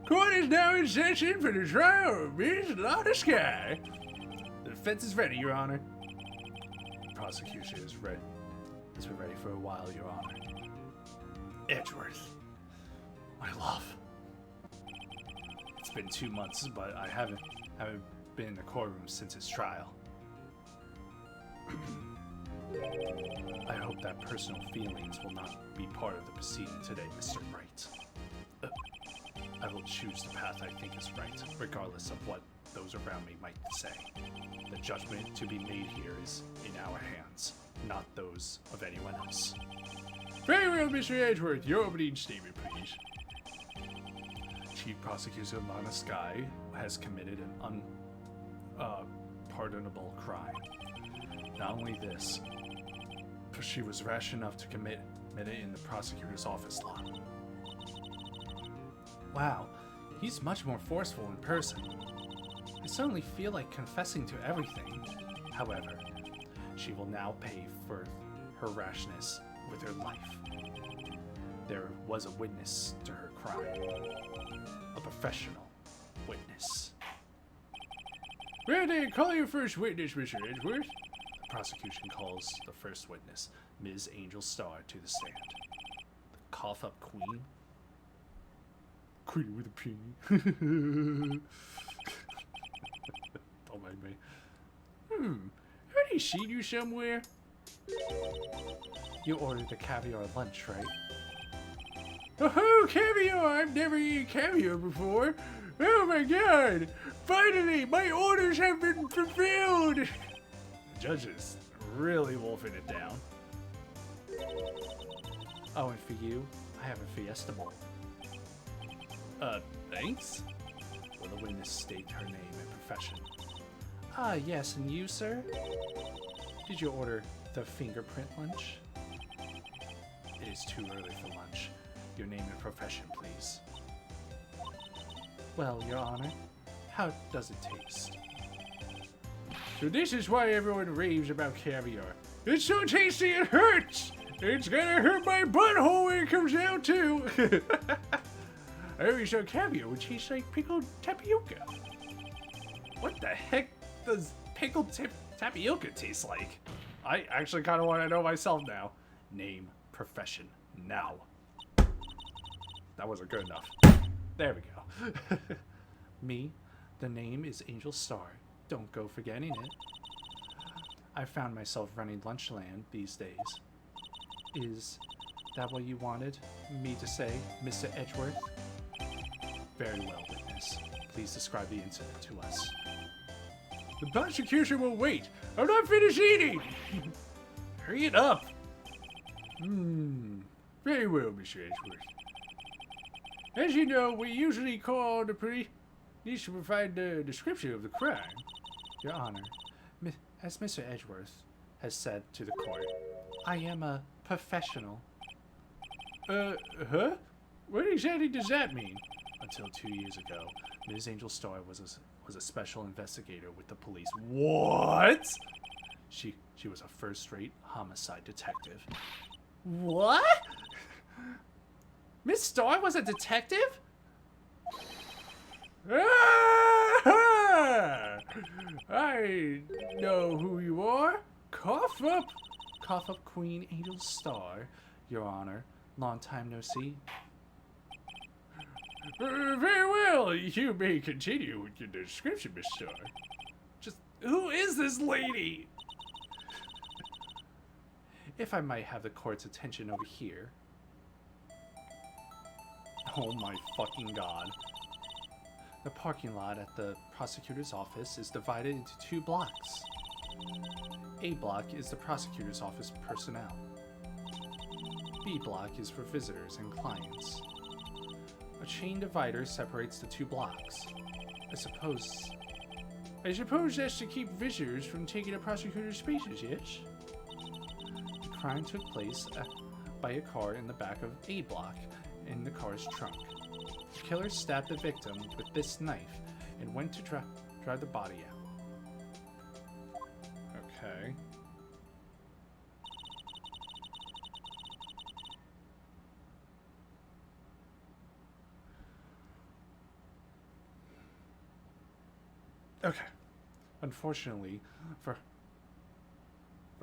Court is now in session for the trial of Miss Lotta Sky. The defense is ready, Your Honor. The prosecution is ready. It's been ready for a while, Your Honor. Edgeworth, my love. It's been 2 months, but I haven't been in the courtroom since his trial. I hope that personal feelings will not be part of the proceeding today, Mr. Wright. I will choose the path I think is right, regardless of what those around me might say. The judgment to be made here is in our hands, not those of anyone else. Very well, Mr. Edgeworth. Your opening statement, please. Chief Prosecutor Lana Sky has committed an unpardonable crime. Not only this, but she was rash enough to commit it in the prosecutor's office lot. Wow, he's much more forceful in person. I suddenly feel like confessing to everything. However, she will now pay for her rashness with her life. There was a witness to her crime. A professional witness. Well then, call your first witness, Mr. Edgeworth. The prosecution calls the first witness, Ms. Angel Starr, to the stand. The cough-up queen? Queen with a P. Don't mind me. Have I seen you somewhere? You ordered a caviar lunch, right? Oh, caviar! I've never eaten caviar before. Oh my god! Finally, my orders have been fulfilled! The judge is really wolfing it down. Oh, and for you, I have a Fiesta Bowl. Thanks? Will the witness state her name and profession? Ah, yes, and you, sir? Did you order the fingerprint lunch? It is too early for lunch. Your name and profession, please. Well, Your Honor, how does it taste? So this is why everyone raves about caviar. It's so tasty it hurts! It's gonna hurt my butthole when it comes out too! I always thought caviar would taste like pickled tapioca. What the heck does pickled tapioca taste like? I actually kind of want to know myself now. Name, profession, now. That wasn't good enough. There we go. Me, the name is Angel Starr. Don't go forgetting it. I found myself running Lunchland these days. Is that what you wanted me to say, Mr. Edgeworth? Very well, witness. Please describe the incident to us. The prosecution will wait. I'm not finished eating. Hurry it up. Very well, Mr. Edgeworth. As you know, we usually call the police to provide the description of the crime. Your Honor, as Mr. Edgeworth has said to the court, I am a professional. Huh? What exactly does that mean? Until 2 years ago, Ms. Angel Starr was a special investigator with the police. What? She was a first-rate homicide detective. What? Miss Starr was a detective? Ah! I know who you are. Cough up Queen Angel Starr, Your Honor. Long time no see. Very well. You may continue with your description, Miss Starr. Just who is this lady? If I might have the court's attention over here. Oh my fucking god. The parking lot at the prosecutor's office is divided into 2 blocks. A block is the prosecutor's office personnel. B block is for visitors and clients. A chain divider separates the 2 blocks. I suppose that's to keep visitors from taking the prosecutor's spaces, yes? The crime took place by a car in the back of A block in the car's trunk. The killer stabbed the victim with this knife and went to drive the body out. Okay. Okay. Unfortunately, for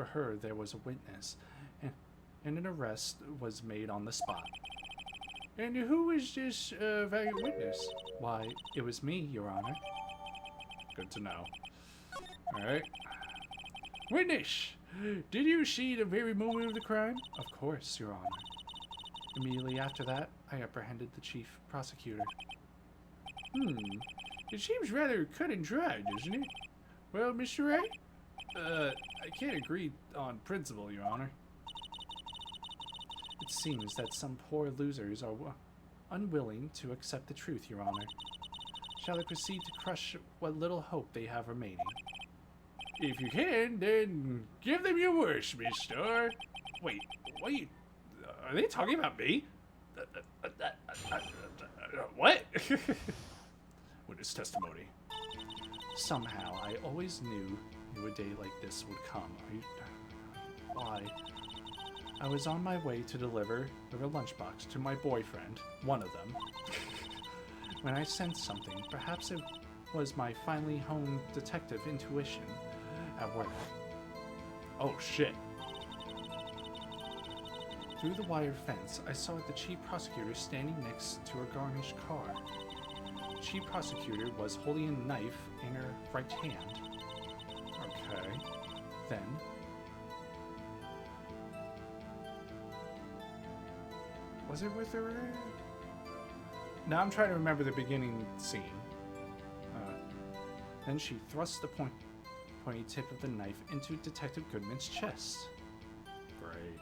her, there was a witness, and an arrest was made on the spot. And who is this valiant witness? Why, it was me, Your Honor. Good to know. Alright. Witness! Did you see the very moment of the crime? Of course, Your Honor. Immediately after that, I apprehended the chief prosecutor. It seems rather cut and dry, doesn't it? Well, Mr. Wright? I can't agree on principle, Your Honor. It seems that some poor losers are unwilling to accept the truth, Your Honor. Shall I proceed to crush what little hope they have remaining? If you can, then give them your worst, Miss Star. Wait, what are they talking about me? What? Witness testimony. Somehow, I always knew a day like this would come. Why? I was on my way to deliver a lunchbox to my boyfriend, one of them, when I sensed something. Perhaps it was my finely honed detective intuition at work. Oh shit. Through the wire fence, I saw the chief prosecutor standing next to a garnished car. The chief prosecutor was holding a knife in her right hand. Okay. Then... was it with her? Now I'm trying to remember the beginning scene. Then she thrust the pointy tip of the knife into Detective Goodman's chest. Great.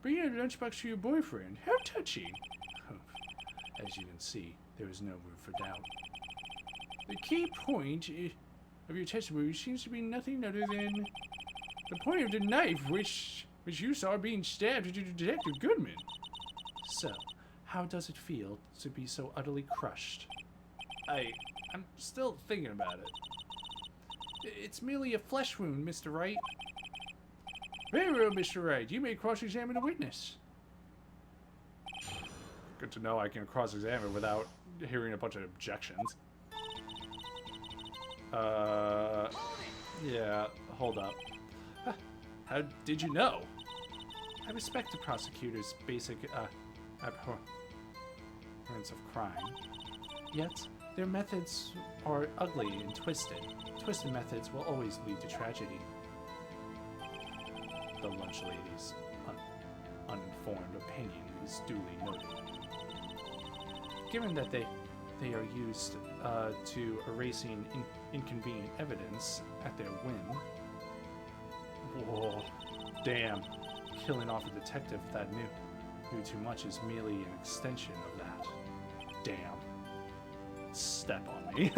Bring a lunchbox to your boyfriend. How touching. As you can see, there is no room for doubt. The key point of your testimony seems to be nothing other than the point of the knife which you saw being stabbed into Detective Goodman. So, how does it feel to be so utterly crushed? I'm still thinking about it. It's merely a flesh wound, Mr. Wright. Very well, Mr. Wright. You may cross-examine the witness. Good to know I can cross-examine without hearing a bunch of objections. Yeah, hold up. How did you know? I respect the prosecutor's basic, abhorrence of crime. Yet, their methods are ugly and twisted. Twisted methods will always lead to tragedy. The lunch lady's uninformed opinion is duly noted. Given that they are used to erasing inconvenient evidence at their whim. Whoa, damn. Killing off a detective that knew too much is merely an extension of that. Damn. Step on me.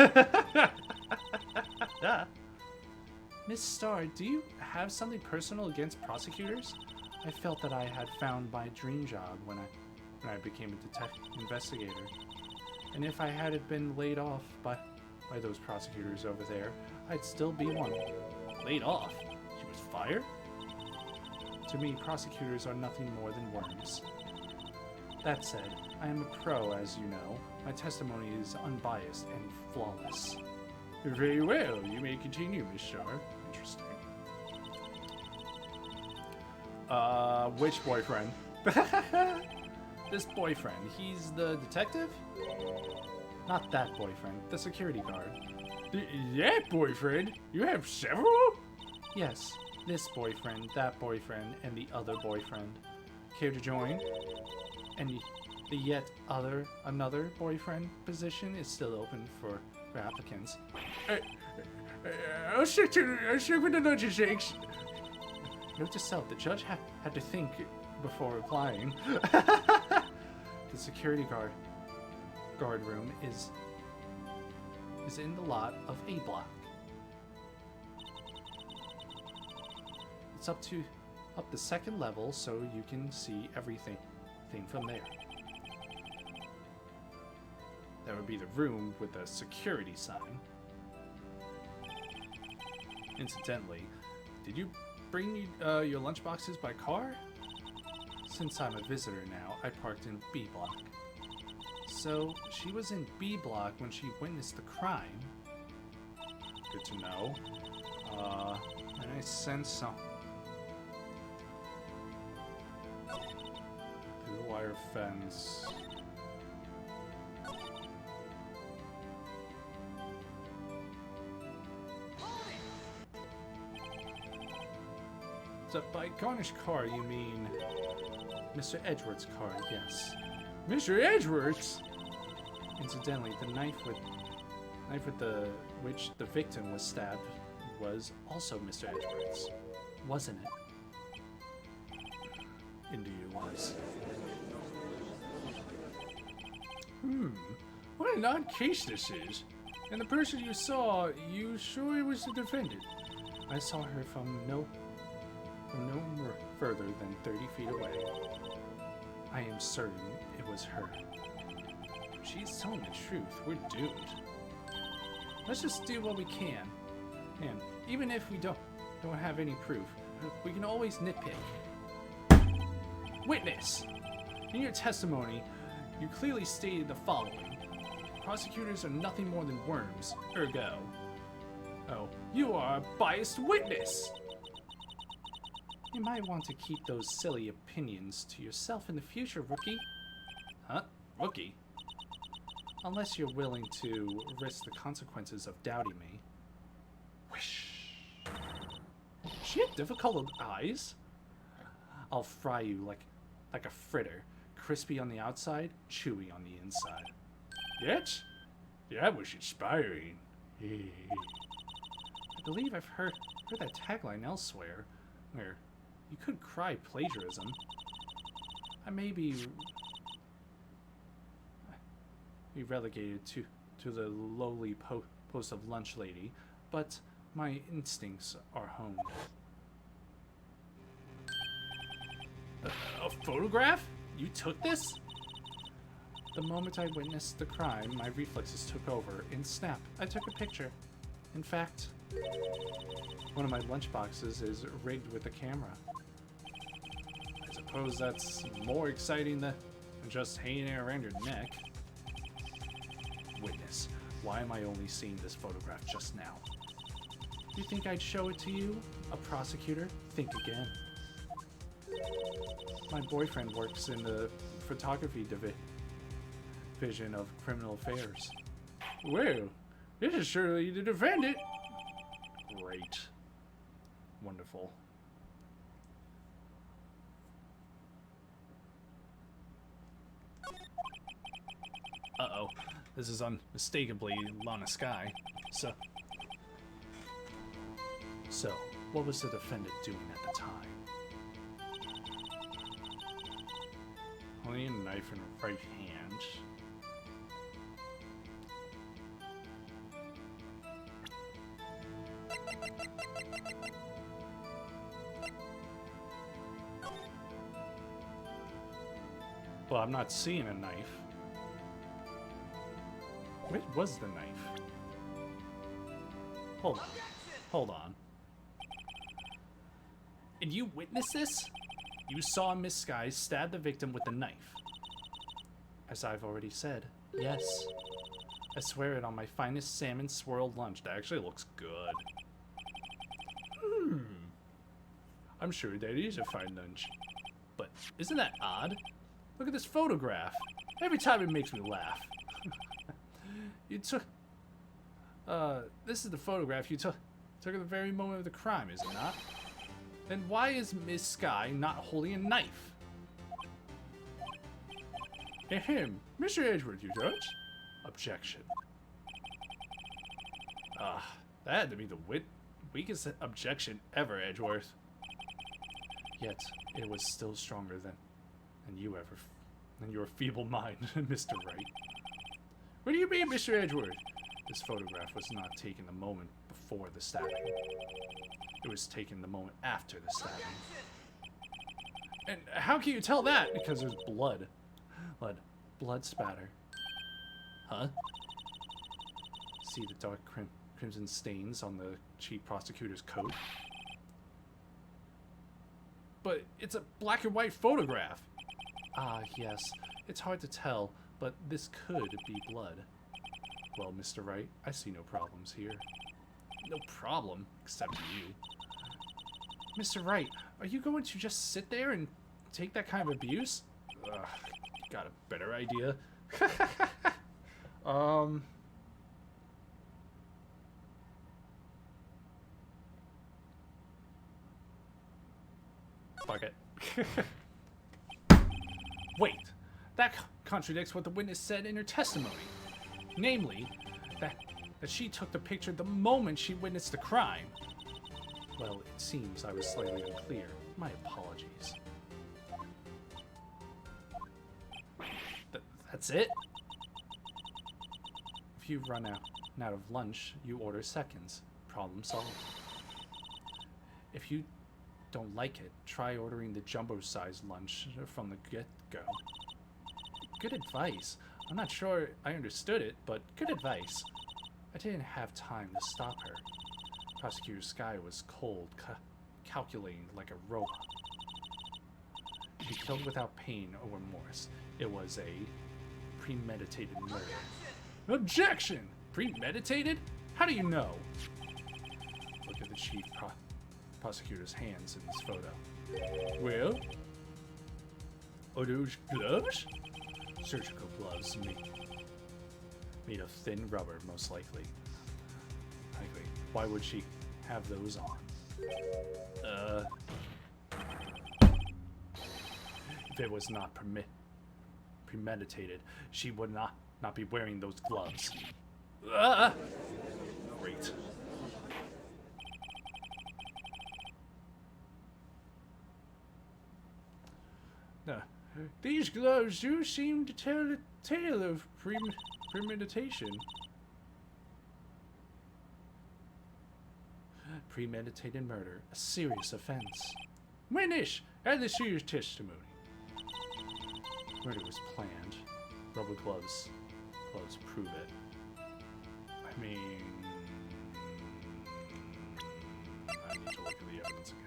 Miss Starr, do you have something personal against prosecutors? I felt that I had found my dream job when I became a investigator. And if I hadn't been laid off by those prosecutors over there, I'd still be one. Laid off? She was fired? To me, prosecutors are nothing more than worms. That said, I am a pro, as you know. My testimony is unbiased and flawless. Very well. You may continue, Miss Starr. Interesting. Which boyfriend? This boyfriend. He's the detective? Not that boyfriend. The security guard. That boyfriend? You have several? Yes. This boyfriend, that boyfriend, and the other boyfriend. Care to join? And the another boyfriend position is still open for applicants. I'll stick with the lunch and shakes. Note to self, the judge had to think before replying. The security guard room is in the lot of A block. It's up the second level, so you can see everything from there. That would be the room with the security sign. Incidentally, did you bring your lunchboxes by car? Since I'm a visitor now, I parked in B block. So, she was in B block when she witnessed the crime. Good to know. And I sense some... Through the wire fence... So by garnished car, you mean Mr. Edgeworth's car, yes. Mr. Edgeworth's? Incidentally, the knife with which the victim was stabbed was also Mr. Edgeworth's, wasn't it? Indeed it was. What an odd case this is. And the person you saw, you sure it was the defendant? I saw her from no further than 30 feet away. I am certain it was her. If she's telling the truth, we're doomed. Let's just do what we can. And even if we don't have any proof, we can always nitpick. Witness! In your testimony, you clearly stated the following. Prosecutors are nothing more than worms, ergo. Oh, you are a biased witness! You might want to keep those silly opinions to yourself in the future, rookie. Huh? Rookie? Unless you're willing to risk the consequences of doubting me. Whoosh. She had difficult eyes? I'll fry you like a fritter. Crispy on the outside, chewy on the inside. Yet? That was inspiring. I believe I've heard that tagline elsewhere, where you could cry plagiarism. I may be relegated to the lowly post of lunch lady, but my instincts are honed. A photograph? You took this? The moment I witnessed the crime, my reflexes took over. In snap, I took a picture. In fact, one of my lunchboxes is rigged with a camera. I suppose that's more exciting than just hanging it around your neck. Witness, why am I only seeing this photograph just now? You think I'd show it to you? A prosecutor? Think again. My boyfriend works in the photography division of criminal affairs. Well, this is surely the defendant. Great. Wonderful. Uh-oh. This is unmistakably Lana Sky. So, what was the defendant doing at the time? Holding a knife in her right hand. Well, I'm not seeing a knife. Where was the knife? Hold on. And you witnessed this? You saw Miss Sky stab the victim with the knife. As I've already said, yes. I swear it on my finest salmon swirled lunch. That actually looks good. I'm sure that is a fine lunch. But isn't that odd? Look at this photograph. Every time it makes me laugh. You took... this is the photograph you took at the very moment of the crime, is it not? Then why is Miss Sky not holding a knife? Ahem, Mr. Edgeworth, you don't? Objection. That had to be the weakest objection ever, Edgeworth. Yet, it was still stronger than your feeble mind, Mr. Wright. What do you mean, Mr. Edgeworth? This photograph was not taken the moment before the stabbing. It was taken the moment after the stabbing. And how can you tell that? Because there's blood. Blood spatter. Huh? See the dark crimson stains on the chief prosecutor's coat? But it's a black and white photograph. Ah, yes. It's hard to tell, but this could be blood. Well, Mr. Wright, I see no problems here. No problem, except you. Mr. Wright, are you going to just sit there and take that kind of abuse? Ugh, got a better idea. Fuck it. Wait, that contradicts what the witness said in her testimony. Namely, that she took the picture the moment she witnessed the crime. Well, it seems I was slightly unclear. My apologies. That's it? If you run out of lunch, you order seconds. Problem solved. If you don't like it, try ordering the jumbo-sized lunch from the get-go. Good advice. I'm not sure I understood it, but good advice. I didn't have time to stop her. Prosecutor Sky was cold, calculating like a robot. She killed without pain or remorse. It was a premeditated murder. Objection! Premeditated? How do you know? Look at the chief prosecutor's hands in this photo. Well? Are those gloves? Surgical gloves made of thin rubber, most likely. Why would she have those on? If it was not premeditated, she would not be wearing those gloves. Great. These gloves do seem to tell the tale of premeditation. Premeditated murder, a serious offense. Witness, add the serious testimony. Murder was planned. Rubber gloves prove it. I mean, I need to look at the evidence again.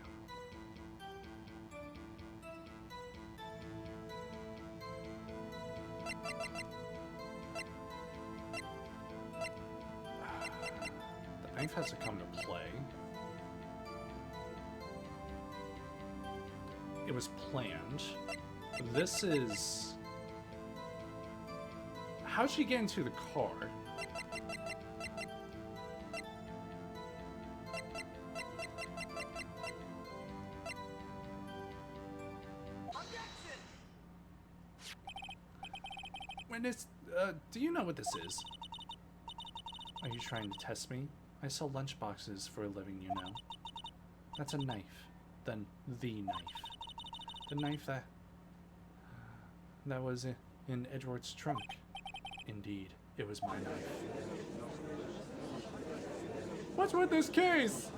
The knife has to come to play. It was planned. This is... How'd she get into the car? Witness, do you know what this is? Are you trying to test me? I sell lunchboxes for a living, you know. That's a knife. Then the knife. The knife that was in Edgeworth's trunk. Indeed, it was my knife. What's with this case?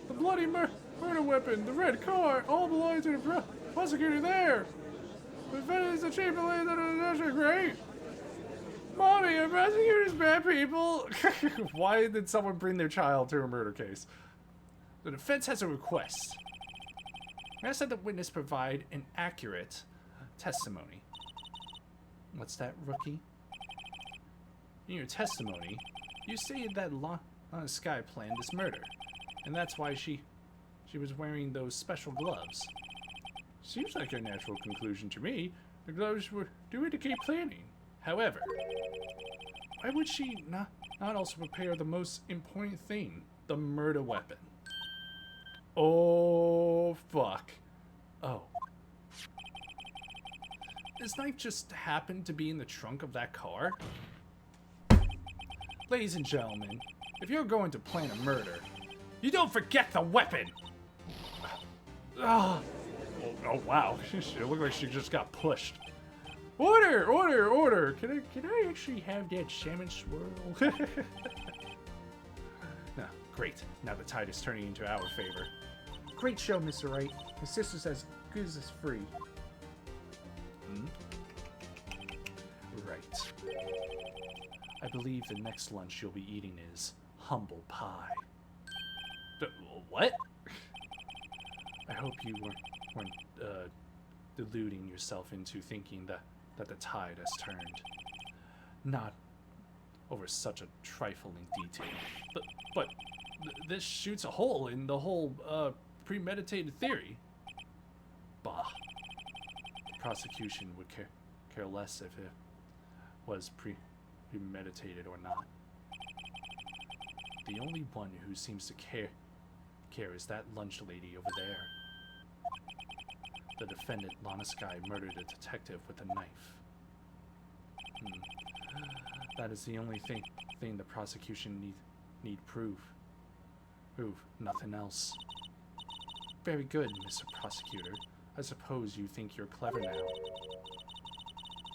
The bloody murder weapon, the red car, all belong to the prosecutor there. The defendant is the chief of the district, right? Mommy, are prosecutors bad people? Why did someone bring their child to a murder case? The defense has a request. I ask that the witness provide an accurate testimony. What's that, rookie? In your testimony, you stated that Lana Sky planned this murder, and that's why she was wearing those special gloves. Seems like a natural conclusion to me. The gloves do indicate planning. However, why would she not also prepare the most important thing, the murder weapon? Oh, fuck. Oh. This knife just happened to be in the trunk of that car? Ladies and gentlemen, if you're going to plan a murder, you don't forget the weapon! Oh, wow. It looked like she just got pushed. Order! Order! Order! Can I actually have that salmon swirl? No, great. Now the tide is turning into our favor. Great show, Mr. Wright. His sister's as good as free. Hmm? Right. I believe the next lunch you'll be eating is humble pie. What? I hope you weren't deluding yourself into thinking that the tide has turned. Not over such a trifling detail. But this shoots a hole in the whole premeditated theory. Bah. The prosecution would care less if it was premeditated or not. The only one who seems to care is that lunch lady over there. The defendant, Lana Sky, murdered a detective with a knife. That is the only thing the prosecution need prove. Nothing else. Very good, Mr. Prosecutor. I suppose you think you're clever now.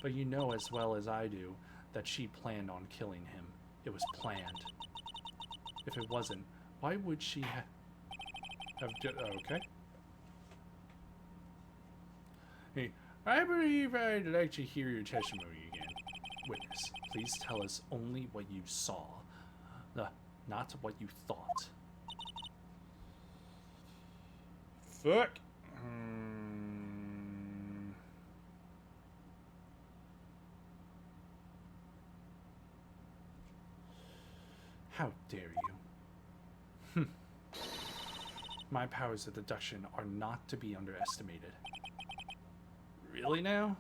But you know as well as I do that she planned on killing him. It was planned. If it wasn't, why would she have okay. Hey, I believe I'd like to hear your testimony again. Witness, please tell us only what you saw, not what you thought. Fuck. How dare you? My powers of deduction are not to be underestimated. Really now?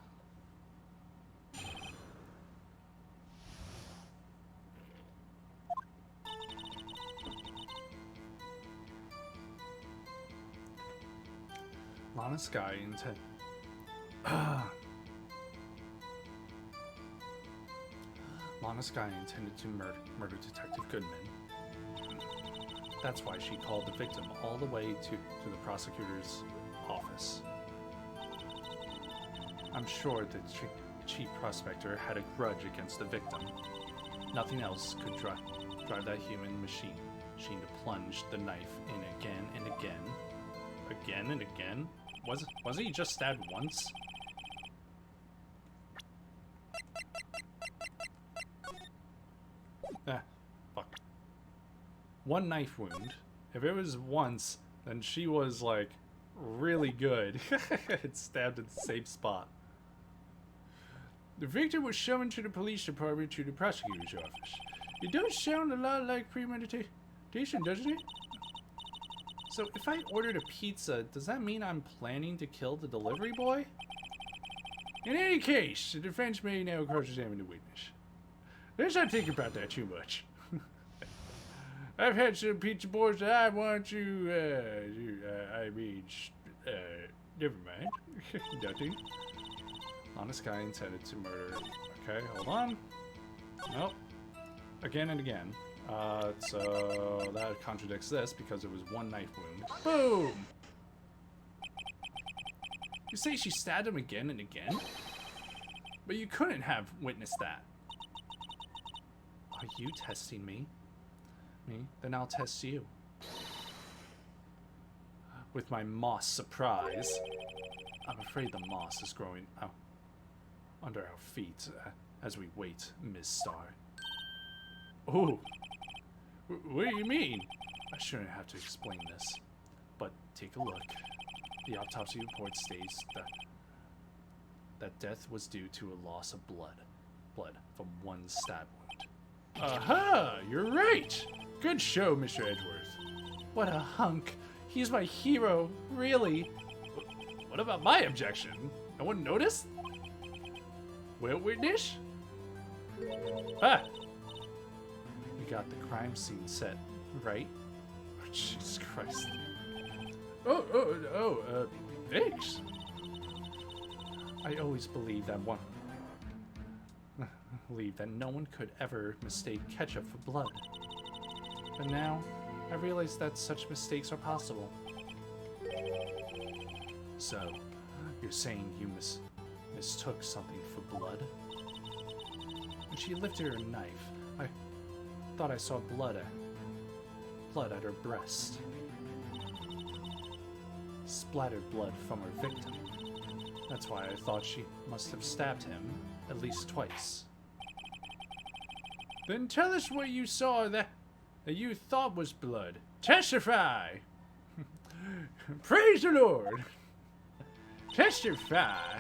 Lana Sky intended to murder Detective Goodman. That's why she called the victim all the way to the prosecutor's office. I'm sure the chief prospector had a grudge against the victim. Nothing else could drive that human machine to plunge the knife in again and again. Again and again? Wasn't he just stabbed once? Fuck. One knife wound. If it was once, then she was, like, really good. It stabbed at the same spot. The victim was summoned to the police department to the prosecutor's office. It does sound a lot like premeditation, doesn't it? So, if I ordered a pizza, does that mean I'm planning to kill the delivery boy? In any case, the defense may now cross-examine the witness. Let's not think about that too much. I've had some pizza boys that I want to, never mind. Nothing. Lana Sky intended to murder. Okay, hold on. Nope. Again and again. So that contradicts this because it was one knife wound. Boom! You say she stabbed him again and again? But you couldn't have witnessed that. Are you testing me? Me? Then I'll test you. With my moss surprise. I'm afraid the moss is growing under our feet as we wait, Ms. Starr. Oh! What do you mean? I shouldn't have to explain this, but take a look. The autopsy report states that death was due to a loss of blood from one stab wound. Aha! You're right! Good show, Mr. Edgeworth. What a hunk. He's my hero, really. What about my objection? No one noticed? Well, witness? Ah! We got the crime scene set, right? Oh, Jesus Christ. Thanks. I always believed that no one could ever mistake ketchup for blood. But now, I realize that such mistakes are possible. So, you're saying you mistook something for blood? When she lifted her knife, I thought I saw blood at her breast. Splattered blood from her victim. That's why I thought she must have stabbed him at least twice. Then tell us what you saw that you thought was blood. Testify! Praise the Lord! Testify.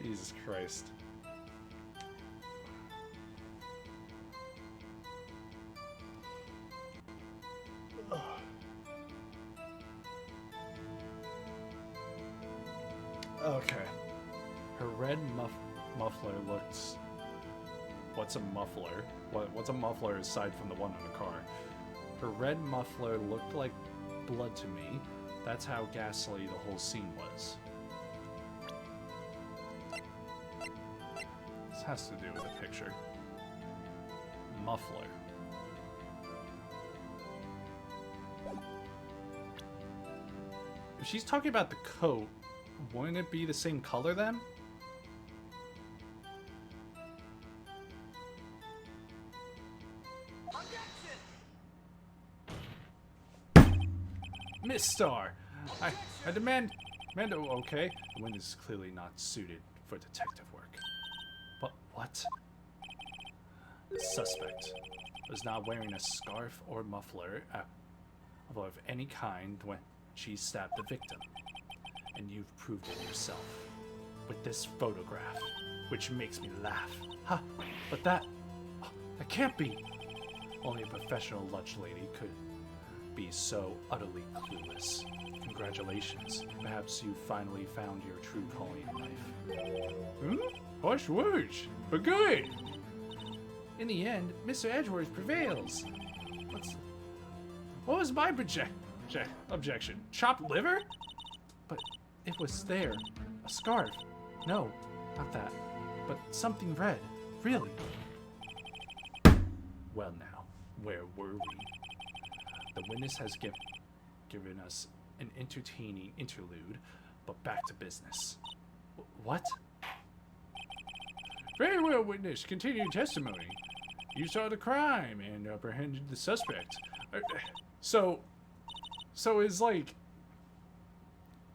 Jesus Christ. Okay. Her red muffler looks... What's a muffler? What's a muffler aside from the one on the car? Her red muffler looked like blood to me. That's how ghastly the whole scene was. This has to do with the picture. Muffler. If she's talking about the coat, wouldn't it be the same color then? Miss Starr, I demand... Oh, okay. The wind is clearly not suited for detective work. But what? The suspect was not wearing a scarf or muffler of any kind when she stabbed the victim. And you've proved it yourself. With this photograph, which makes me laugh. Huh, but that can't be. Only a professional lunch lady could be so utterly clueless. Congratulations. Perhaps you finally found your true calling in life. Harsh words, but good. In the end, Mr. Edgeworth prevails. What was my objection? Chopped liver? But it was there. A scarf. No, not that. But something red. Really. Well now, where were we? The witness has given us an entertaining interlude, but back to business. What? Very well, witness. Continue testimony. You saw the crime and apprehended the suspect. So is like...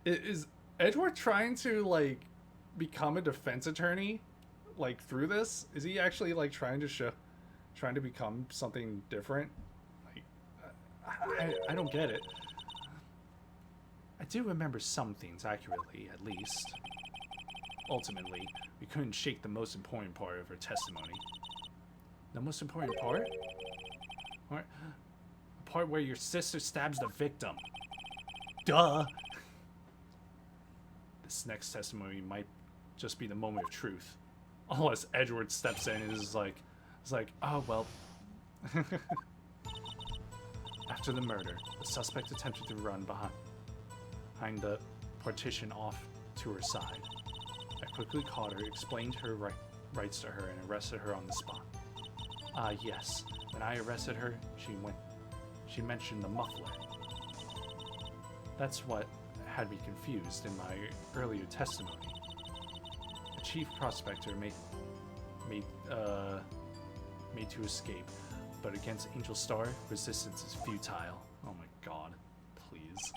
Is Edgeworth trying to, like, become a defense attorney, like, through this? Is he actually, like, trying to become something different? I don't get it. I do remember some things accurately, at least. Ultimately, we couldn't shake the most important part of her testimony. The most important part? The part where your sister stabs the victim. Duh! This next testimony might just be the moment of truth. Unless Edgeworth steps in and is like, oh, well... After the murder, the suspect attempted to run behind the partition off to her side. I quickly caught her, explained her rights to her, and arrested her on the spot. Yes. When I arrested her, she mentioned the muffler. That's what had me confused in my earlier testimony. The chief prospector made to escape. But against Angel Star, resistance is futile. Oh my god. Please.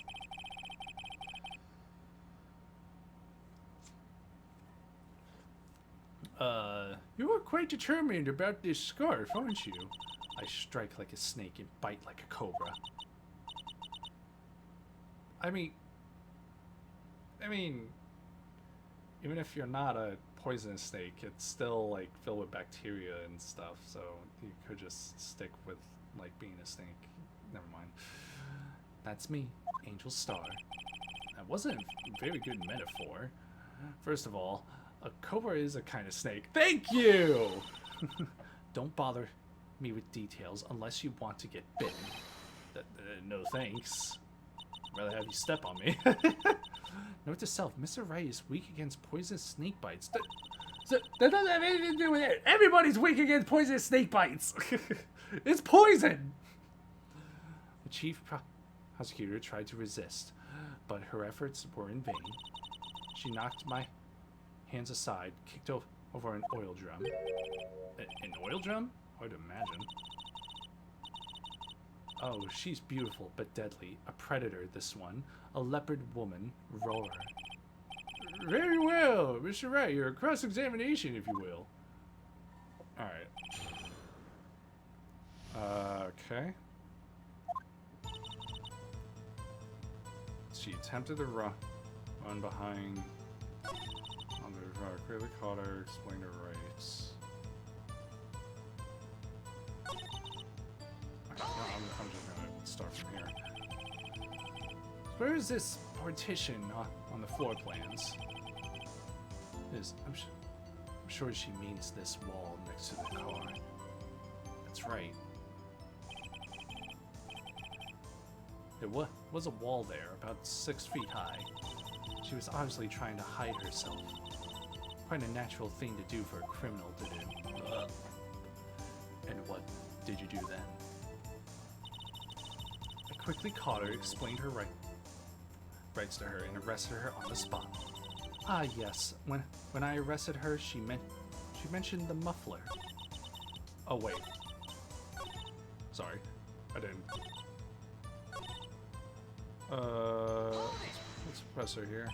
You are quite determined about this scarf, aren't you? I strike like a snake and bite like a cobra. I mean, even if you're not a poisonous snake, it's still like filled with bacteria and stuff, so you could just stick with like being a snake. Never mind. That's me, Angel Star. That wasn't a very good metaphor. First of all, a cobra is a kind of snake. Thank you! Don't bother me with details unless you want to get bitten. No thanks. I'd rather have you step on me. Note to self, Mr. Wright is weak against poisonous snake bites. That doesn't have anything to do with it. Everybody's weak against poisonous snake bites. It's poison. The chief prosecutor tried to resist, but her efforts were in vain. She knocked my hands aside, kicked over an oil drum. An oil drum? Hard to imagine. Oh, she's beautiful but deadly. A predator, this one. A leopard woman. Roar. Very well, Mr. Wright. Your cross-examination, if you will. Alright. Okay. She attempted to run behind on the car. Clearly caught her, explained her rights. Okay, no, I'm just gonna start from here. Where is this partition on the floor plans? I'm sure she means this wall next to the car. That's right. There was a wall there, about 6 feet high. She was obviously trying to hide herself. Quite a natural thing to do for a criminal to do. And what did you do then? I quickly caught her, explained her rights to her, and arrested her on the spot. Ah, yes. When I arrested her, she mentioned the muffler. Oh, wait. Sorry. I didn't. Let's press her here.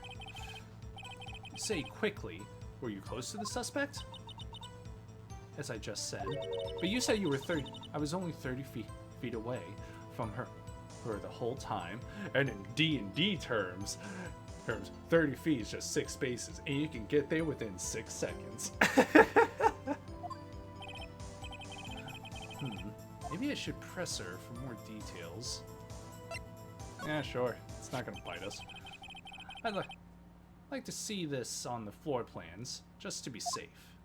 Say quickly, were you close to the suspect? As I just said. But you said you were 30. I was only 30 feet away from her the whole time. And in D&D terms, 30 feet is just 6 spaces, and you can get there within 6 seconds. Maybe I should press her for more details. Yeah, sure. It's not gonna bite us. I'd like to see this on the floor plans, just to be safe.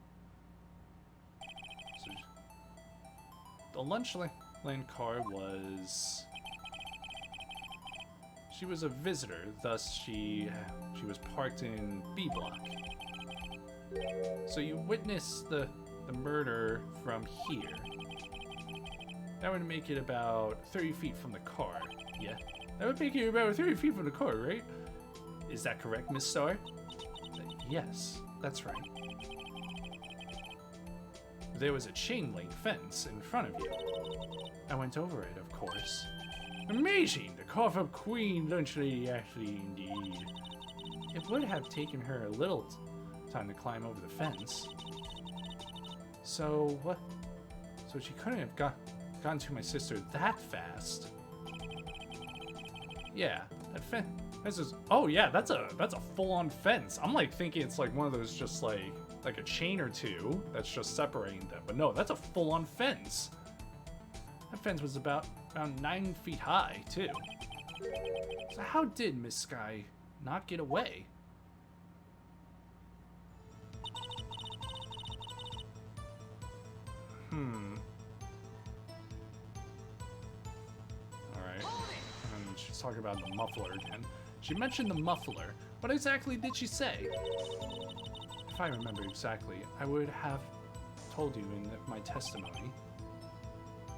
So, the Lunchland car was... She was a visitor, thus she was parked in B block. So you witnessed the murder from here. That would make it about 30 feet from the car. Yeah, that would make it about 30 feet from the car, right? Is that correct, Miss Starr? Yes, that's right. There was a chain link fence in front of you. I went over it, of course. Amazing! The cough-up queen lunch lady Ashley, indeed. It would have taken her a little time to climb over the fence. So, what? So she couldn't have gotten to my sister that fast. Yeah, that fence is... Oh yeah, that's a full-on fence. I'm like thinking it's like one of those just like a chain or two that's just separating them. But no, that's a full-on fence. That fence was about 9 feet high, too. So how did Miss Sky not get away? Alright. And she's talking about the muffler again. She mentioned the muffler. What exactly did she say? If I remember exactly, I would have told you in my testimony.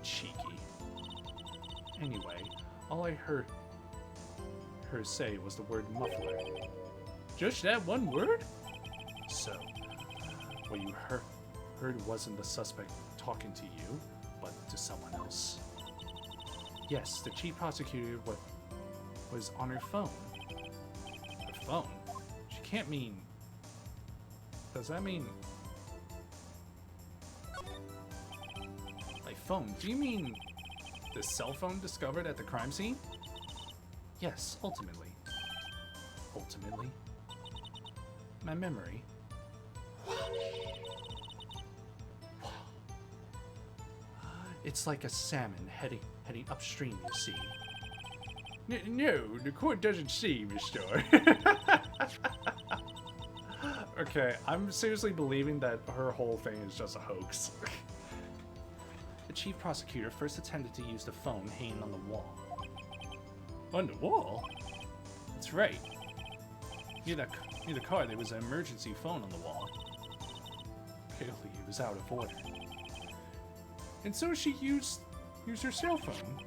Cheeky. Anyway, all I heard her say was the word muffler. Just that one word? So, what you heard wasn't the suspect talking to you, but to someone else. Yes, the chief prosecutor was on her phone. Her phone? She can't mean... Does that mean... Like phone? Do you mean... the cell phone discovered at the crime scene? Yes, ultimately. Ultimately? My memory. It's like a salmon heading upstream, you see. No, the court doesn't see, Mr. Okay, I'm seriously believing that her whole thing is just a hoax. The chief prosecutor first attempted to use the phone hanging on the wall. On the wall? That's right. Near the car, there was an emergency phone on the wall. Apparently, it was out of order. And so she used her cell phone.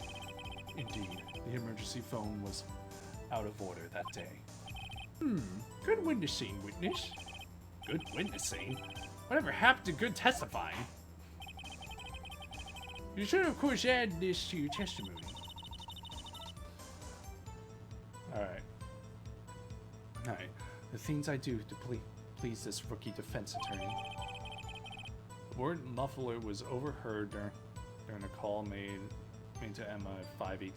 Indeed, the emergency phone was out of order that day. Good witnessing, witness. Good witnessing? Whatever happened to good testifying? You should, of course, add this to your testimony. Alright. The things I do to please this rookie defense attorney. The word muffler was overheard during a call made to Emma at 5:18.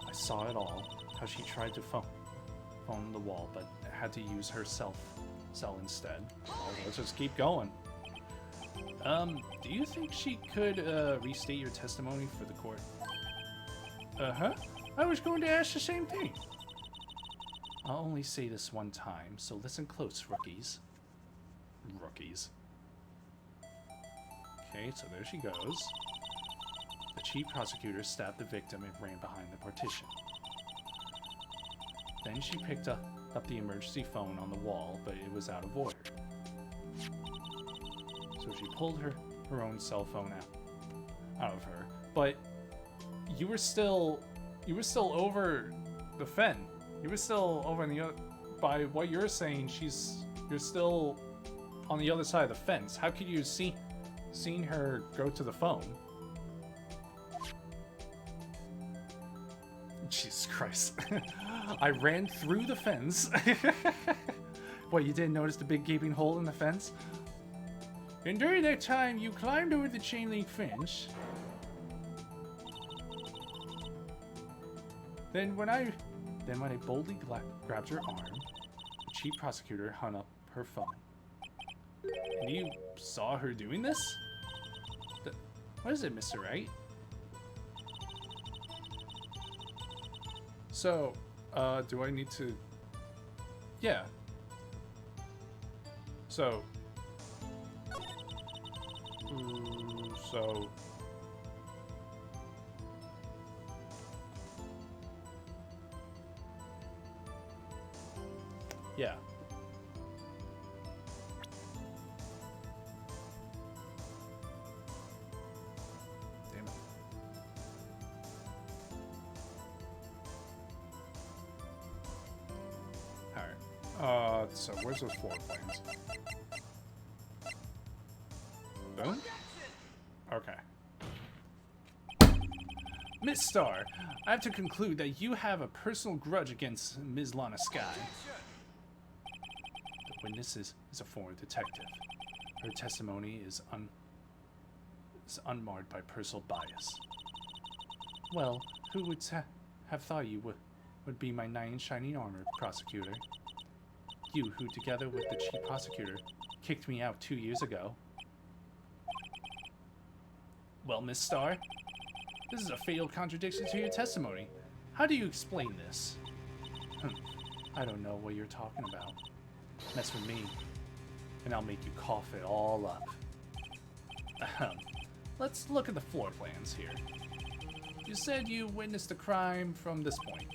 I I saw it all. How she tried to phone the wall, but had to use her cell instead. Well, let's just keep going. Do you think she could restate your testimony for the court? Uh-huh. I was going to ask the same thing. I'll only say this one time, so listen close, rookies. Rookies. Okay, so there she goes. The chief prosecutor stabbed the victim and ran behind the partition. Then she picked up the emergency phone on the wall, but it was out of order. So she pulled her own cell phone out of her. But you were still over the fen. You were still over on the other. By what you're saying, you're still on the other side of the fence. How could you seen her go to the phone? Jesus Christ. I ran through the fence. What, you didn't notice the big gaping hole in the fence? And during that time, you climbed over the chain link fence. Then when I boldly grabbed her arm, the chief prosecutor hung up her phone. And you saw her doing this? What is it, Mr. Wright? So, do I need to... Yeah. So... Yeah. Damn it. Alright. So where's those floor plans? Boom? Okay. Miss Starr, I have to conclude that you have a personal grudge against Ms. Lana Sky. The witness is a former detective. Her testimony is unmarred by personal bias. Well, who would have thought you would be my knight in shining armor, prosecutor? You, who together with the chief prosecutor, kicked me out 2 years ago. Well, Miss Starr, this is a fatal contradiction to your testimony. How do you explain this? I don't know what you're talking about. Mess with me, and I'll make you cough it all up. Let's look at the floor plans here. You said you witnessed the crime from this point.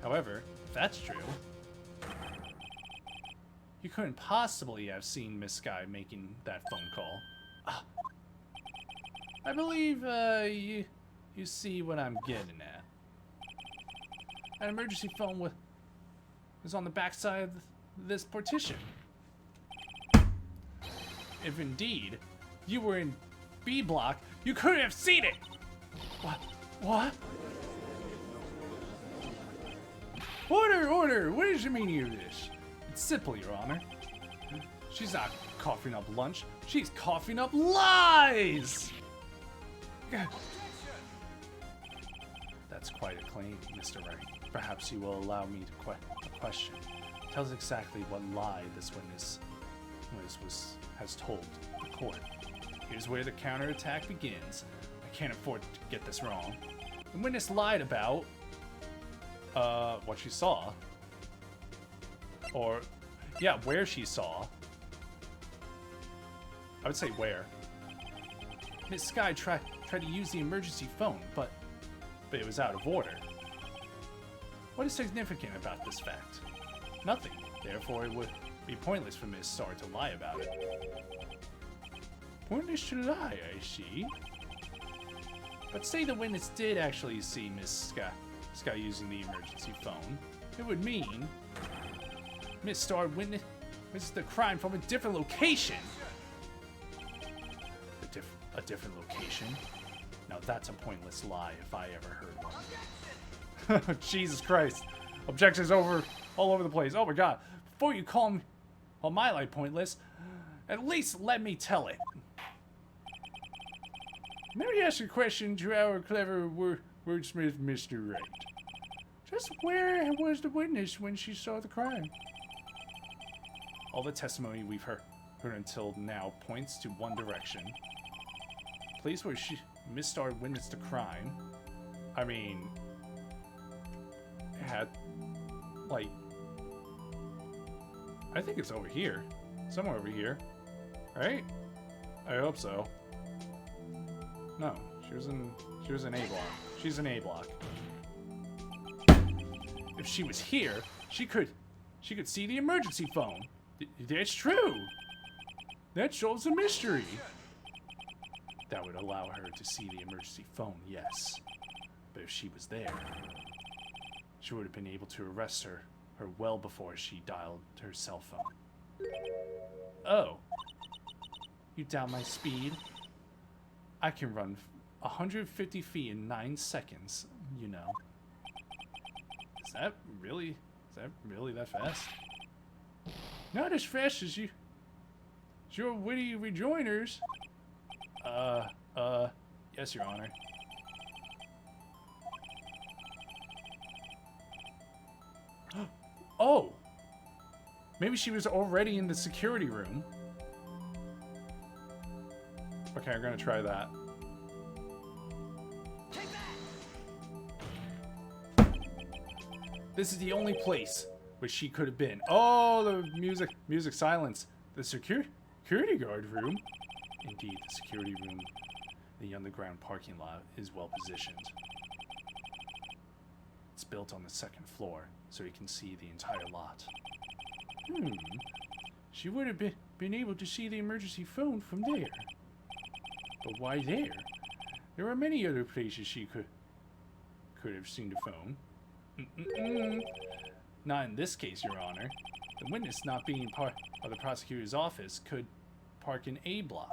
However, if that's true, you couldn't possibly have seen Miss Sky making that phone call. I believe you see what I'm getting at. An emergency phone was on the backside of this partition. If indeed you were in B block, you couldn't have seen it. What? Order! What is the meaning of this? It's simple, Your Honor. She's not coughing up lunch. She's coughing up lies! That's quite a claim, Mr. Wright. Perhaps you will allow me to question. Tell us exactly what lie this witness has told the court. Here's where the counterattack begins. I can't afford to get this wrong. The witness lied about what she saw. Or, yeah, where she saw. I would say where. Miss Sky tried to use the emergency phone, but it was out of order. What is significant about this fact? Nothing. Therefore, it would be pointless for Miss Starr to lie about it. Pointless to lie, I see. But say the witness did actually see Miss Sky using the emergency phone. It would mean Miss Starr witnessed the crime from a different location. A different location? Now that's a pointless lie if I ever heard one. Jesus Christ. Objections all over the place. Oh my god. Before you call my lie pointless, at least let me tell it. Let me ask a question to our clever wordsmith, Mr. Wright. Just where was the witness when she saw the crime? All the testimony we've heard until now points to one direction. Place where Miss Starr witnessed the crime. I mean, it had, like, I think it's over here. Somewhere over here. Right? I hope so. No, she was in A block. She's in A block. If she was here, she could see the emergency phone. That's true. That solves the mystery. That would allow her to see the emergency phone, yes. But if she was there, she would have been able to arrest her well before she dialed her cell phone. Oh. You doubt my speed? I can run 150 feet in 9 seconds, you know. Is that really that fast? Not as fast as your witty rejoinders. Yes, Your Honor. Oh! Maybe she was already in the security room. Okay, I'm gonna try that. This is the only place where she could have been. Oh, the music silence. The security guard room? Indeed, the security room in the underground parking lot is well positioned. It's built on the 2nd floor, so you can see the entire lot. She would have been able to see the emergency phone from there. But why there? There are many other places she could have seen the phone. Not in this case, Your Honor. The witness, not being part of the prosecutor's office, could park in A block.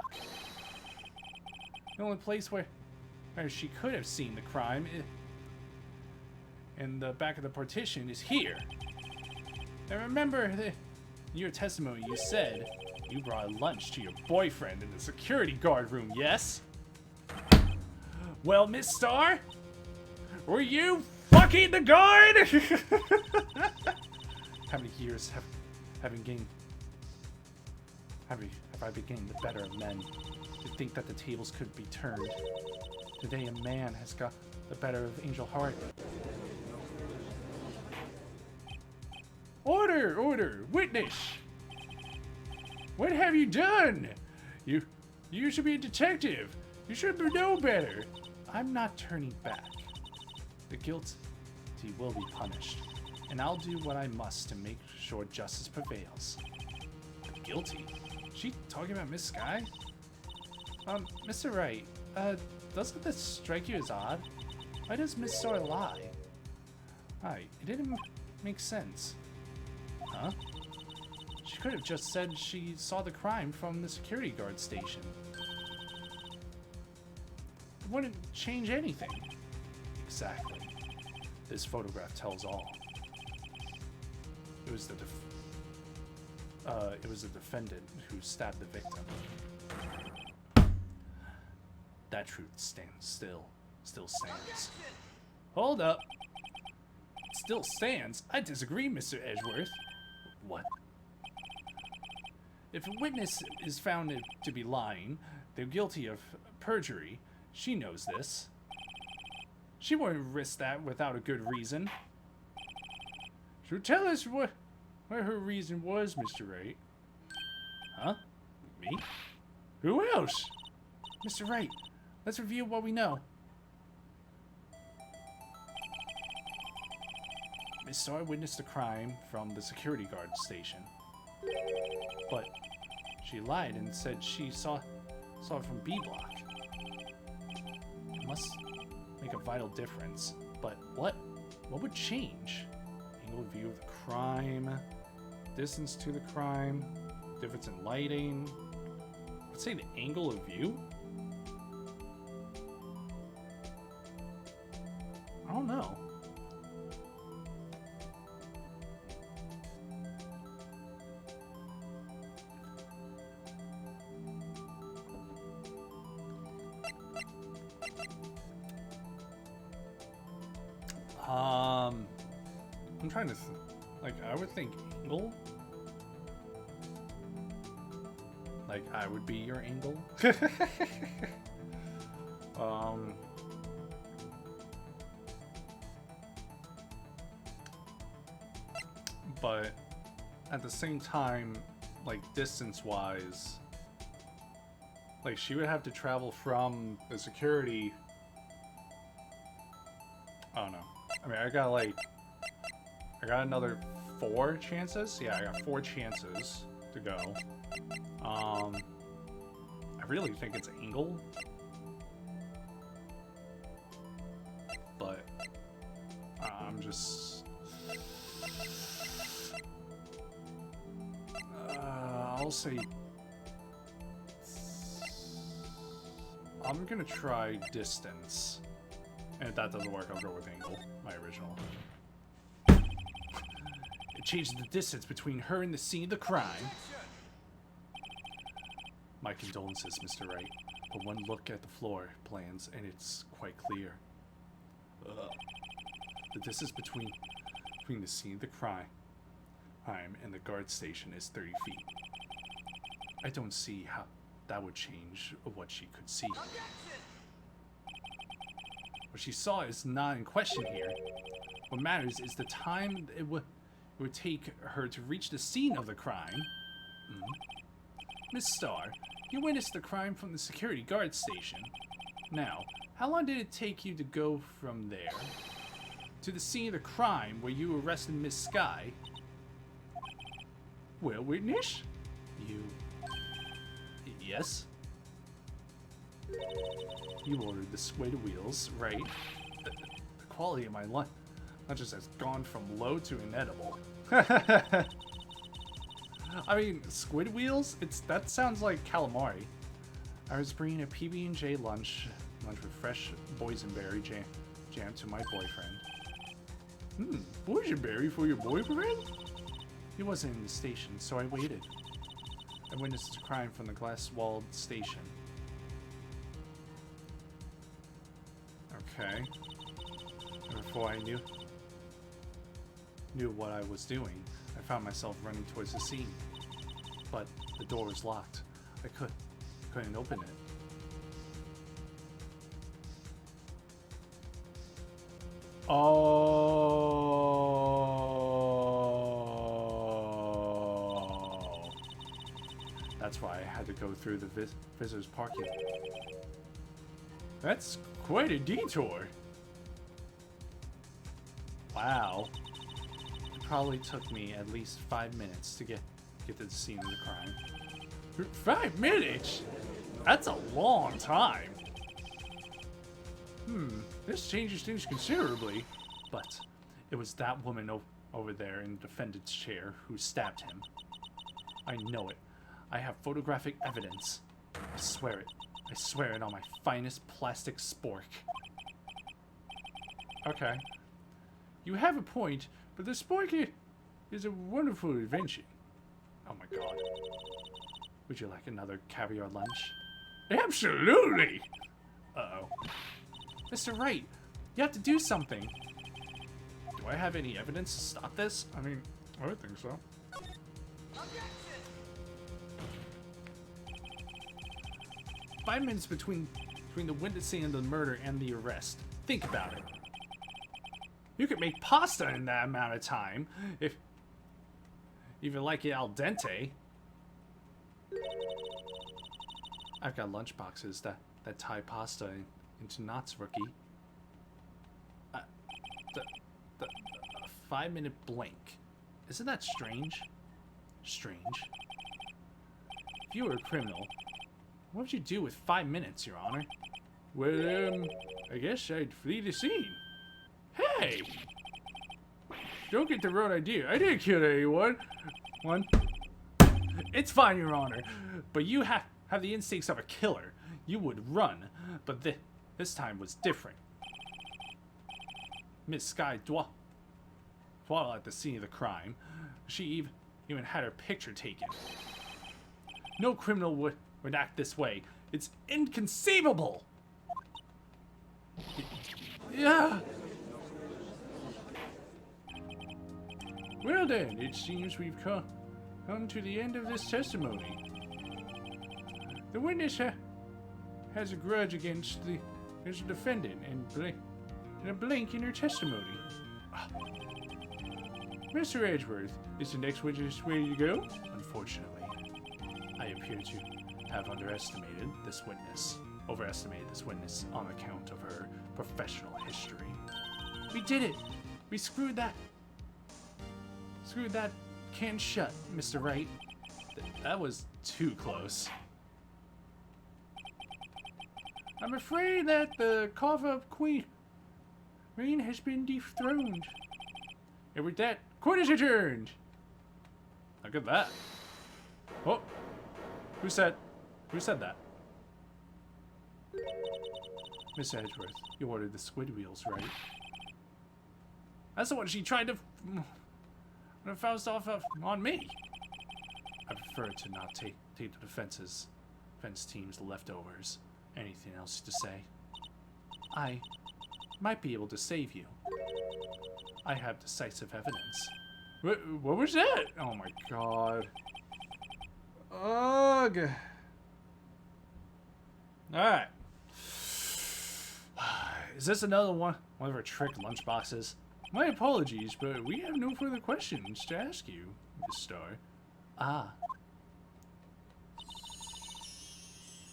The only place where she could have seen the crime in the back of the partition is here. Now remember, in your testimony you said you brought lunch to your boyfriend in the security guard room, yes? Well, Miss Starr, were you fucking the guard? How many years have I been getting the better of men to think that the tables could be turned? Today a man has got the better of Angel Heart. Order! Witness! What have you done? You should be a detective. You should know better. I'm not turning back. The guilty will be punished, and I'll do what I must to make sure justice prevails. Guilty? She talking about Miss Sky? Mr. Wright, doesn't this strike you as odd? Why does Miss Starr lie? It didn't make sense. Huh? She could have just said she saw the crime from the security guard station. It wouldn't change anything. Exactly. This photograph tells all. It was the defendant who stabbed the victim. That truth still stands. Hold up. It still stands? I disagree, Mr. Edgeworth. What? If a witness is found to be lying, they're guilty of perjury. She knows this. She wouldn't risk that without a good reason. So tell us what her reason was, Mr. Wright. Huh? Me? Who else? Mr. Wright, let's review what we know. Miss Starr witnessed the crime from the security guard station. But she lied and said she saw it from B block. It must make a vital difference. But what would change? Angle of view of the crime, distance to the crime, difference in lighting. Let's say the angle of view? I don't know. I'm trying to like, I would think angle. Like, I would be your angle. But at the same time, like, distance-wise, like, she would have to travel from the security. I don't know. I mean, I got another 4 chances? Yeah, I got 4 chances to go. I really think it's angle. But I'm just... I'll say... I'm gonna try distance. And if that doesn't work, I'll go with angle, my original. It changes the distance between her and the scene of the crime. My condolences, Mr. Wright, but one look at the floor plans and it's quite clear. The distance between the scene of the crime and the guard station is 30 feet. I don't see how that would change what she could see. What she saw is not in question here. What matters is the time it would take her to reach the scene of the crime. Miss Starr, you witnessed the crime from the security guard station. Now, how long did it take you to go from there to the scene of the crime where you arrested Miss Sky? Well, witness? You... Yes? You ordered the squid wheels, right? The quality of my lunch just has gone from low to inedible. I mean, squid wheels? That sounds like calamari. I was bringing a PB&J lunch with fresh boysenberry jam to my boyfriend. Boysenberry for your boyfriend? He wasn't in the station, so I waited. I witnessed a crime from the glass-walled station. Okay. And before I knew what I was doing, I found myself running towards the scene. But the door was locked. I couldn't open it. Oh. That's why I had to go through the visitors parking. That's quite a detour. Wow. It probably took me at least 5 minutes to get to the scene of the crime. 5 minutes? That's a long time. This changes things considerably. But it was that woman over there in the defendant's chair who stabbed him. I know it. I have photographic evidence. I swear it. I swear it on my finest plastic spork. Okay. You have a point, but the spork is a wonderful invention. Oh my god. Would you like another caviar lunch? Absolutely! Uh-oh. Mr. Wright, you have to do something. Do I have any evidence to stop this? I mean, I would think so. 5 minutes between the witnessing of the murder and the arrest. Think about it. You could make pasta in that amount of time, if you like it al dente. I've got lunch boxes that tie pasta into knots, rookie. The 5-minute blank. Isn't that strange? Strange. If you were a criminal, what would you do with 5 minutes, Your Honor? Well, I guess I'd flee the scene. Hey! Don't get the wrong idea. I didn't kill anyone. It's fine, Your Honor. But you have the instincts of a killer. You would run. But this time was different. Miss Sky dwell at the scene of the crime. She even had her picture taken. No criminal would act this way. It's inconceivable! Yeah! Well then, it seems we've come to the end of this testimony. The witness has a grudge against the defendant and a blank in her testimony. Mr. Edgeworth, is the next witness ready to go? Unfortunately, I appear to have overestimated this witness on account of her professional history. We did it! We screwed that can shut, Mr. Wright. That was too close. I'm afraid that the carve-up queen has been dethroned. And with that, court is adjourned. Look at that. Oh, who said that? Miss Edgeworth, you ordered the squid wheels, right? That's the one she tried to faust off on me. I prefer to not take the defense team's leftovers. Anything else to say? I might be able to save you. I have decisive evidence. What was that? Oh my god. Ugh. Alright. Is this another one of our trick lunchboxes? My apologies, but we have no further questions to ask you, Miss Starr. Ah.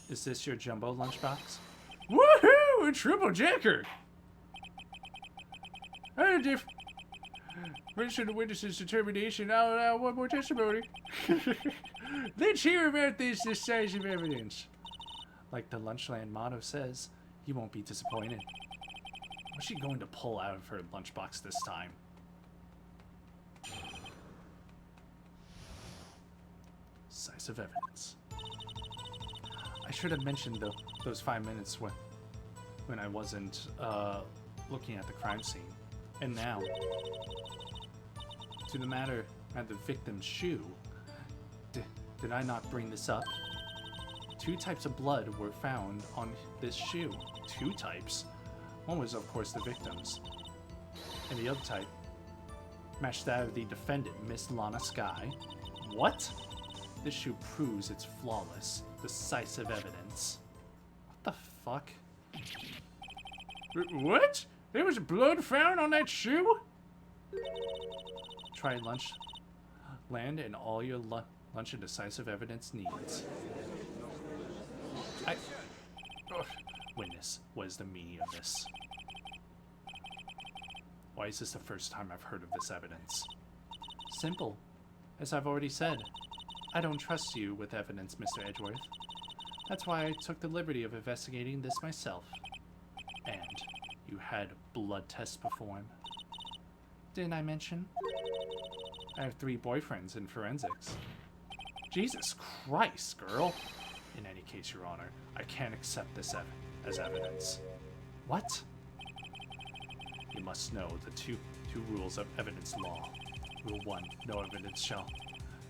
Is this your jumbo lunchbox? Woohoo! A triple jacker! I register the witness's determination. Now, one more testimony. Let's hear about this decisive evidence. Like the Lunchland motto says, you won't be disappointed. What's she going to pull out of her lunchbox this time? Decisive evidence. I should have mentioned those 5 minutes when I wasn't looking at the crime scene. And now, to the matter at the victim's shoe. Did I not bring this up? 2 types of blood were found on this shoe. 2 types? One was, of course, the victim's. And the other type matched that of the defendant, Miss Lana Sky. What? This shoe proves it's flawless. Decisive evidence. What the fuck? What? There was blood found on that shoe? Try lunch. Land and all your lunch and decisive evidence needs. Witness, what is the meaning of this? Why is this the first time I've heard of this evidence? Simple. As I've already said, I don't trust you with evidence, Mr. Edgeworth. That's why I took the liberty of investigating this myself. And you had blood tests performed. Didn't I mention? I have 3 boyfriends in forensics. Jesus Christ, girl! In any case, Your Honor, I can't accept this as evidence. What? You must know the two rules of evidence law. Rule 1, no evidence shall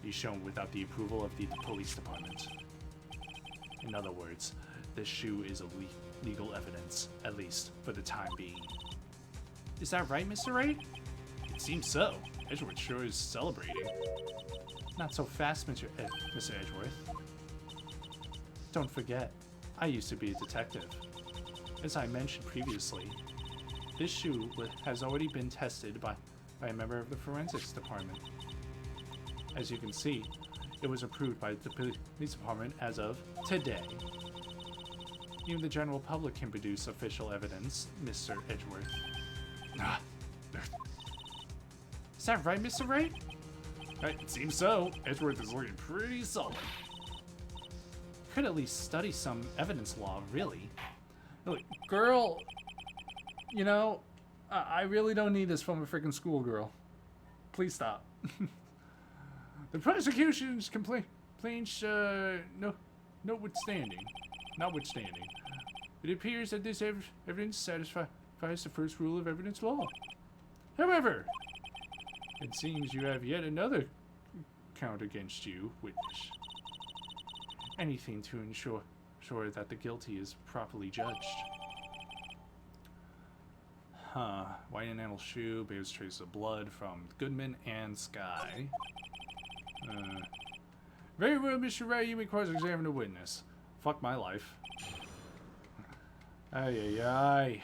be shown without the approval of the police department. In other words, this shoe is a legal evidence, at least for the time being. Is that right, Mr. Wright? It seems so. Edgeworth sure is celebrating. Not so fast, Mr. Edgeworth. Don't forget, I used to be a detective. As I mentioned previously, this shoe has already been tested by a member of the forensics department. As you can see, it was approved by the police department as of today. Even the general public can produce official evidence, Mr. Edgeworth. Is that right, Mr. Wright? It seems so. Edgeworth is looking pretty solid. Could at least study some evidence law, really. Look, girl, you know, I really don't need this from a freaking schoolgirl. Please stop. The prosecution's complaints, notwithstanding, it appears that this evidence satisfies the first rule of evidence law. However, it seems you have yet another count against you, witness. Anything to ensure that the guilty is properly judged. White enamel shoe bears traces of blood from Goodman and Sky. Very well, Mr. Wright, you may cross-examine a witness. Fuck my life. Ay, ay, ay.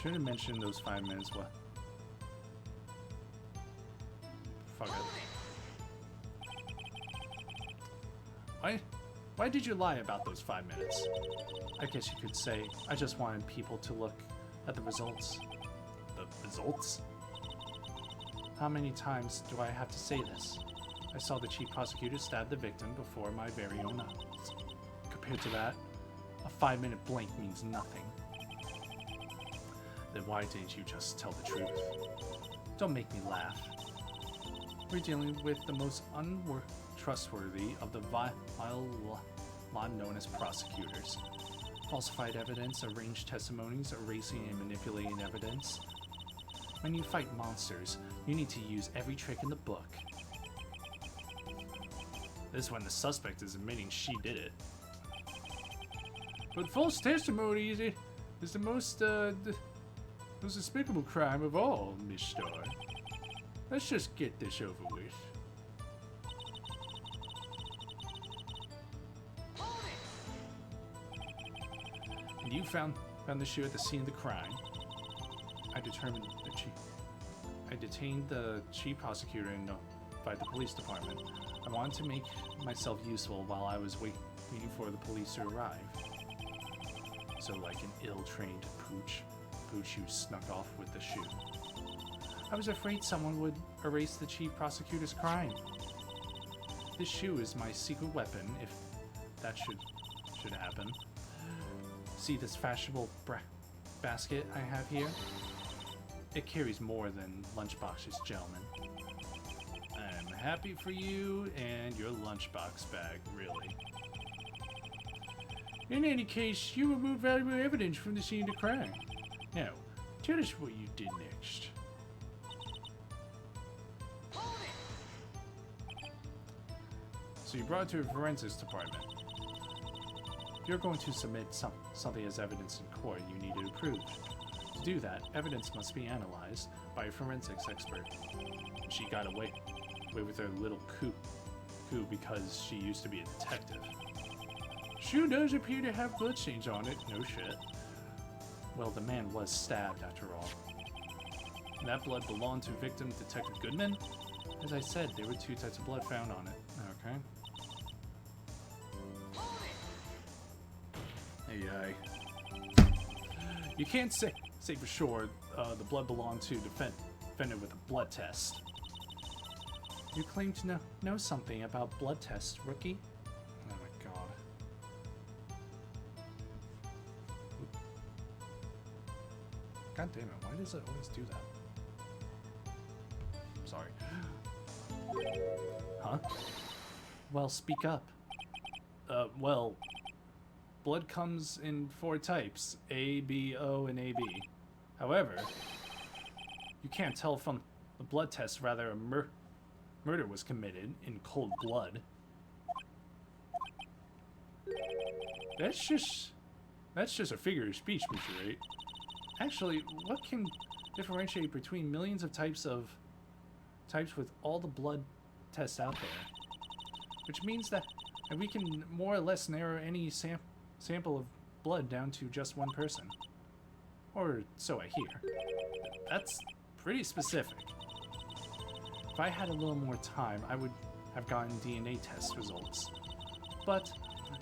Should have mentioned those 5 minutes. What? Fuck it. Why did you lie about those 5 minutes? I guess you could say I just wanted people to look at the results. The results? How many times do I have to say this? I saw the chief prosecutor stab the victim before my very own eyes. Compared to that, a 5-minute blink means nothing. Then why didn't you just tell the truth? Don't make me laugh. We're dealing with the most untrustworthy of the vile lot known as prosecutors. Falsified evidence, arranged testimonies, erasing and manipulating evidence. When you fight monsters, you need to use every trick in the book. This is when the suspect is admitting she did it. But false testimony is the most despicable crime of all, Miss Starr. Let's just get this over with. And you found the shoe at the scene of the crime. I detained the chief prosecutor and notified the police department. I wanted to make myself useful while I was waiting for the police to arrive. So like an ill-trained pooch who snuck off with the shoe. I was afraid someone would erase the chief prosecutor's crime. This shoe is my secret weapon, if that should happen. See this fashionable basket I have here? It carries more than lunchboxes, gentlemen. I'm happy for you and your lunchbox bag, really. In any case, you removed valuable evidence from the scene of the crime. Now, tell us what you did next. So you brought it to a forensics department. If you're going to submit something as evidence in court, you need it approved. To do that, evidence must be analyzed by a forensics expert. She got away with her little coup because she used to be a detective. Shoe does appear to have bloodstains on it. No shit. Well, the man was stabbed after all. And that blood belonged to victim Detective Goodman? As I said, there were 2 types of blood found on it. Okay. Hey, you can't say for sure the blood belonged to defendant with a blood test. You claim to know something about blood tests, rookie? Oh my god. God damn it, why does it always do that? Sorry. Huh? Well, speak up. Well, blood comes in 4 types, A, B, O, and AB. However, you can't tell from the blood test whether a murder was committed in cold blood. That's just a figure of speech, Mr. Wright. Actually, what can differentiate between millions of types with all the blood tests out there? Which means that we can more or less narrow any sample of blood down to just one person. Or so I hear. That's pretty specific. If I had a little more time, I would have gotten DNA test results. But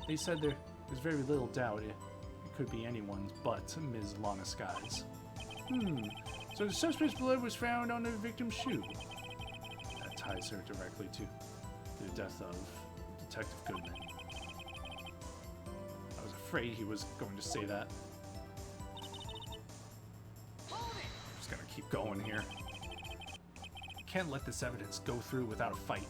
they said there was very little doubt it could be anyone's but Ms. Lana Skies. So the suspect's blood was found on the victim's shoe. That ties her directly to the death of Detective Goodman. I was afraid he was going to say that. I'm just gonna keep going here. Can't let this evidence go through without a fight.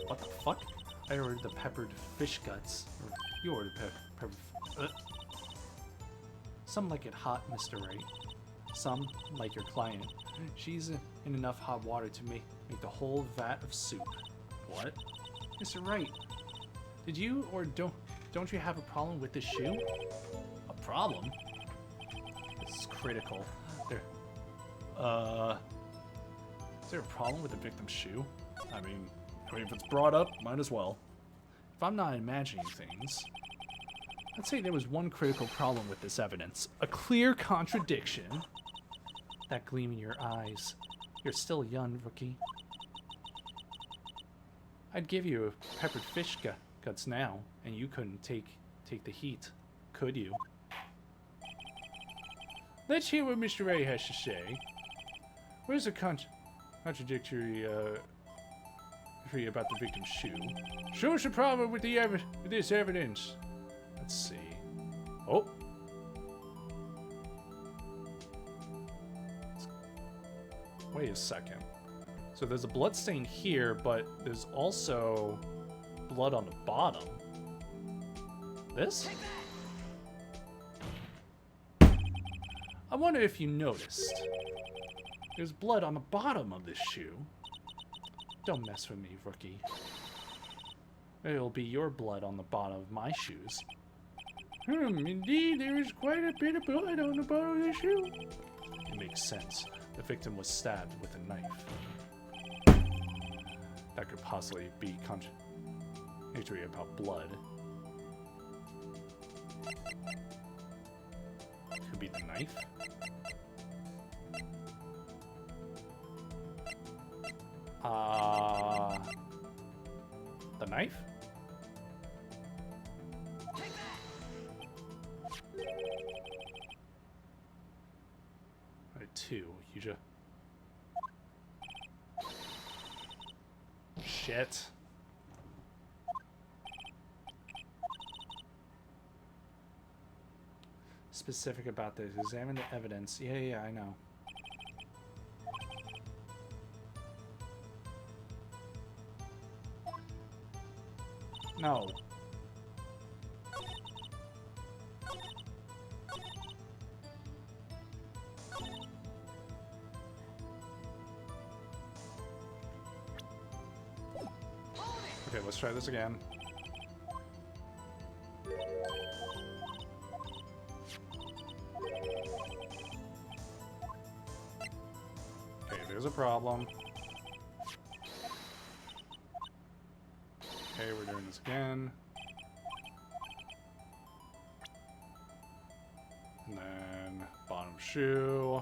What the fuck? I ordered the peppered fish guts. Or you ordered peppered. Some like it hot, Mr. Wright. Some, like your client, she's in enough hot water to make the whole vat of soup. What? Mr. Wright, did you or don't don't you have a problem with this shoe? A problem? This is critical. There. Is there a problem with the victim's shoe? I mean, if it's brought up, might as well. If I'm not imagining things, I'd say there was one critical problem with this evidence. A clear contradiction. That gleam in your eyes. You're still young, rookie. I'd give you a peppered fish guts now, and you couldn't take the heat, could you? Let's hear what Mr. Ray has to say. Where's the contradictory about the victim's shoe? Show us a problem with this evidence. Let's see. Oh. Wait a second. So there's a blood stain here, but there's also blood on the bottom. This? I wonder if you noticed. There's blood on the bottom of this shoe. Don't mess with me, rookie. It'll be your blood on the bottom of my shoes. Indeed, there is quite a bit of blood on the bottom of the shoe. It makes sense. The victim was stabbed with a knife. That could possibly be contradictory about blood. Could be the knife. The knife? Alright, two. You just... Shit. Specific about this. Examine the evidence. Yeah, I know. No. Okay, let's try this again. Okay, there's a problem. Okay, we're doing this again. And then bottom shoe.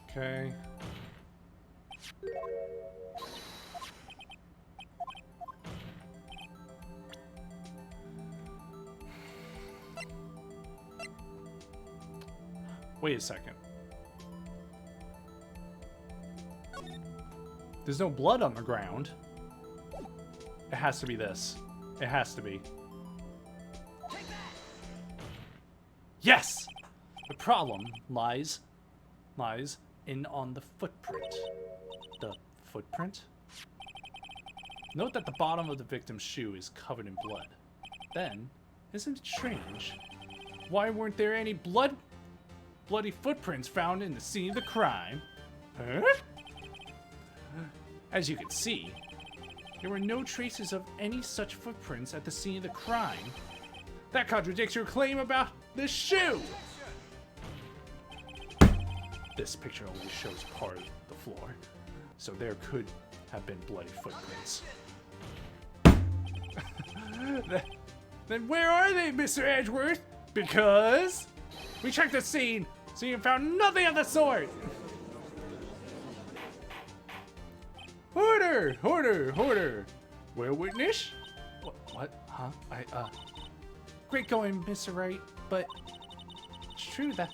Okay. Wait a second. There's no blood on the ground. It has to be this. It has to be. Yes! The problem lies in on the footprint. The footprint? Note that the bottom of the victim's shoe is covered in blood. Then, isn't it strange? Why weren't there any bloody footprints found in the scene of the crime? Huh? As you can see, there were no traces of any such footprints at the scene of the crime. That contradicts your claim about the shoe! This picture only shows part of the floor, so there could have been bloody footprints. Then where are they, Mr. Edgeworth? Because we checked the scene and found nothing of the sort! Order! We're witness? What? Huh? Great going, Mr. Wright, but it's true that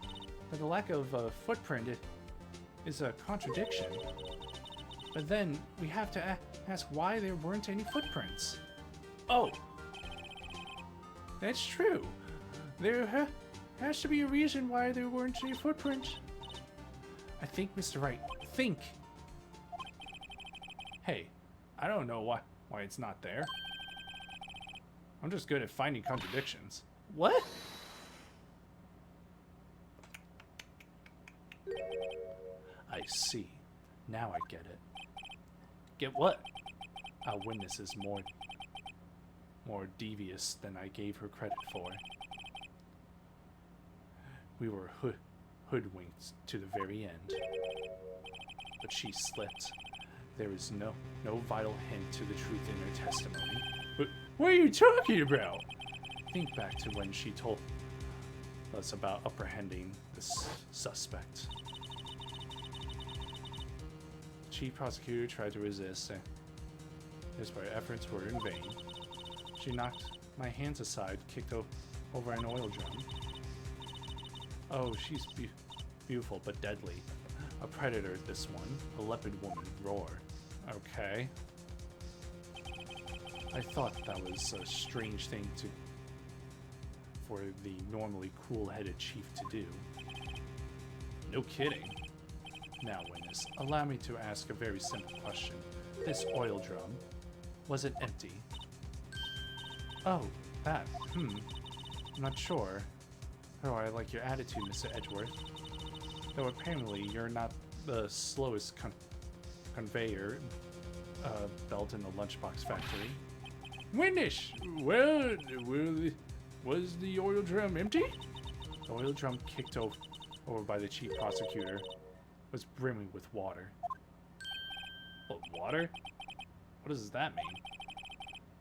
the lack of a footprint is a contradiction. But then we have to ask why there weren't any footprints. Oh! That's true. There has to be a reason why there weren't any footprints. I think, Mr. Wright, think. Hey, I don't know why it's not there. I'm just good at finding contradictions. What? I see. Now I get it. Get what? Our witness is more more devious than I gave her credit for. We were hoodwinked to the very end. But she slipped. There is no vital hint to the truth in her testimony. But what are you talking about? Think back to when she told us about apprehending the suspect. The chief prosecutor tried to resist, and her efforts were in vain. She knocked my hands aside, kicked over an oil drum. Oh, she's beautiful but deadly. A predator, this one. A leopard woman. Roar. Okay. I thought that was a strange thing for the normally cool-headed chief to do. No kidding. Now, witness, allow me to ask a very simple question. This oil drum, was it empty? Oh, that. I'm not sure. Oh, I like your attitude, Mr. Edgeworth. Though apparently you're not the slowest conveyor belt in the lunchbox factory. Witness! Well, was the oil drum empty? The oil drum kicked over by the chief prosecutor was brimming with water. What, water? What does that mean?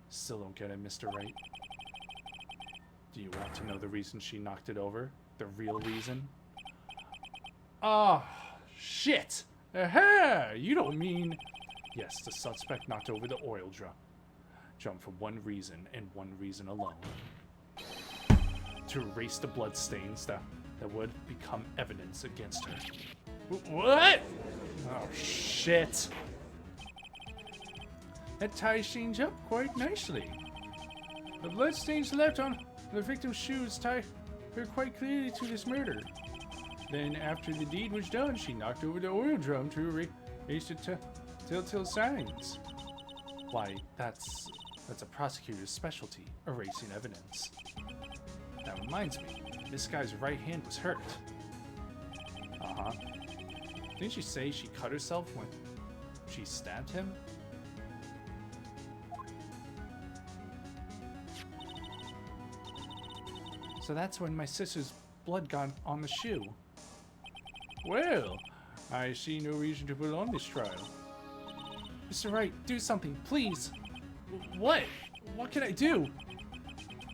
Still don't get it, Mr. Wright. Do you want to know the reason she knocked it over? The real reason? Ah, shit! Aha! You don't mean... Yes, the suspect knocked over the oil drum for one reason and one reason alone. To erase the bloodstains that would become evidence against her. What? Oh, shit. That ties things up quite nicely. The bloodstains left on the victim's shoes tie her quite clearly to this murder. Then, after the deed was done, she knocked over the oil drum to erase the telltale signs. Why, that's a prosecutor's specialty, erasing evidence. That reminds me, this guy's right hand was hurt. Uh-huh. Didn't she say she cut herself when she stabbed him? So that's when my sister's blood got on the shoe. Well, I see no reason to put on this trial. Mr. Wright, do something, please. What? What can I do?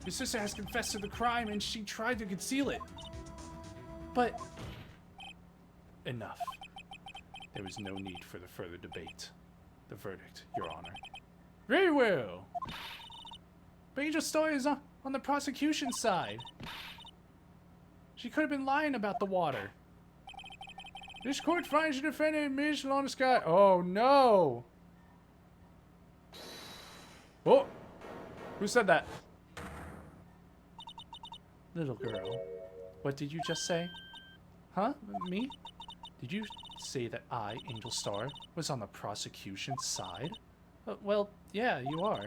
Your sister has confessed to the crime and she tried to conceal it. But... Enough. There was no need for the further debate. The verdict, Your Honor. Very well. But Angel Star is on the prosecution's side. She could have been lying about the water. This court finds the defendant Ms. Lana Scott. Oh, no. Oh! Who said that? Little girl, what did you just say? Huh? Me? Did you say that I, Angel Star, was on the prosecution's side? Well, yeah, you are.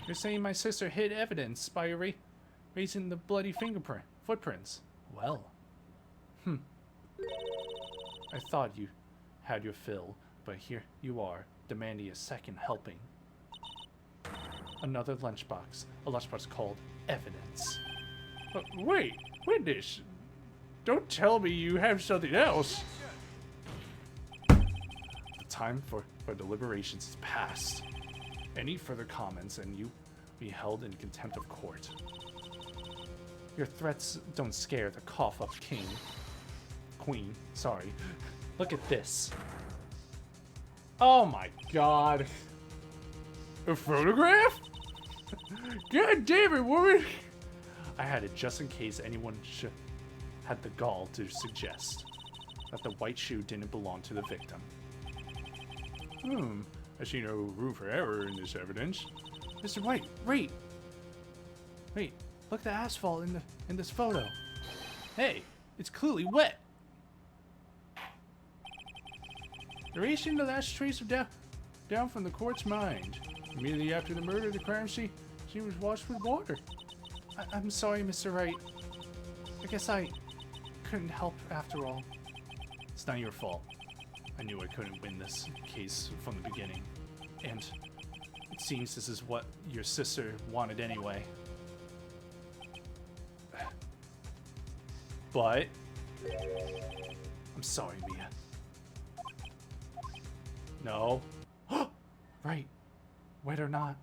You're saying my sister hid evidence by erasing the bloody footprints. Well, I thought you had your fill, but here you are, demanding a second helping. Another lunchbox. A lunchbox called evidence. Wait, witness. Don't tell me you have something else. The time for deliberations is past. Any further comments and you be held in contempt of court. Your threats don't scare the cough-up queen, sorry. Look at this. Oh my god. A photograph? God damn it, woman! I had it just in case anyone had the gall to suggest that the white shoe didn't belong to the victim. I see no room for error in this evidence. Mr. White, wait! Wait, look at the asphalt in this photo. Hey, it's clearly wet. Erasing the last trace of down from the court's mind. Immediately after the murder, the crime scene was washed with water. I'm sorry, Mr. Wright. I guess I couldn't help after all. It's not your fault. I knew I couldn't win this case from the beginning. And It seems this is what your sister wanted anyway. But I'm sorry, Mia. No. Right. Wet or not.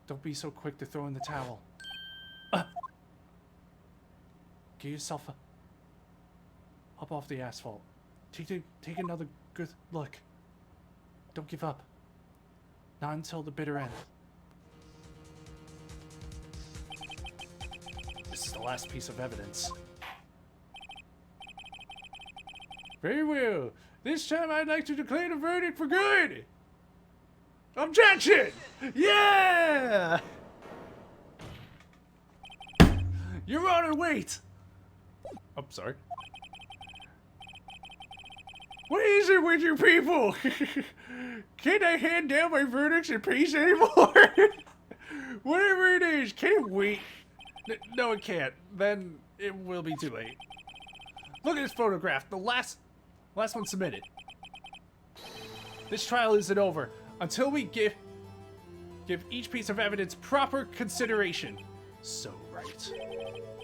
Don't be so quick to throw in the towel. Get yourself up off the asphalt. Take another good look. Don't give up. Not until the bitter end. This is the last piece of evidence. Very well. This time I'd like to declare the verdict for good. Objection! Yeah! Your Honor, wait! I'm sorry. What is it with you people? Can't I hand down my verdicts in peace anymore? Whatever it is, can it wait? No, it can't. Then it will be too late. Look at this photograph. The last one submitted. This trial isn't over until we give each piece of evidence proper consideration. So right.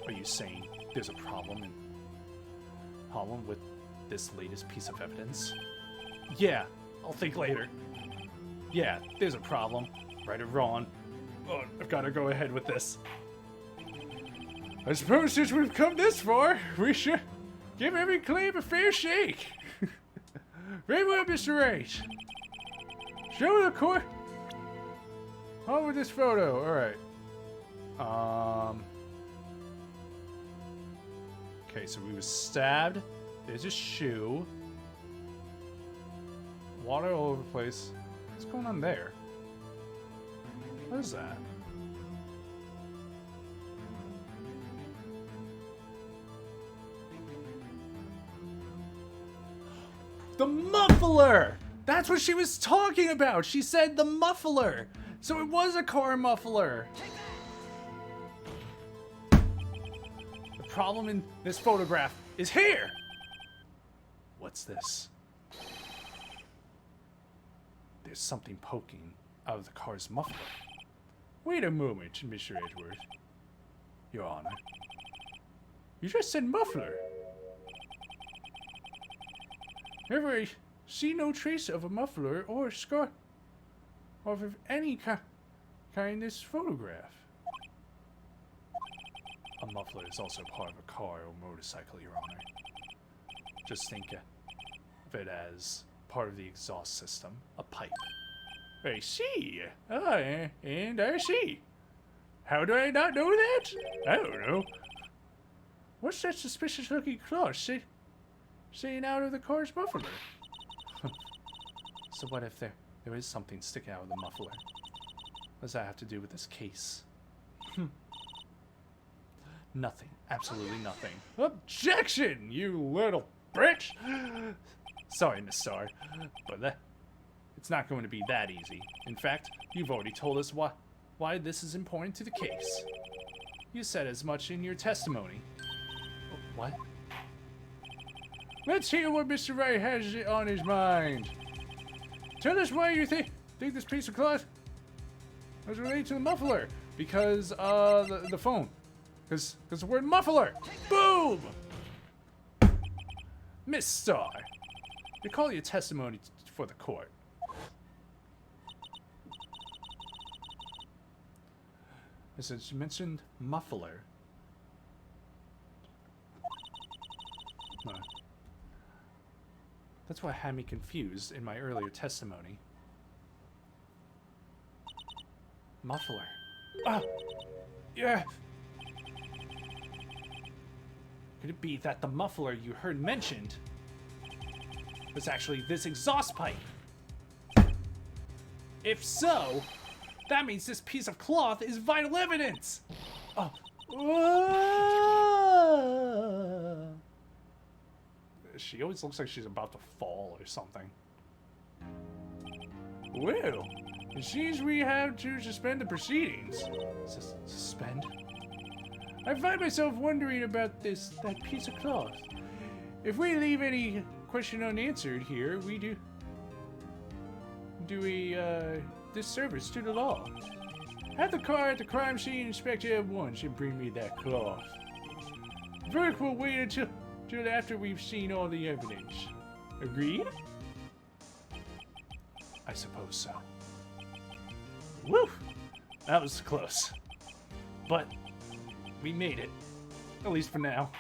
Are you saying there's a problem with this latest piece of evidence? Yeah, I'll think later. Yeah, there's a problem. Right or wrong. Oh, I've got to go ahead with this. I suppose since we've come this far, we should give every claim a fair shake. Very well, Mr. Wright. Show the court. On with this photo. Alright. Okay, so we was stabbed. There's a shoe. Water all over the place. What's going on there? What is that? The muffler! That's what she was talking about! She said the muffler! So it was a car muffler! The problem in this photograph is here! What's this? There's something poking out of the car's muffler. Wait a moment, Mr. Edgeworth. Your Honor. You just said muffler. However, I see no trace of a muffler or a scar of any kind in this photograph. A muffler is also part of a car or motorcycle, Your Honor. Just think of it as part of the exhaust system, a pipe. I see. And I see. How do I not know that? I don't know. What's that suspicious looking cloth saying out of the car's muffler? So what if there is something sticking out of the muffler? What does that have to do with this case? Nothing. Absolutely nothing. Objection, you little bitch! Sorry, Miss Starr, but it's not going to be that easy. In fact, you've already told us why this is important to the case. You said as much in your testimony. What? Let's hear what Mr. Wright has on his mind. Tell us why you think this piece of cloth was related to the muffler. Because, the phone. Because the word muffler. Boom! Miss Starr, you call your testimony for the court. As you mentioned muffler. No. That's what had me confused in my earlier testimony. Muffler. Ah! Yeah! Could it be that the muffler you heard mentioned was actually this exhaust pipe? If so, that means this piece of cloth is vital evidence! Oh. She always looks like she's about to fall or something. Well, it seems we have to suspend the proceedings. Suspend? I find myself wondering about that piece of cloth. If we leave any question unanswered here, we do we disservice to the law. Have the car at the crime scene inspected at once and bring me that cloth. Verdict will wait until after we've seen all the evidence. Agreed? I suppose so. Woo! That was close. But we made it. At least for now.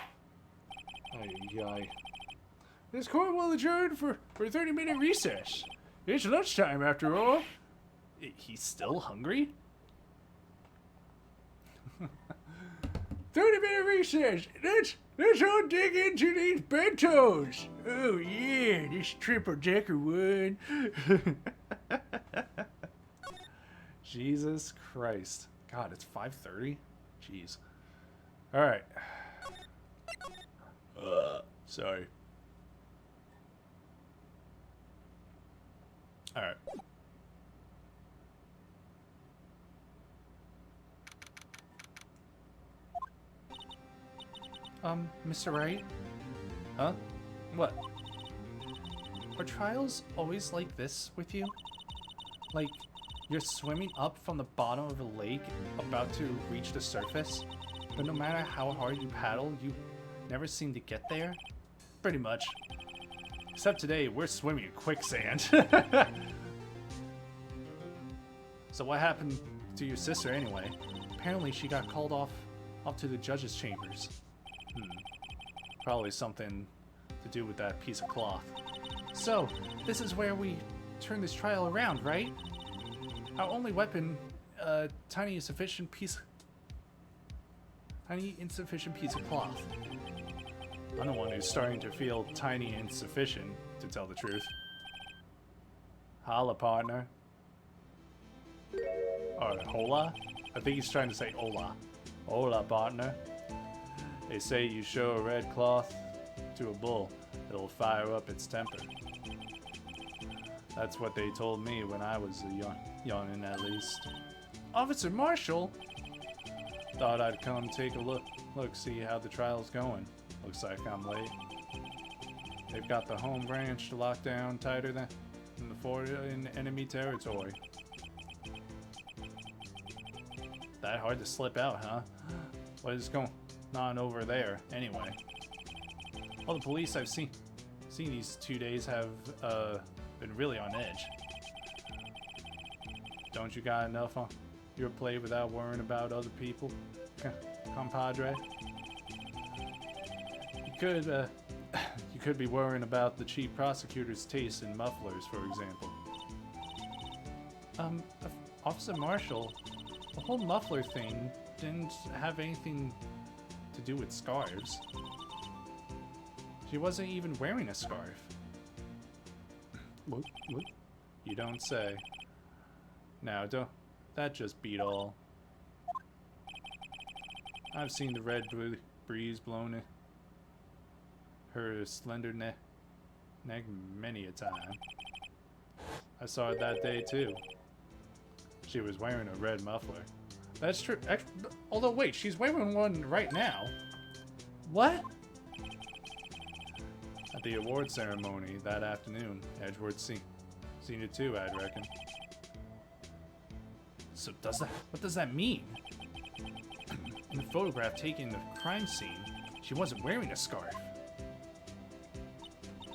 Ay. This court will adjourn for a 30-minute recess. It's lunchtime after all. He's still hungry? 30-minute recess. Let's all dig into these bentos. Oh yeah, this triple-decker one. Jesus Christ. God, it's 5:30? Jeez. Alright. Sorry. Alright. Mr. Wright? Huh? What? Are trials always like this with you? Like, you're swimming up from the bottom of a lake, about to reach the surface, but no matter how hard you paddle, you never seem to get there? Pretty much. Except today, we're swimming in quicksand. So what happened to your sister anyway? Apparently she got called off to the judge's chambers. Probably something to do with that piece of cloth. So, this is where we turn this trial around, right? Our only weapon, tiny insufficient piece of cloth. I'm the one who's starting to feel tiny and insufficient, to tell the truth. Holla, partner. Or hola? I think he's trying to say hola. Hola, partner. They say you show a red cloth to a bull, it'll fire up its temper. That's what they told me when I was a youngin', at least. Officer Marshall! Thought I'd come take a look, see how the trial's going. Looks like I'm late. They've got the home branch locked down tighter than the fort in enemy territory. That hard to slip out, huh? What is going on over there, anyway? All the police I've seen these 2 days have been really on edge. Don't you got enough on your plate without worrying about other people, compadre? You could be worrying about the chief prosecutor's taste in mufflers, for example. Officer Marshall, the whole muffler thing didn't have anything to do with scarves. She wasn't even wearing a scarf. What? You don't say. Now, that just beat all. I've seen the red breeze blowing in her slender neck many a time. I saw it that day too. She was wearing a red muffler. That's true. Although, wait, she's wearing one right now. What? At the award ceremony that afternoon, Edgeworth seen it too, I'd reckon. So what does that mean? In the photograph taken in the crime scene, she wasn't wearing a scarf.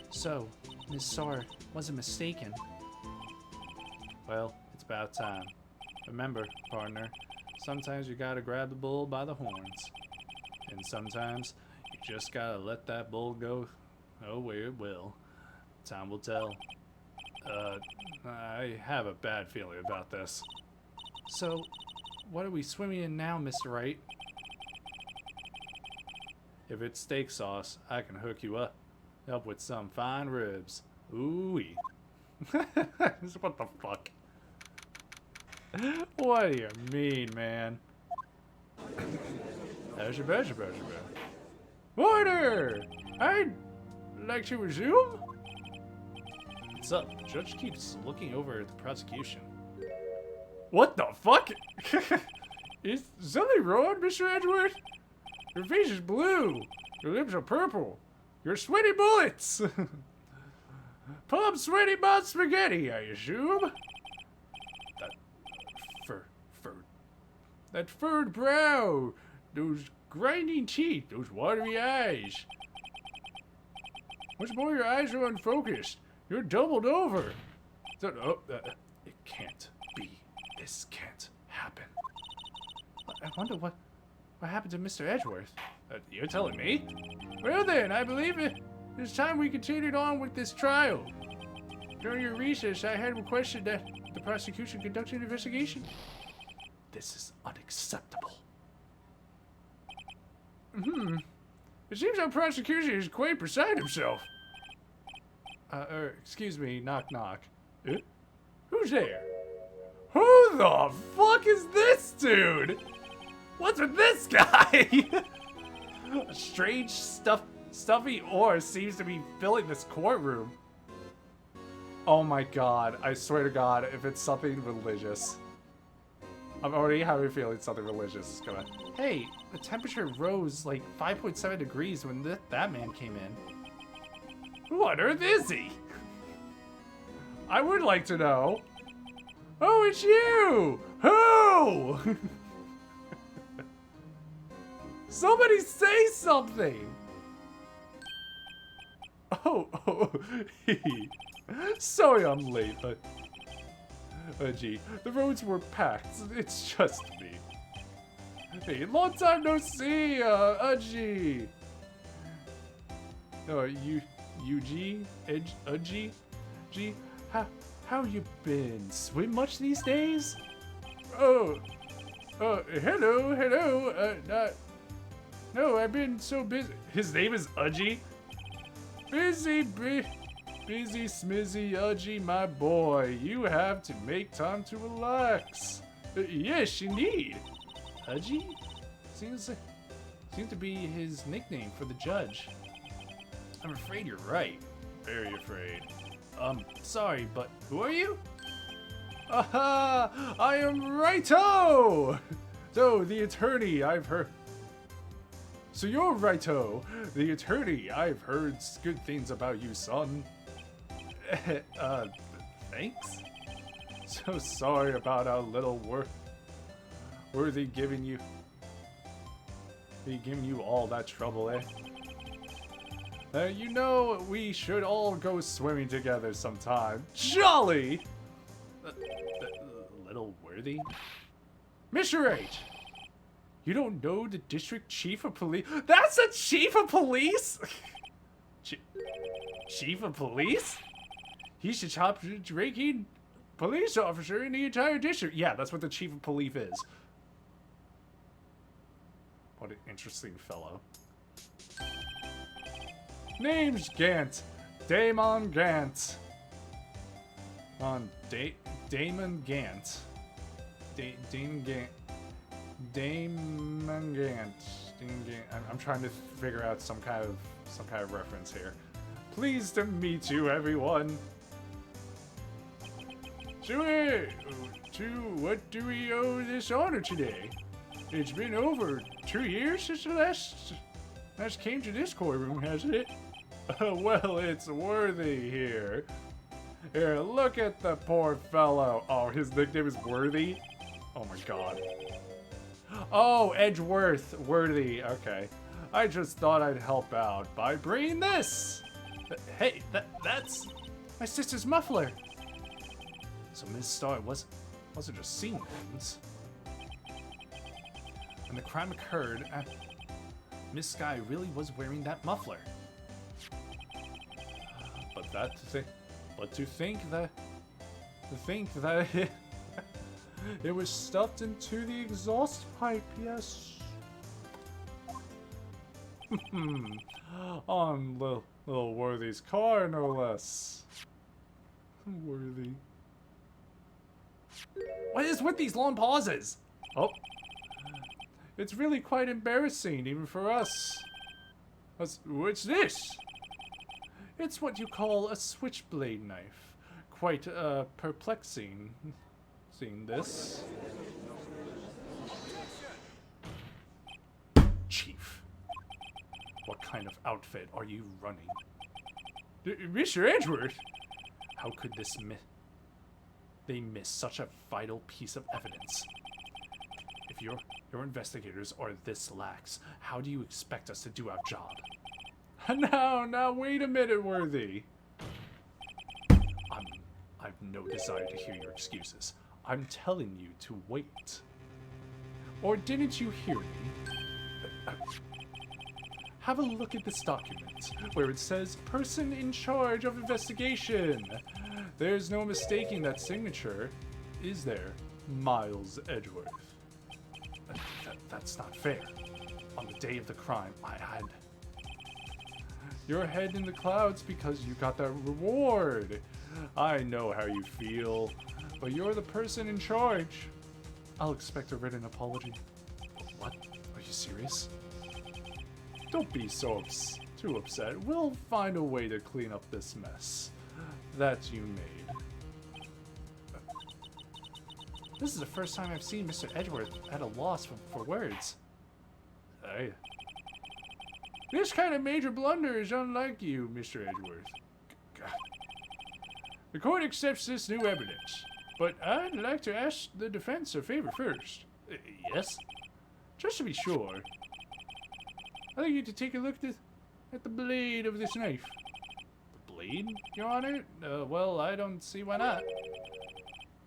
So, Miss Starr wasn't mistaken. Well, it's about time. Remember, partner, sometimes you gotta grab the bull by the horns. And sometimes you just gotta let that bull go where it will. Time will tell. I have a bad feeling about this. So, what are we swimming in now, Mr. Wright? If it's steak sauce, I can hook you up with some fine ribs. Ooh-wee. What the fuck? What do you mean, man? Order! I'd like to resume? What's up? The judge keeps looking over at the prosecution. What the fuck? Is something wrong, Mr. Edgeworth? Your face is blue. Your lips are purple. You're sweaty bullets. Pull up sweaty mouth spaghetti, I assume? That furrowed brow, those grinding teeth, those watery eyes. What's more, your eyes are unfocused. You're doubled over. It can't be. This can't happen. I wonder what happened to Mr. Edgeworth. You're telling me? Well then, I believe it. It's time we continued on with this trial. During your recess, I had requested that the prosecution conduct an investigation. This is unacceptable. It seems our prosecution is quite beside himself. Excuse me, knock knock. Who's there? Who the fuck is this dude? What's with this guy? A strange stuffy aura seems to be filling this courtroom. Oh my god, I swear to god, if it's something religious. I'm already having a feeling something religious is gonna... Hey, the temperature rose like 5.7 degrees when that man came in. Who on earth is he? I would like to know. Oh, it's you! Who? Somebody say something! Oh, sorry I'm late, but... gee, the roads were packed. It's just me. Hey, long time no see, gee. Gee, how you been? Swim much these days? Hello. No, I've been so busy. His name is Udgy? Busy, smizzy, Udgy, my boy. You have to make time to relax. Yes, indeed. Udgy? Seems to be his nickname for the judge. I'm afraid you're right. Very afraid. Sorry, but who are you? Aha! I am Righto! So, the attorney, I've heard... So you're Righto, the attorney. I've heard good things about you, son. Thanks? So sorry about our little Worthy giving you all that trouble, eh? You know, we should all go swimming together sometime. Jolly! Little Worthy? Mr. Wright! You don't know the district chief of police? That's a chief of police? Chief of police? He's the top ranking police officer in the entire district. Yeah, that's what the chief of police is. What an interesting fellow. Name's Gant. Damon Gant. Damon Gant. Damon Gant. Damon Gant. I'm trying to figure out some kind of reference here. Pleased to meet you, everyone. To what do we owe this honor today? It's been over 2 years since the last came to this courtroom, hasn't it? Well, it's Worthy here. Here, look at the poor fellow. Oh, his nickname is Worthy? Oh my god. Oh, Edgeworth. Worthy. Okay. I just thought I'd help out by bringing this. Hey, that's my sister's muffler. So Ms. Starr wasn't just seeing things. When the crime occurred, Miss Sky really was wearing that muffler. But to think that it was stuffed into the exhaust pipe, yes. On little Worthy's car, no less. Worthy. What is with these long pauses? Oh. It's really quite embarrassing, even for us. What's this? It's what you call a switchblade knife. Quite, perplexing. Seeing this. Chief. What kind of outfit are you running? Mr. Edgeworth! How could they miss such a vital piece of evidence? If If your investigators are this lax, how do you expect us to do our job? Now, wait a minute, Worthy. I've no desire to hear your excuses. I'm telling you to wait. Or didn't you hear me? Have a look at this document, where it says person in charge of investigation. There's no mistaking that signature, is there, Miles Edgeworth? That's not fair. On the day of the crime, I had... Your head in the clouds because you got that reward. I know how you feel, but you're the person in charge. I'll expect a written apology. What? Are you serious? Don't be too upset. We'll find a way to clean up this mess that you made. This is the first time I've seen Mr. Edgeworth at a loss for words. Hey. This kind of major blunder is unlike you, Mr. Edgeworth. God. The court accepts this new evidence, but I'd like to ask the defense a favor first. Yes? Just to be sure, I'd like you to take a look at the blade of this knife. The blade, Your Honor? well, I don't see why not.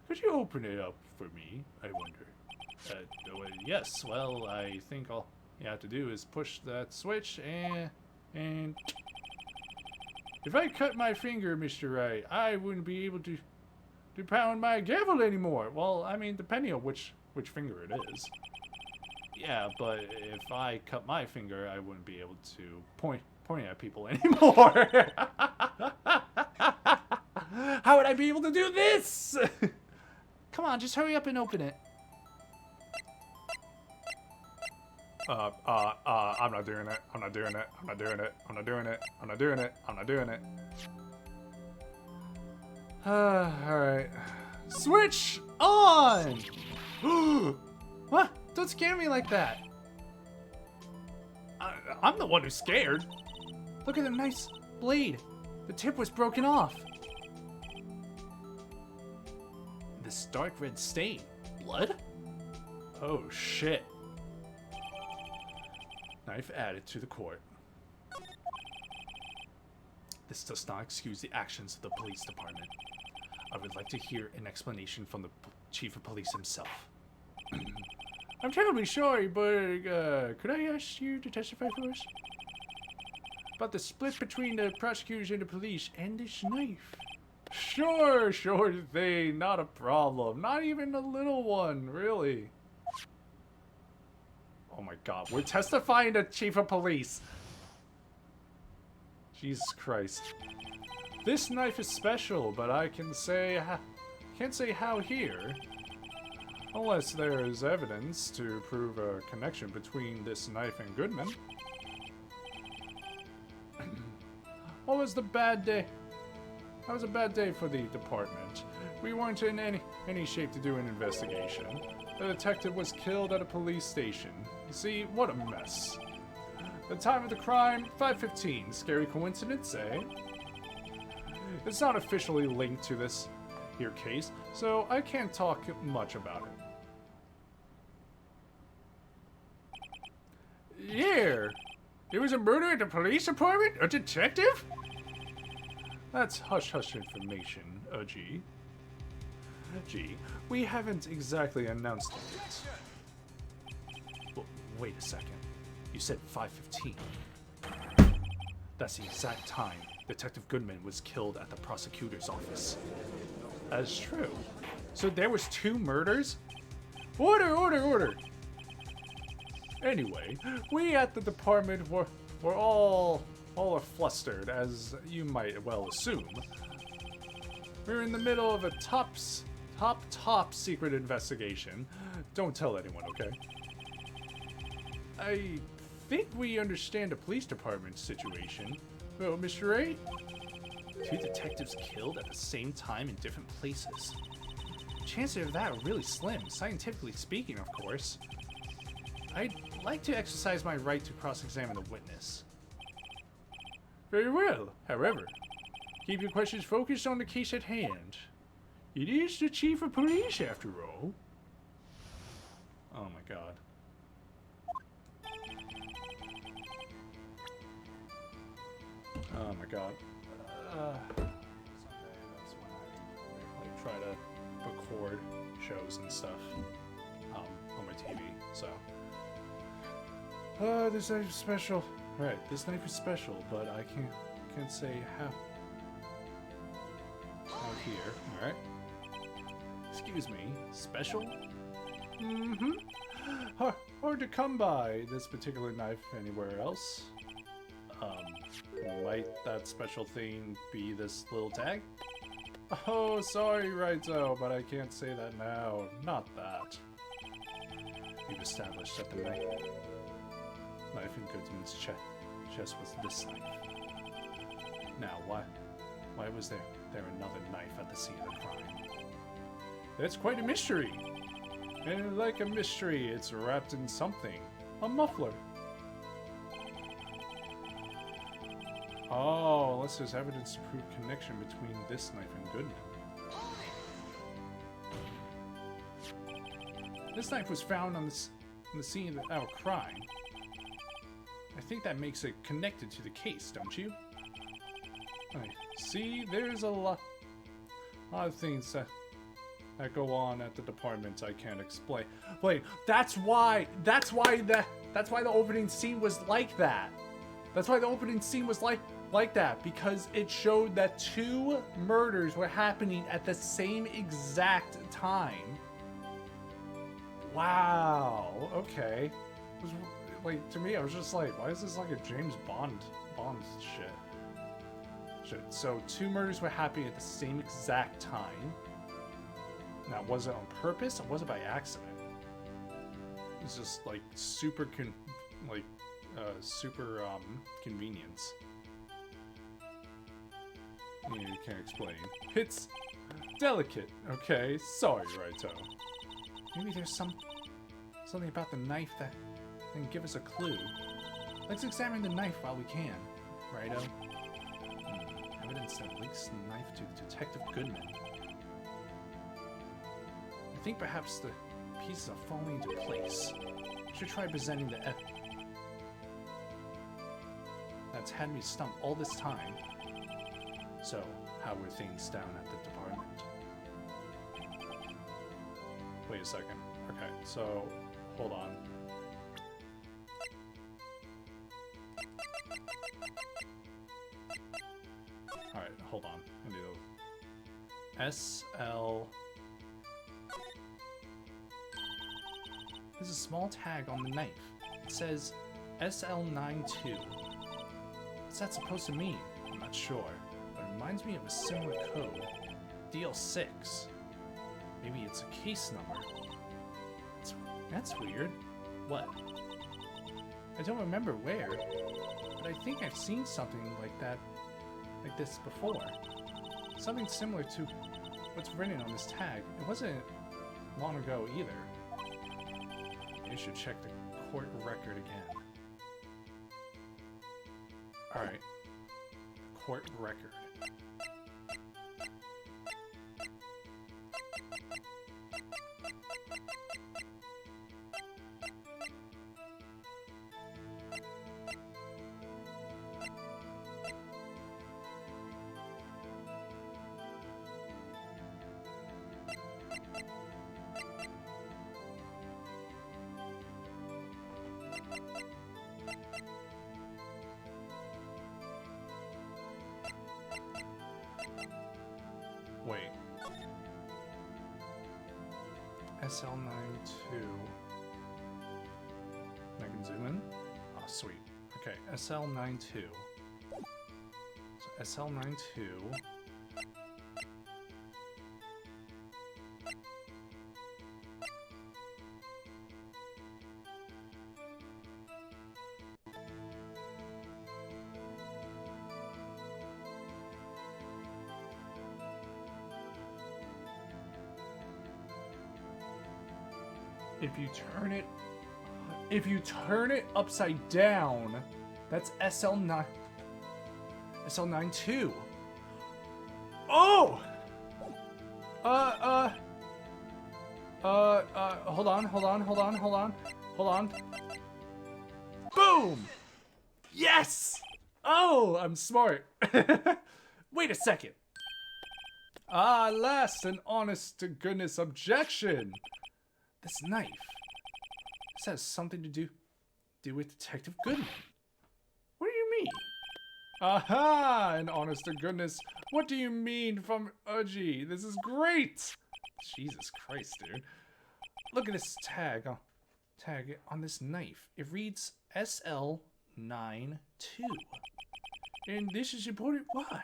Could you open it up for me, I wonder? Yes, well, I think all you have to do is push that switch and... If I cut my finger, Mr. Wright, I wouldn't be able to pound my gavel anymore. Well, I mean, depending on which finger it is. Yeah, but if I cut my finger, I wouldn't be able to point at people anymore. How would I be able to do this? Come on, just hurry up and open it. I'm not doing it. I'm not doing it. I'm not doing it. I'm not doing it. I'm not doing it. I'm not doing it. Alright. Switch on! What? Don't scare me like that. I'm the one who's scared. Look at the nice blade. The tip was broken off. This dark red stain. Blood? Oh, shit. Knife added to the court. This does not excuse the actions of the police department. I would like to hear an explanation from the chief of police himself. I'm terribly sorry, but could I ask you to testify for us? About the split between the prosecutors and the police and this knife. Sure thing, not a problem. Not even a little one, really. Oh my god, we're testifying to chief of police. Jesus Christ. This knife is special, but I can't say how here. Unless there is evidence to prove a connection between this knife and Goodman. What was the bad day? That was a bad day for the department. We weren't in any shape to do an investigation. The detective was killed at a police station. You see, what a mess. The time of the crime, 5:15. Scary coincidence, eh? It's not officially linked to this here case, so I can't talk much about it. Here! There was a murder at the police department? A detective? That's hush-hush information, G. G, we haven't exactly announced it yet. Well, wait a second. You said 5:15. That's the exact time Detective Goodman was killed at the prosecutor's office. That's true. So there was 2 murders? Order! Anyway, we at the department were all flustered, as you might well assume. We're in the middle of a top secret investigation. Don't tell anyone, okay? I think we understand the police department's situation. Well, Mr. Wright? 2 detectives killed at the same time in different places. Chances of that are really slim, scientifically speaking, of course. I'd like to exercise my right to cross-examine the witness. Very well. However, keep your questions focused on the case at hand. It is the chief of police, after all. Oh my god. Oh my god. Someday that's when I like try to record shows and stuff on my TV. So, this knife is special. All right, this knife is special, but I can't say how. Out here, all right. Excuse me, special? Mm-hmm. Hard to come by this particular knife anywhere else. Might that special thing be this little tag? Oh, sorry, Raito, but I can't say that now. Not that. You've established that the knife in Goodman's chest was this knife. Now, why was there another knife at the scene of the crime? That's quite a mystery. And like a mystery, it's wrapped in something. A muffler. Oh, unless there's evidence to prove connection between this knife and Goodman. This knife was found on the scene of our crime. I think that makes it connected to the case, don't you? I see, there's a lot of things that go on at the department I can't explain. Wait, that's why the opening scene was like that. That's why the opening scene was like that, because it showed that 2 murders were happening at the same exact time. Wow. Okay. It was, like, to me, I was just like, why is this like a James Bond shit? So 2 murders were happening at the same exact time. Now, was it on purpose or was it by accident? It's just like super convenience. Yeah, you can't explain. It's delicate. Okay, sorry, Raito. Maybe there's something about the knife that can give us a clue. Let's examine the knife while we can, Raito. Evidence that links the knife to Detective Goodman. I think perhaps the pieces are falling into place. I should try presenting the that's had me stumped all this time. So, how were things down at the department? Wait a second. Okay, so, hold on. Alright, hold on. I need to... SL... There's a small tag on the knife. It says SL92. What's that supposed to mean? I'm not sure, but it reminds me of a similar code. DL6. Maybe it's a case number. That's weird. What? I don't remember where, but I think I've seen something like this before. Something similar to what's written on this tag. It wasn't long ago either. You should check the court record again. Alright. Court record. Wait. SL92. I can zoom in? Oh, sweet. Okay, SL92. So SL92. If you turn it upside down, that's SL92. Oh! Hold on. Boom! Yes! Oh, I'm smart. Wait a second. Ah, last, an honest-to-goodness objection. This knife. This has something to do with Detective Goodman. What do you mean? Aha! An honest-to-goodness. What do you mean from Udgy? This is great! Jesus Christ, dude. Look at this tag on this knife. It reads SL92. And this is important. Why?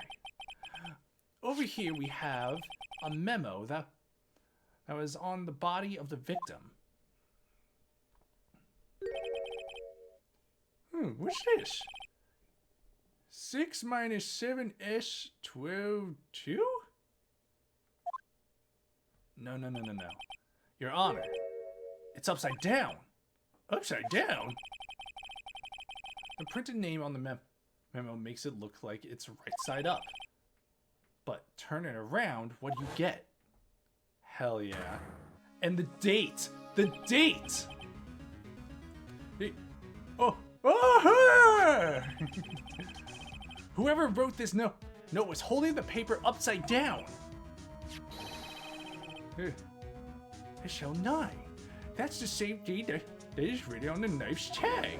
Over here we have a memo that was on the body of the victim. What's this? 6 minus 7s 12 2? No. Your Honor. It's upside down. Upside down? The printed name on the memo makes it look like it's right side up. But turn it around, what do you get? Hell yeah. And the date! The date! Whoever wrote this note was holding the paper upside down. SL9. That's the same date that is written on the knife's tag.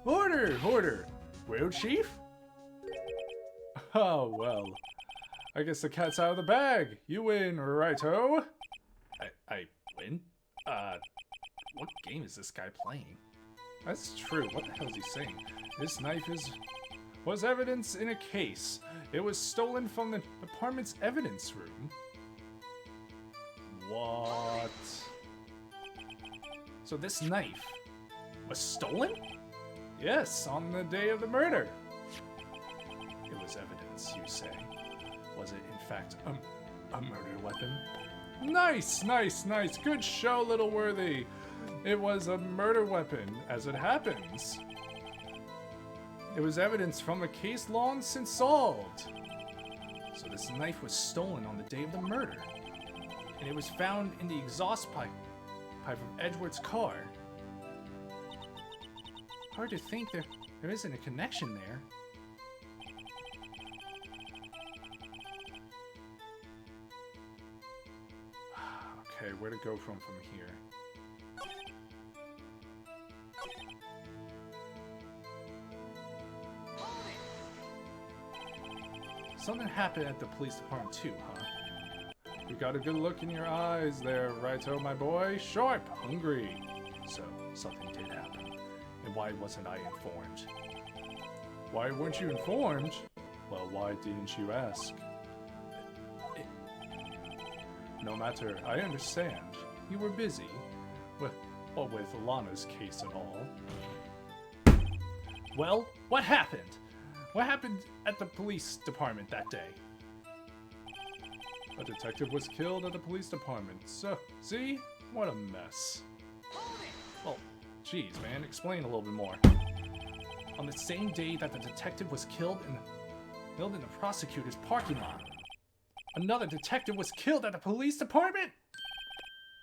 Order! Well, Chief? Oh, well. I guess the cat's out of the bag. You win, righto? I win? What game is this guy playing? That's true. What the hell is he saying? This knife was evidence in a case. It was stolen from the department's evidence room. What? So this knife was stolen? Yes, on the day of the murder. It was evidence, you say. Was it, in fact, a murder weapon? Nice! Good show, Little Worthy. It was a murder weapon, as it happens. It was evidence from a case long since solved. So this knife was stolen on the day of the murder. And it was found in the exhaust pipe of Edgeworth's car. Hard to think there isn't a connection there. Okay, where to go from here? Something happened at the police department too, huh? You got a good look in your eyes there, righto, my boy. Sharp, hungry. So, something did happen. And why wasn't I informed? Why weren't you informed? Well, why didn't you ask? No matter, I understand. You were busy. With Lana's case and all. Well, what happened? What happened at the police department that day? A detective was killed at the police department. So, see? What a mess. Well, geez, man, explain a little bit more. On the same day that the detective was killed in the prosecutor's parking lot, another detective was killed at the police department?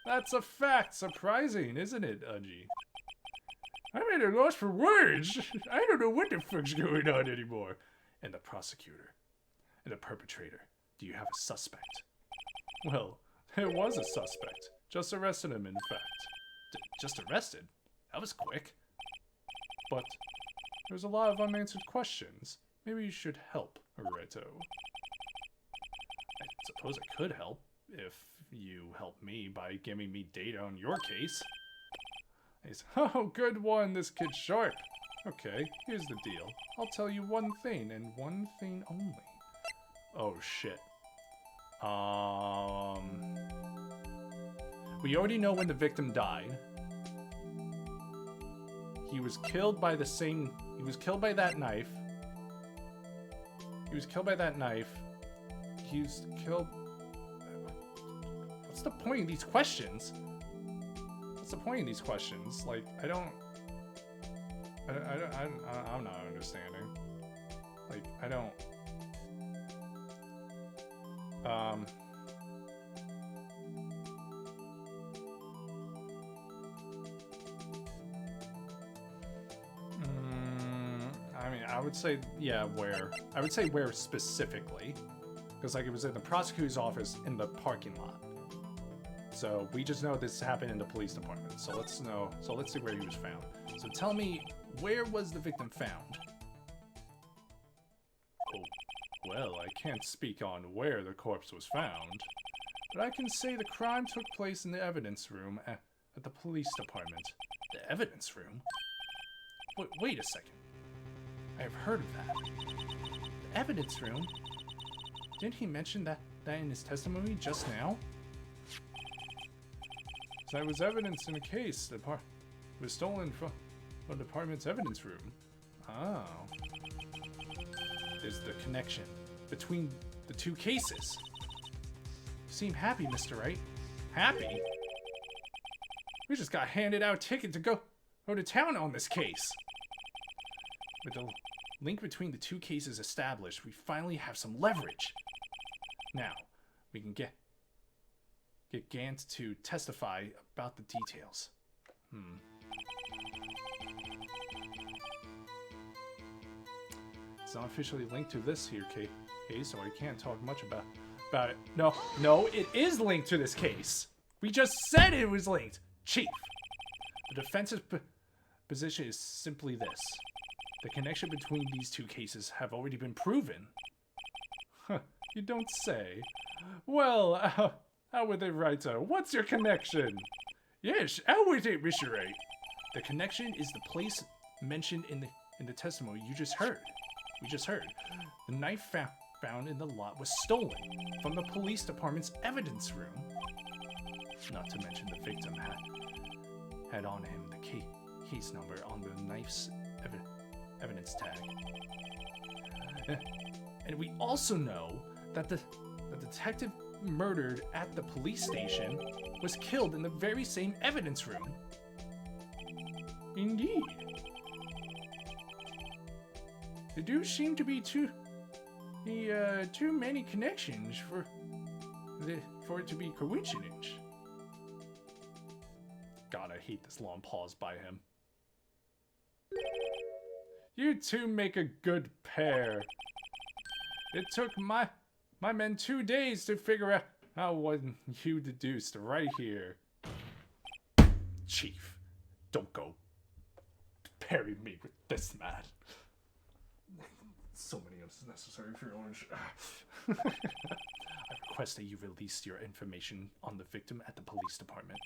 That's a fact. Surprising, isn't it, Udgy? I'm at a loss for words. I don't know what the fuck's going on anymore. And the prosecutor. And the perpetrator. Do you have a suspect? Well, there was a suspect. Just arrested him, in fact. Just arrested? That was quick. But there's a lot of unanswered questions. Maybe you should help, Reto. I suppose I could help, if you help me by giving me data on your case. He's, oh, good one, this kid's sharp. Okay, here's the deal. I'll tell you one thing, and one thing only. Oh, shit. We already know when the victim died. He was killed by that knife. He was killed by that knife. He's killed... What's the point of these questions? What's the point of these questions? Like, I'm not understanding. Like, I would say, yeah, where. I would say where specifically. Because, like, it was in the prosecutor's office in the parking lot. So, we just know this happened in the police department. So, let's see where he was found. So, tell me, where was the victim found? Oh, well, I can't speak on where the corpse was found. But I can say the crime took place in the evidence room at the police department. The evidence room? Wait a second. I have heard of that. The evidence room? Didn't he mention that in his testimony just now? So that was evidence in a case that was stolen from the department's evidence room. Oh. There's the connection between the two cases. You seem happy, Mr. Wright. Happy? We just got handed out a ticket to go to town on this case. With the link between the two cases established, we finally have some leverage. Now, we can get Gant to testify about the details. It's not officially linked to this here case, so I can't talk much about it. No, it is linked to this case. We just said it was linked. Chief, the defense's position is simply this. The connection between these two cases have already been proven. Huh, you don't say. Well, how with it, Writer? What's your connection? Yes, how with it, Mr. Wright? The connection is the place mentioned in the testimony you just heard. We just heard. The knife found in the lot was stolen from the police department's evidence room. Not to mention the victim had on him the case number on the knife's evidence tag. And we also know that the detective murdered at the police station was killed in the very same evidence room. Indeed. There do seem to be too many connections for it to be coincidence. God, I hate this long pause by him. You two make a good pair. It took my men 2 days to figure out what you deduced right here. Chief, don't go parry me with this man. So many unnecessary feelings. I request that you release your information on the victim at the police department.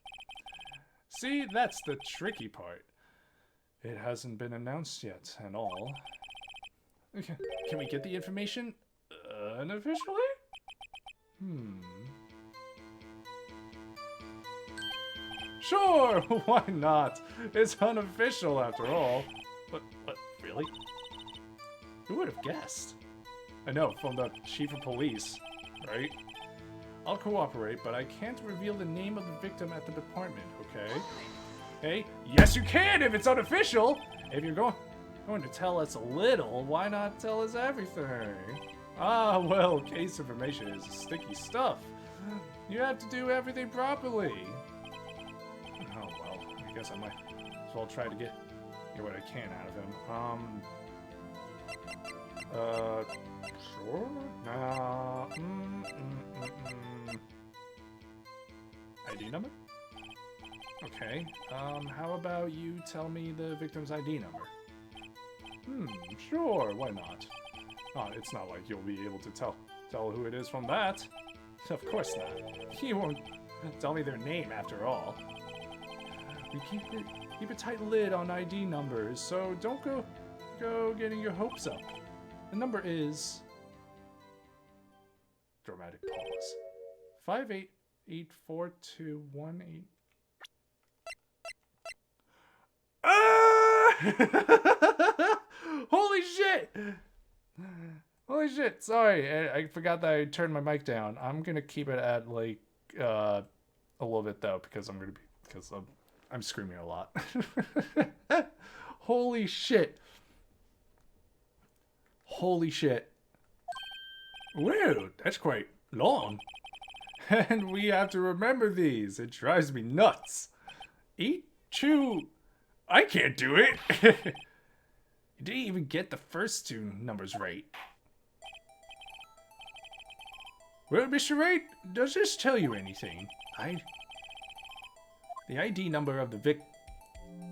See, that's the tricky part. It hasn't been announced yet, and all. Okay. Can we get the information unofficially? Sure, why not? It's unofficial after all. But really? Who would have guessed? I know, from the chief of police, right? I'll cooperate, but I can't reveal the name of the victim at the department, okay? Hey, yes you can if it's unofficial! If you're going to tell us a little, why not tell us everything? Ah, well, case information is sticky stuff. You have to do everything properly. Oh, well, I guess I might as well try to get what I can out of him. Sure? Nah, ID number? Okay, how about you tell me the victim's ID number? Sure, why not? It's not like you'll be able to tell who it is from that. Of course not. You won't tell me their name after all. We keep a tight lid on ID numbers, so don't go getting your hopes up. The number is... Dramatic pause. 5884218. Holy shit! Holy shit! Sorry, I forgot that I turned my mic down. I'm gonna keep it at like a little bit though, because I'm screaming a lot. Holy shit! Holy shit! Wow, that's quite long. And we have to remember these. It drives me nuts. Eat, chew. I can't do it. You didn't even get the first two numbers right. Well, Mr. Wright, does this tell you anything? The ID number of the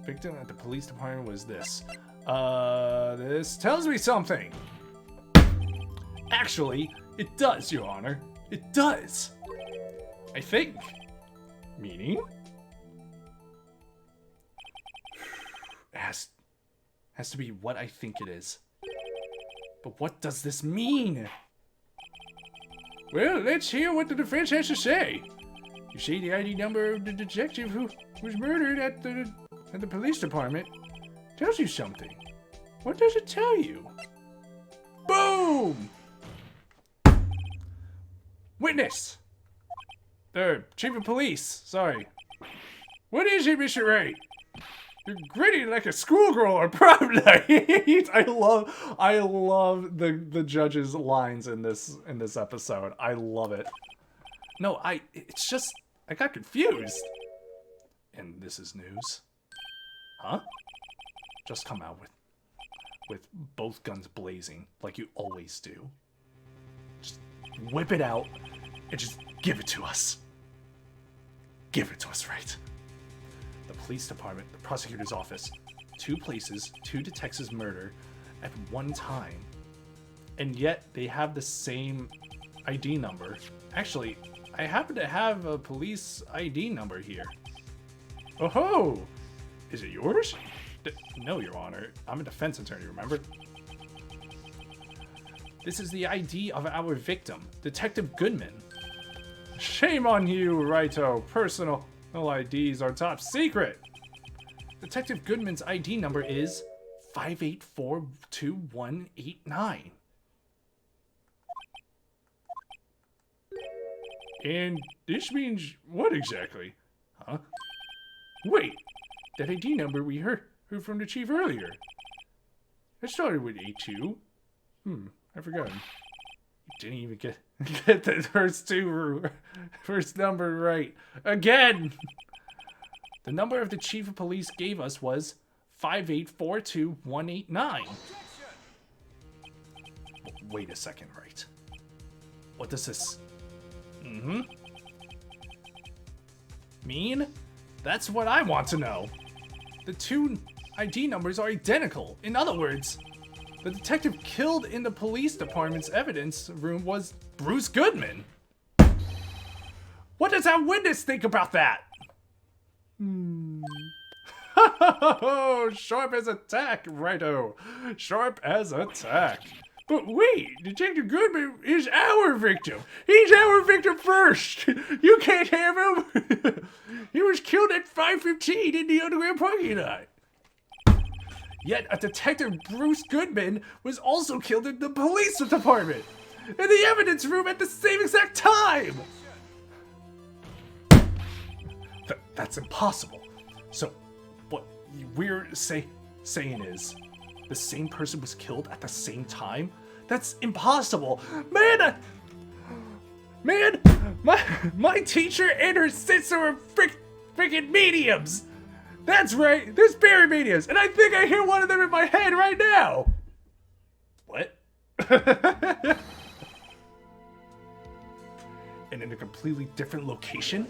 victim at the police department was this. This tells me something. Actually, it does, Your Honor. It does. I think. Meaning? It has to be what I think it is. But what does this mean? Well, let's hear what the defense has to say. You see the ID number of the detective who was murdered at the police department tells you something. What does it tell you? Boom! Witness! Chief of police, sorry. What is it, Mr. Wright? You're grinning like a schoolgirl on prom night. I love the judge's lines in this episode. I love it. No, it's just I got confused. And this is news. Huh? Just come out with both guns blazing like you always do. Just whip it out and just give it to us. Give it to us, right? The police department, the prosecutor's office, 2 places, 2 detectives murder at one time. And yet they have the same ID number. Actually, I happen to have a police ID number here. Oh ho! Is it yours? No, Your Honor. I'm a defense attorney, remember? This is the ID of our victim, Detective Goodman. Shame on you, Righto. Personal IDs are top secret. Detective Goodman's ID number is 5842189. And this means what exactly? Huh? Wait, that ID number we heard from the chief earlier. It started with 82. I forgot. You didn't even get the first number right. Again! The number of the chief of police gave us was 5842189. Wait a second, right? What does this... mean? That's what I want to know. The 2 ID numbers are identical. In other words, the detective killed in the police department's evidence room was Bruce Goodman. What does our witness think about that? Sharp as a tack, Righto. Sharp as a tack. But wait, Detective Goodman is our victim. He's our victim first. You can't have him. He was killed at 5:15 in the underground parking lot. Yet a detective, Bruce Goodman, was also killed in the police department, in the evidence room at the same exact time. That's impossible. So, what we're saying is, the same person was killed at the same time? That's impossible. Man, my teacher and her sister are freaking mediums. That's right, they're spirit mediums, and I think I hear one of them in my head right now. What? And in a completely different location?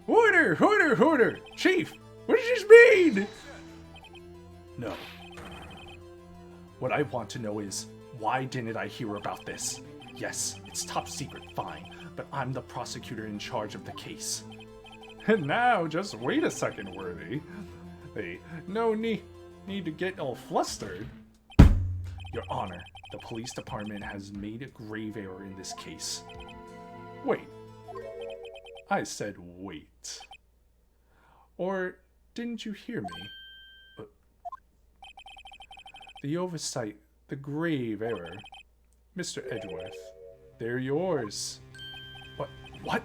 Order! Chief, what does this mean? No. What I want to know is, why didn't I hear about this? Yes, it's top secret, fine, but I'm the prosecutor in charge of the case. And now, just wait a second, Worthy. No need to get all flustered. Your Honor, the police department has made a grave error in this case. Wait. I said wait. Or didn't you hear me? The oversight, the grave error. Mr. Edgeworth, they're yours. What?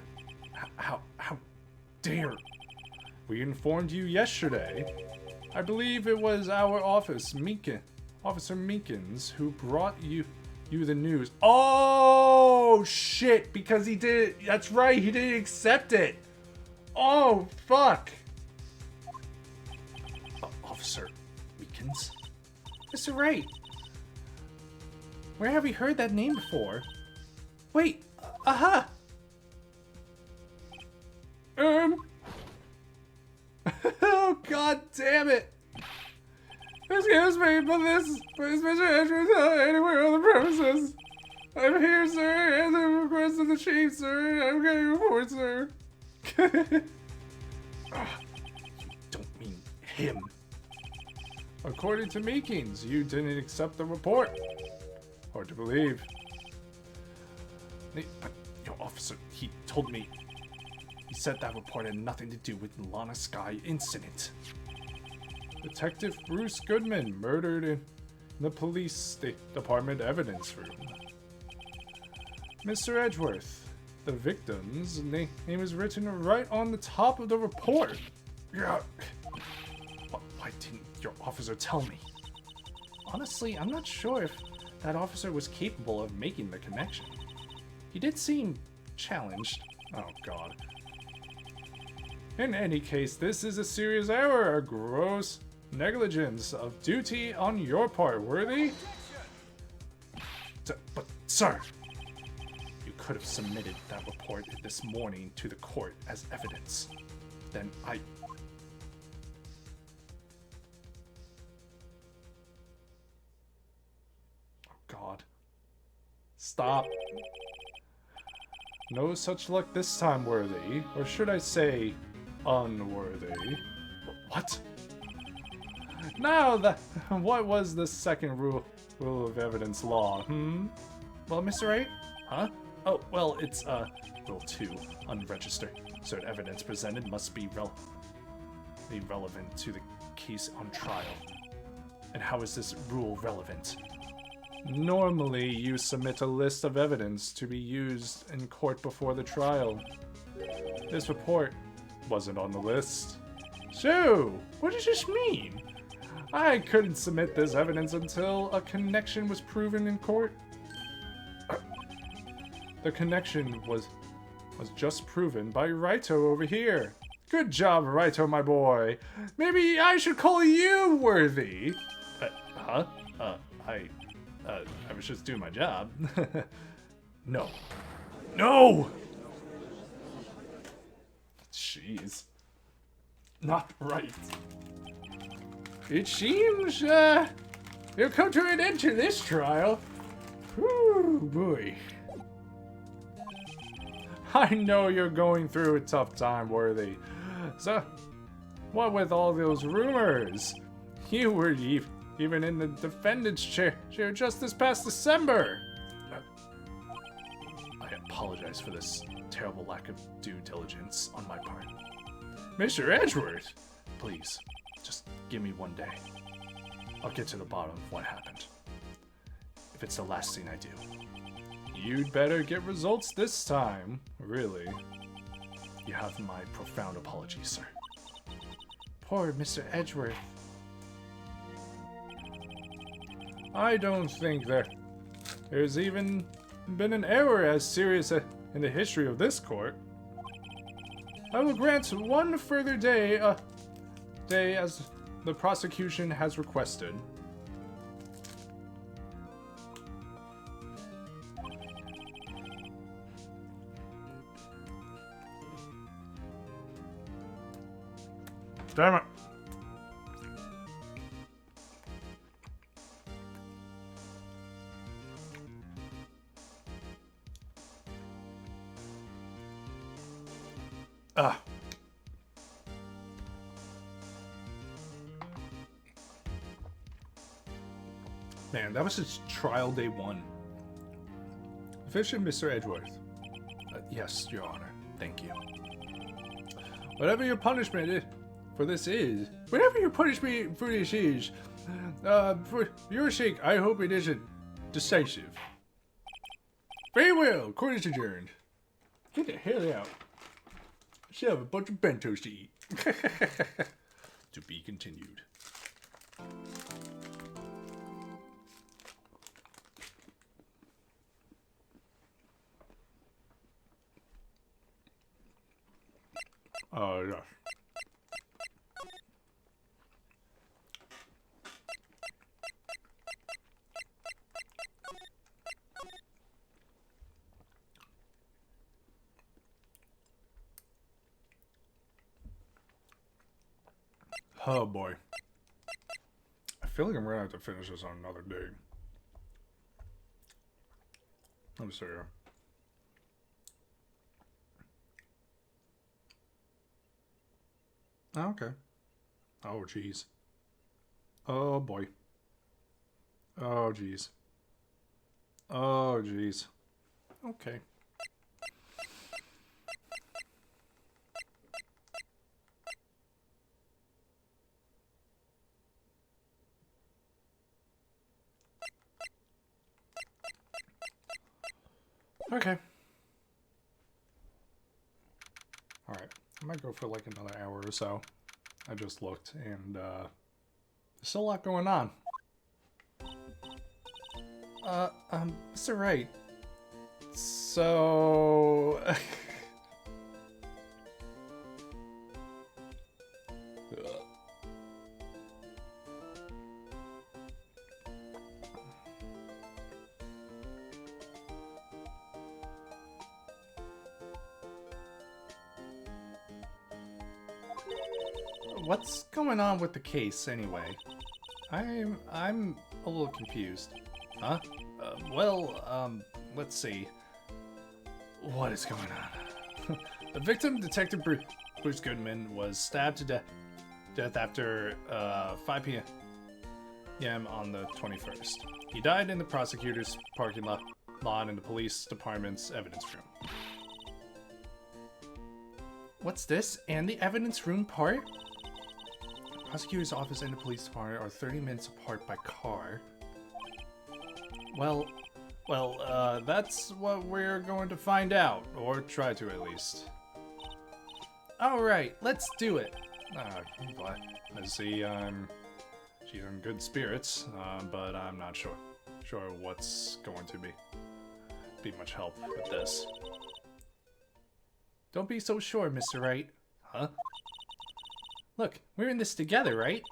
How dare? We informed you yesterday. I believe it was our Officer Meekins, who brought you the news. Oh, shit, because he did it. That's right, he didn't accept it. Oh, fuck. Officer Meekins? Mr. Wright! Where have we heard that name before? Wait! Aha! Oh, god damn it! Excuse me, but is Mr. Edgeworth anywhere on the premises? I'm here, sir, at the request of the chief, sir. I'm getting a report, sir. You don't mean him. According to Meekins, you didn't accept the report. Hard to believe. But your officer, he told me. He said that report had nothing to do with the Lana Sky incident. Detective Bruce Goodman murdered in the police department evidence room. Mr. Edgeworth, the victim's name is written right on the top of the report. Yeah. Why didn't your officer tell me? Honestly, I'm not sure if that officer was capable of making the connection. He did seem challenged. Oh, God. In any case, this is a serious error, a gross negligence of duty on your part, Worthy. But, sir, you could have submitted that report this morning to the court as evidence. Then oh, God. Stop. No such luck this time, Worthy. Or should I say, unworthy. What? Now, what was the second rule of evidence law, Well, Mr. Wright? Huh? Oh, well, it's, Rule 2. Unregistered. Certain evidence presented must be relevant to the case on trial. And how is this rule relevant? Normally, you submit a list of evidence to be used in court before the trial. This report wasn't on the list. So, what does this mean? I couldn't submit this evidence until a connection was proven in court. The connection was just proven by Raito over here. Good job, Raito, my boy. Maybe I should call you Worthy. I was just doing my job. No. No! Jeez. Not right. It seems, you've come to an end to this trial. Whew, boy. I know you're going through a tough time, Worthy. So, what with all those rumors? You were even in the defendant's chair just this past December. I apologize for this terrible lack of due diligence on my part. Mr. Edgeworth, Please, just give me one day. I'll get to the bottom of what happened. If it's the last thing I do. you'd better get results this time, really. You have my profound apologies, sir. Poor Mr. Edgeworth. I don't think there's even been an error as serious in the history of this court. I will grant one further day as the prosecution has requested. Damn it. Ah. Man, that was just trial day 1. Efficient, Mr. Edgeworth. Yes, Your Honor. Thank you. Whatever your punishment for this is, for your sake, I hope it isn't decisive. Very well, court is adjourned. Get the hell out. Still have a bunch of bentos to eat. To be continued. Oh, yes. Oh boy. I feel like I'm gonna have to finish this on another day. Let me see here. Oh, okay. Oh, jeez. Oh, boy. Oh, jeez. Oh, jeez. Okay. Okay. Alright. I might go for like another hour or so. I just looked and there's still a lot going on. Mr. Wright. So what's going on with the case anyway? I'm a little confused. Huh? Let's see. What is going on? The victim, Detective Bruce Goodman, was stabbed to death after 5 p.m. on the 21st. He died in the prosecutor's parking lot in the police department's evidence room. What's this? And the evidence room part? Prosecutor's office and the police department are 30 minutes apart by car. Well, that's what we're going to find out, or try to at least. Alright, let's do it. I see she's in good spirits, but I'm not sure what's going to be much help with this. Don't be so sure, Mr. Wright. Huh? Look, we're in this together, right?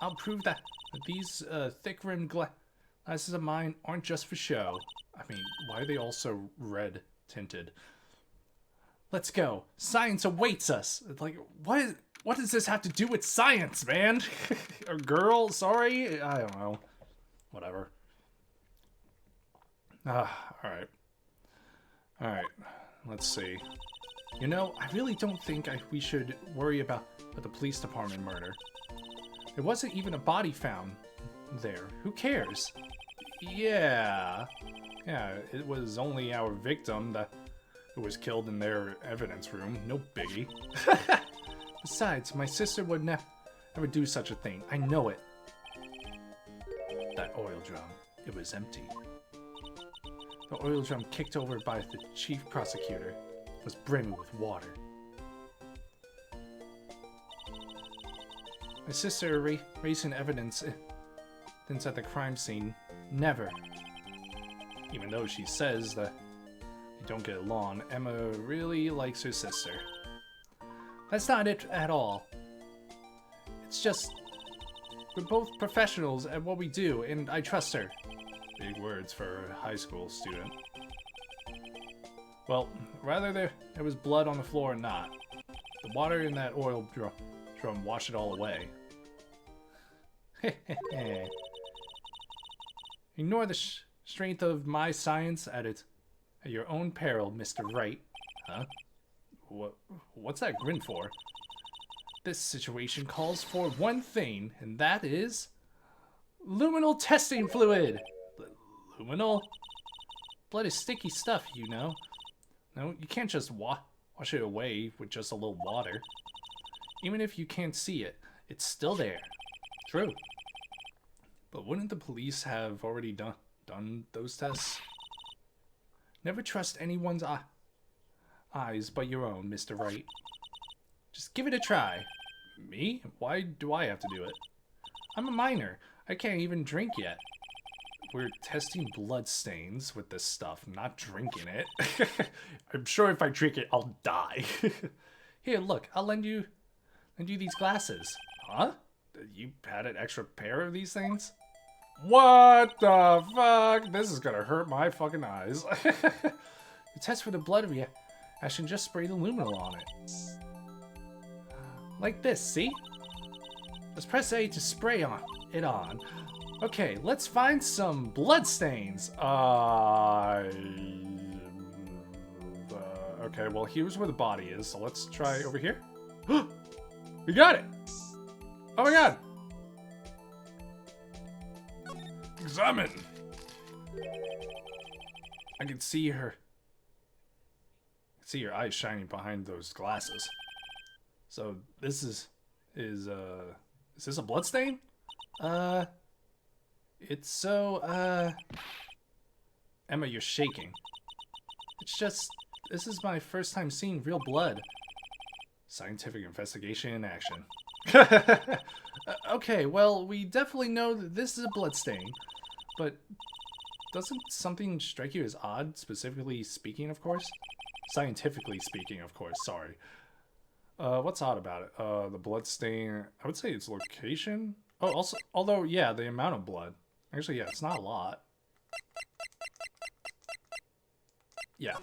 I'll prove that these thick-rimmed glasses of mine aren't just for show. I mean, why are they also red tinted? Let's go. Science awaits us. Like, what does this have to do with science, man? Or girl, sorry? I don't know. Whatever. Alright. Alright. Let's see. You know, I really don't think we should worry about the police department murder. There wasn't even a body found there. Who cares? Yeah, it was only our victim who was killed in their evidence room. No biggie. Besides, my sister would never do such a thing. I know it. That oil drum, it was empty. The oil drum kicked over by the chief prosecutor was brimming with water. My sister erasing evidence at the crime scene. Never. Even though she says that they don't get along, Emma really likes her sister. That's not it at all. It's just, we're both professionals at what we do, and I trust her. Big words for a high school student. Well, rather there was blood on the floor or not. The water in that oil drum washed it all away. Ignore the strength of my science at your own peril, Mr. Wright. Huh? What's that grin for? This situation calls for one thing, and that is luminal testing fluid. Luminal? Blood is sticky stuff, you know. No, you can't just wash it away with just a little water. Even if you can't see it, it's still there. True. But wouldn't the police have already done those tests? Never trust anyone's eyes but your own, Mr. Wright. Just give it a try. Me? Why do I have to do it? I'm a minor. I can't even drink yet. We're testing blood stains with this stuff, not drinking it. I'm sure if I drink it, I'll die. Here, look, I'll lend you these glasses. Huh? You had an extra pair of these things? What the fuck? This is gonna hurt my fucking eyes. To test for the blood reaction, just spray the luminol on it. Like this, see? Let's press A to spray it on. Okay, let's find some bloodstains. Okay, well, here's where the body is, so let's try over here. We got it! Oh my god! Examine. I can see her. See your eyes shining behind those glasses. So this is this a bloodstain? It's so, Emma, you're shaking. It's just, this is my first time seeing real blood. Scientific investigation in action. Okay, well, we definitely know that this is a bloodstain, but doesn't something strike you as odd, specifically speaking, of course? Scientifically speaking, of course, sorry. What's odd about it? The bloodstain, I would say its location. Oh, also, although, yeah, the amount of blood. Actually, yeah, it's not a lot. Yeah.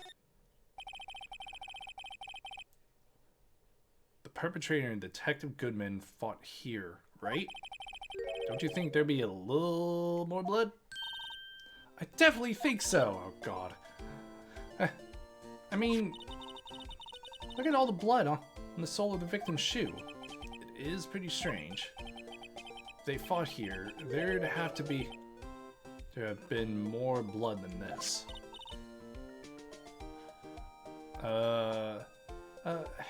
The perpetrator and Detective Goodman fought here, right? Don't you think there'd be a little more blood? I definitely think so. Oh, God. I mean, look at all the blood on the sole of the victim's shoe. It is pretty strange. If they fought here, there'd have to have been more blood than this.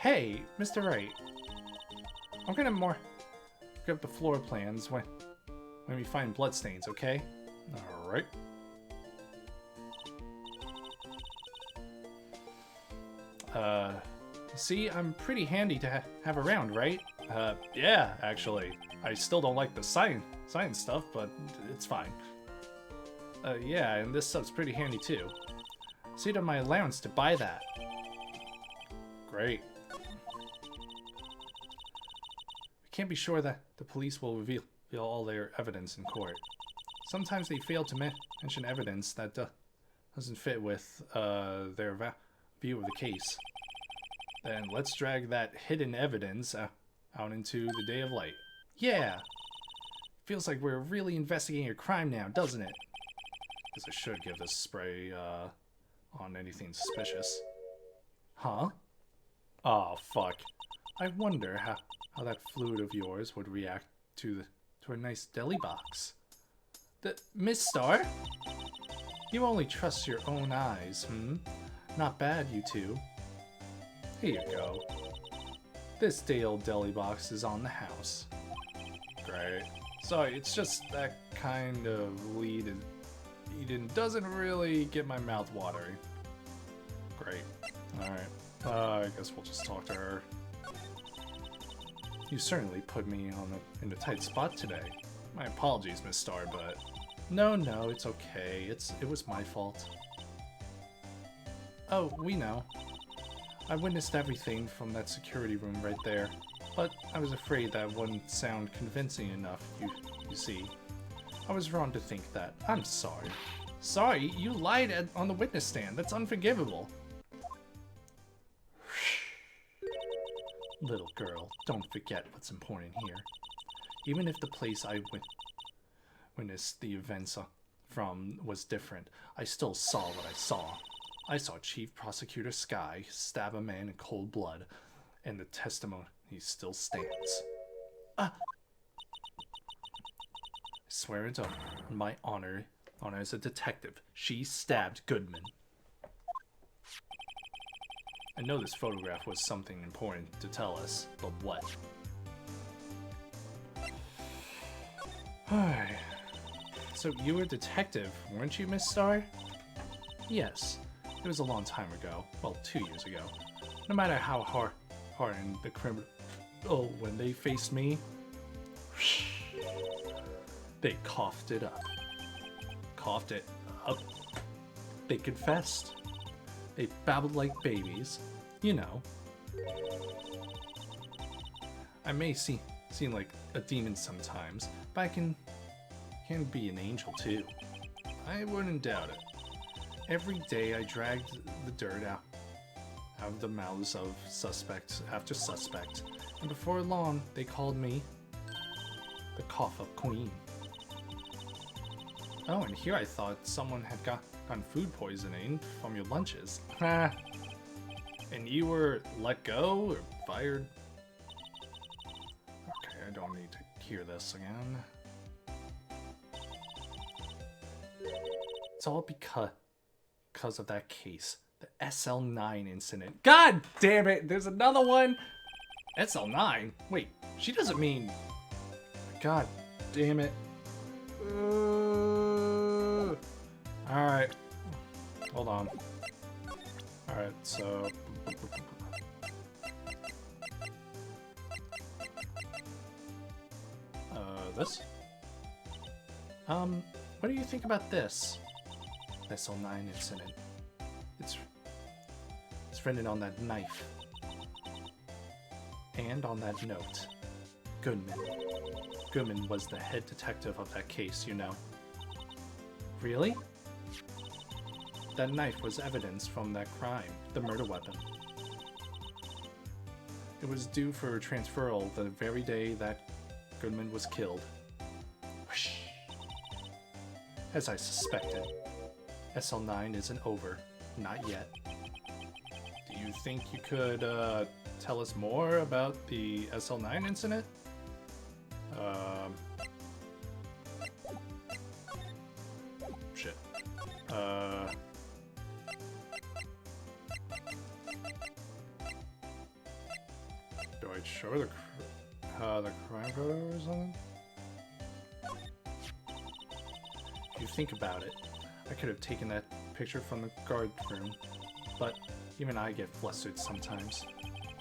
Hey, Mr. Wright. I'm gonna look up the floor plans when we find bloodstains, okay? Alright. See, I'm pretty handy to have around, right? Yeah, actually. I still don't like the science stuff, but it's fine. Yeah, and this stuff's pretty handy too. See to my allowance to buy that. Great. We can't be sure that the police will reveal all their evidence in court. Sometimes they fail to mention evidence that doesn't fit with their view of the case. Then let's drag that hidden evidence out into the day of light. Yeah! Feels like we're really investigating a crime now, doesn't it? Guess I should give this spray on anything suspicious. Huh? Oh, fuck. I wonder how that fluid of yours would react to a nice deli box. Miss Star? You only trust your own eyes, hmm? Not bad, you two. Here you go. This day-old deli box is on the house. Great. Sorry, it's just that kind of lead eating doesn't really get my mouth watering. Great. Alright. I guess we'll just talk to her. You certainly put me in a tight spot today. My apologies, Miss Star, but... No, it's okay. It was my fault. Oh, we know. I witnessed everything from that security room right there, but I was afraid that wouldn't sound convincing enough, you see. I was wrong to think that. I'm sorry. Sorry? You lied on the witness stand. That's unforgivable. Little girl, don't forget what's important here. Even if the place I witnessed the events from was different, I still saw what I saw. I saw Chief Prosecutor Sky stab a man in cold blood, and the testimony still stands. I swear it on my honor as a detective, she stabbed Goodman. I know this photograph was something important to tell us, but what? So you were a detective, weren't you, Miss Star? Yes. It was a long time ago. Well, 2 years ago. No matter how hard the criminal... Oh, when they faced me... They coughed it up. Coughed it up. They confessed. They babbled like babies. You know. I may seem like a demon sometimes, but I can be an angel too. I wouldn't doubt it. Every day I dragged the dirt out of the mouths of suspect after suspect, and before long they called me the cough-up queen. Oh, and here I thought someone had gotten food poisoning from your lunches. And you were let go or fired? Okay, I don't need to hear this again. It's all because of that case. The SL9 incident. God damn it! There's another one! SL9? Wait, she doesn't mean... God damn it. Alright. Hold on. Alright, so... this? What do you think about this? SL9 incident. It's written on that knife. And on that note. Goodman. Goodman was the head detective of that case, you know. Really? That knife was evidence from that crime, the murder weapon. It was due for transferal the very day that Goodman was killed. Whoosh. As I suspected, SL9 isn't over. Not yet. Do you think you could tell us more about the SL9 incident? Shit. Do I show the crime photo or something? If you think about it, I could have taken that picture from the guard room, but even I get flustered sometimes.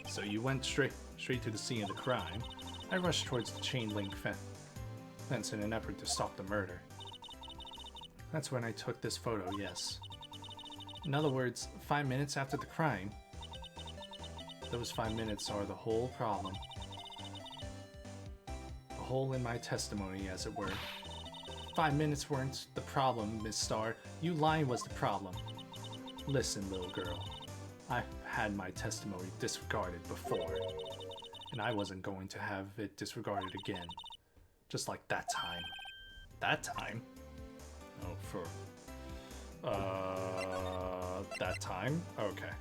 So you went straight to the scene of the crime. I rushed towards the chain link fence in an effort to stop the murder. That's when I took this photo, yes. In other words, 5 minutes after the crime. Those 5 minutes are the whole problem. A hole in my testimony, as it were. 5 minutes weren't the problem, Miss Starr. You lying was the problem. Listen, little girl. I've had my testimony disregarded before. And I wasn't going to have it disregarded again. Just like that time. That time? Oh, for... that time? Okay.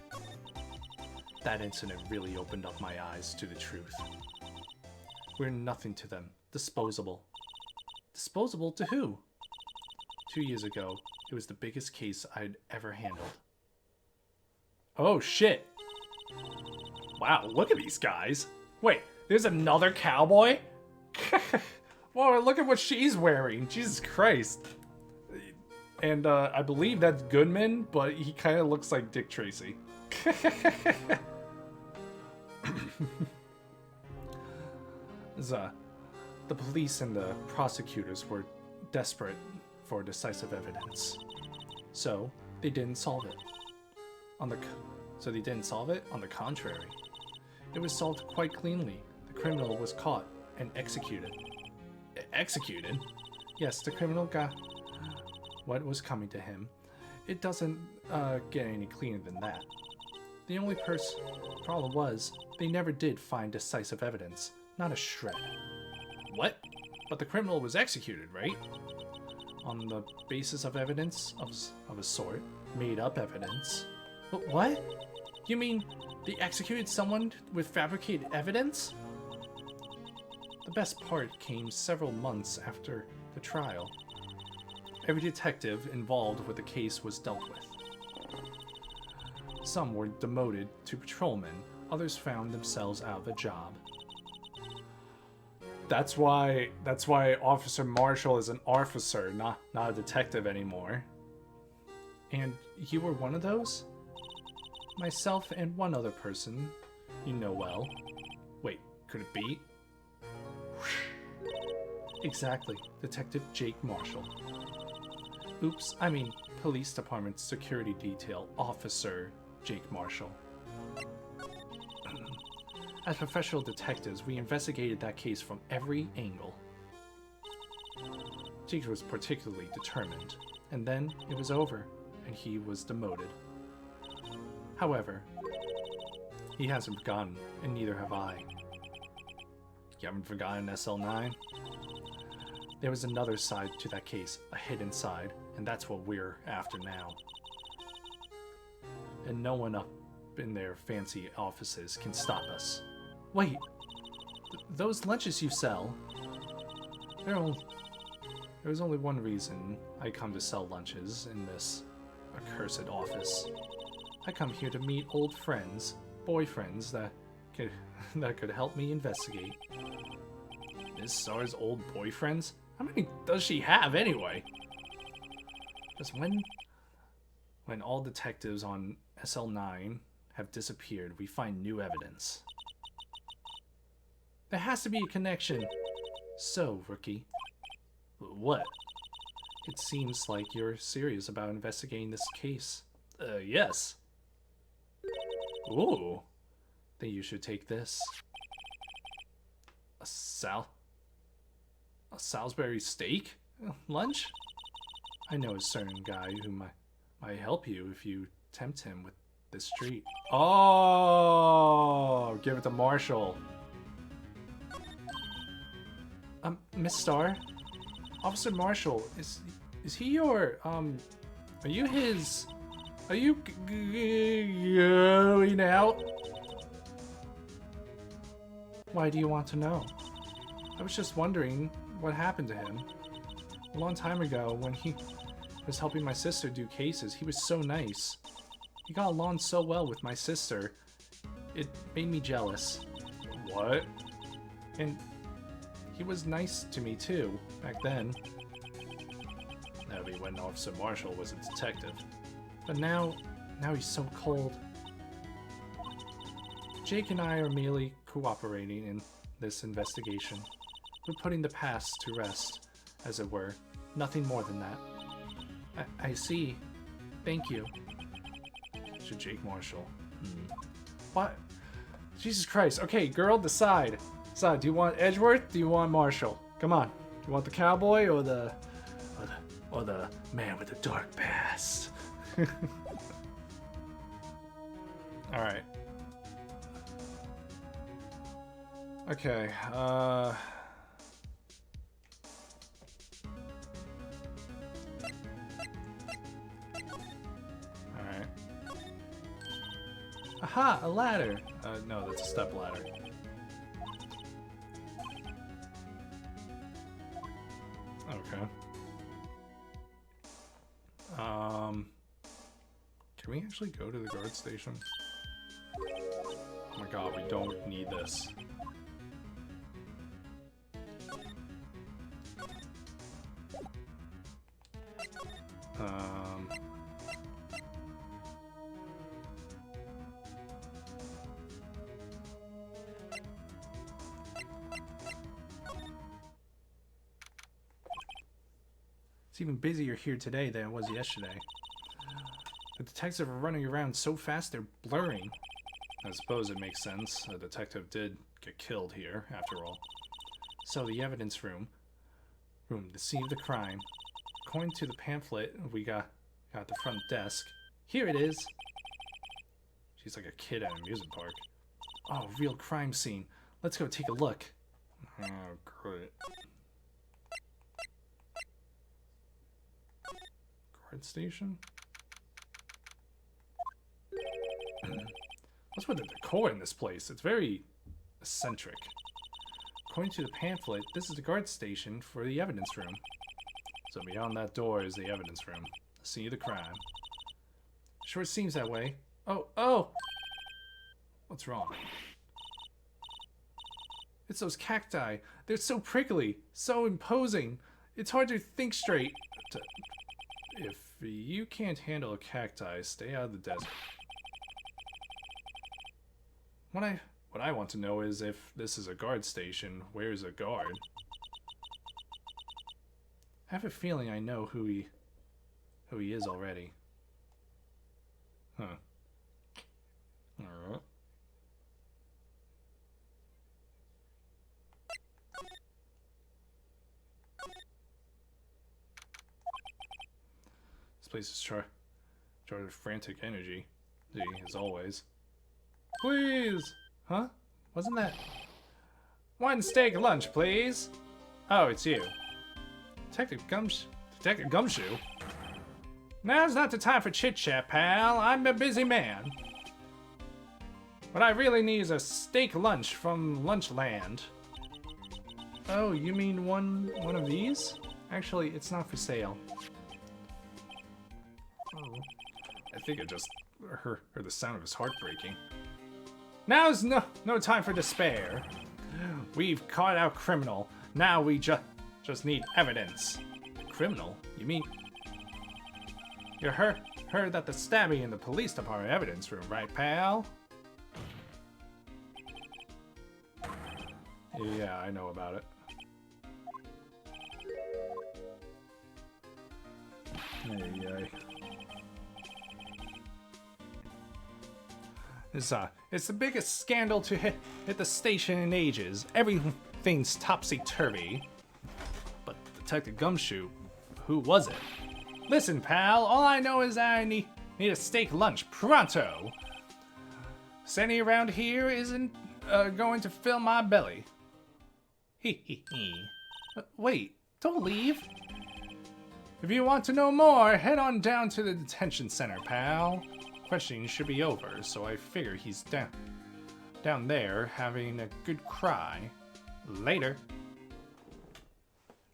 That incident really opened up my eyes to the truth. We're nothing to them. Disposable. Disposable to who? 2 years ago, it was the biggest case I'd ever handled. Oh, shit. Wow, look at these guys. Wait, there's another cowboy? Whoa, look at what she's wearing. Jesus Christ. And I believe that's Goodman, but he kind of looks like Dick Tracy. The police and the prosecutors were desperate for decisive evidence. So, they didn't solve it. On the contrary. It was solved quite cleanly. The criminal was caught and executed. Executed? Yes, the criminal got what was coming to him. It doesn't get any cleaner than that. The only problem was, they never did find decisive evidence. Not a shred. What? But the criminal was executed, right? On the basis of evidence of a sort. Made up evidence. But what? You mean they executed someone with fabricated evidence? The best part came several months after the trial. Every detective involved with the case was dealt with. Some were demoted to patrolmen, others found themselves out of a job. That's why Officer Marshall is an officer, not a detective anymore. And you were one of those? Myself and one other person you know well. Wait, could it be? Exactly, Detective Jake Marshall. Oops, I mean Police Department Security Detail Officer Jake Marshall. As professional detectives, we investigated that case from every angle. Jake was particularly determined, and then it was over, and he was demoted. However, he hasn't forgotten, and neither have I. You haven't forgotten SL9? There was another side to that case, a hidden side, and that's what we're after now. And no one up in their fancy offices can stop us. Wait, those lunches you sell, there's only one reason I come to sell lunches in this accursed office. I come here to meet old friends, boyfriends that could help me investigate. Miss Star's old boyfriends? How many does she have anyway? Just when all detectives on SL9 have disappeared, we find new evidence. There has to be a connection. So, Rookie. What? It seems like you're serious about investigating this case. Yes. Ooh. Then you should take this. A Salisbury steak? Lunch? I know a certain guy who might help you if you tempt him with this treat. Oh! Give it to Marshall. Miss Starr? Officer Marshall, is he your, are you his... Are you going out? Why do you want to know? I was just wondering what happened to him. A long time ago, when he was helping my sister do cases, he was so nice. He got along so well with my sister. It made me jealous. What? And he was nice to me too, back then. That'd be when Officer Marshall was a detective. But now he's so cold. Jake and I are merely cooperating in this investigation. We're putting the past to rest, as it were. Nothing more than that. I see. Thank you. To Jake Marshall. What? Jesus Christ. Okay, girl, decide. Decide. Do you want Edgeworth? Do you want Marshall? Come on. Do you want the cowboy or the man with the dark past? All right. Okay. All right. Aha, a ladder. No, that's a step ladder. Okay. Can we actually go to the guard station? Oh my god, we don't need this. It's even busier here today than it was yesterday. The detectives are running around so fast they're blurring. I suppose it makes sense. The detective did get killed here, after all. So the evidence room to scene of the crime. According to the pamphlet we got at the front desk, here it is. She's like a kid at an amusement park. Oh, real crime scene. Let's go take a look. Oh, great. Guard station? What's with the decor in this place? It's very eccentric. According to the pamphlet, this is the guard station for the evidence room. So beyond that door is the evidence room. The scene of the crime. Sure seems that way. Oh! What's wrong? It's those cacti. They're so prickly, so imposing. It's hard to think straight. If you can't handle a cacti, stay out of the desert. What I want to know is if this is a guard station, where's a guard? I have a feeling I know who he is already. Huh. Alright. This place is charged with frantic energy. As always. Please! Huh? Wasn't that... One steak lunch, please. Oh, it's you. Detective Gumshoe? Now's not the time for chit-chat, pal. I'm a busy man. What I really need is a steak lunch from Lunchland. Oh, you mean one of these? Actually, it's not for sale. Oh. I think I just heard the sound of his heart breaking. Now's no time for despair. We've caught our criminal. Now we just need evidence. Criminal? You mean... You heard that the stabbing in the police department evidence room, right, pal? Yeah, I know about it. It's the biggest scandal to hit the station in ages. Everything's topsy-turvy. But Detective Gumshoe, who was it? Listen, pal, all I know is I need a steak lunch pronto. Standing around here isn't going to fill my belly. Hee. Wait, don't leave. If you want to know more, head on down to the detention center, pal. Questioning should be over, so I figure he's down there having a good cry. Later.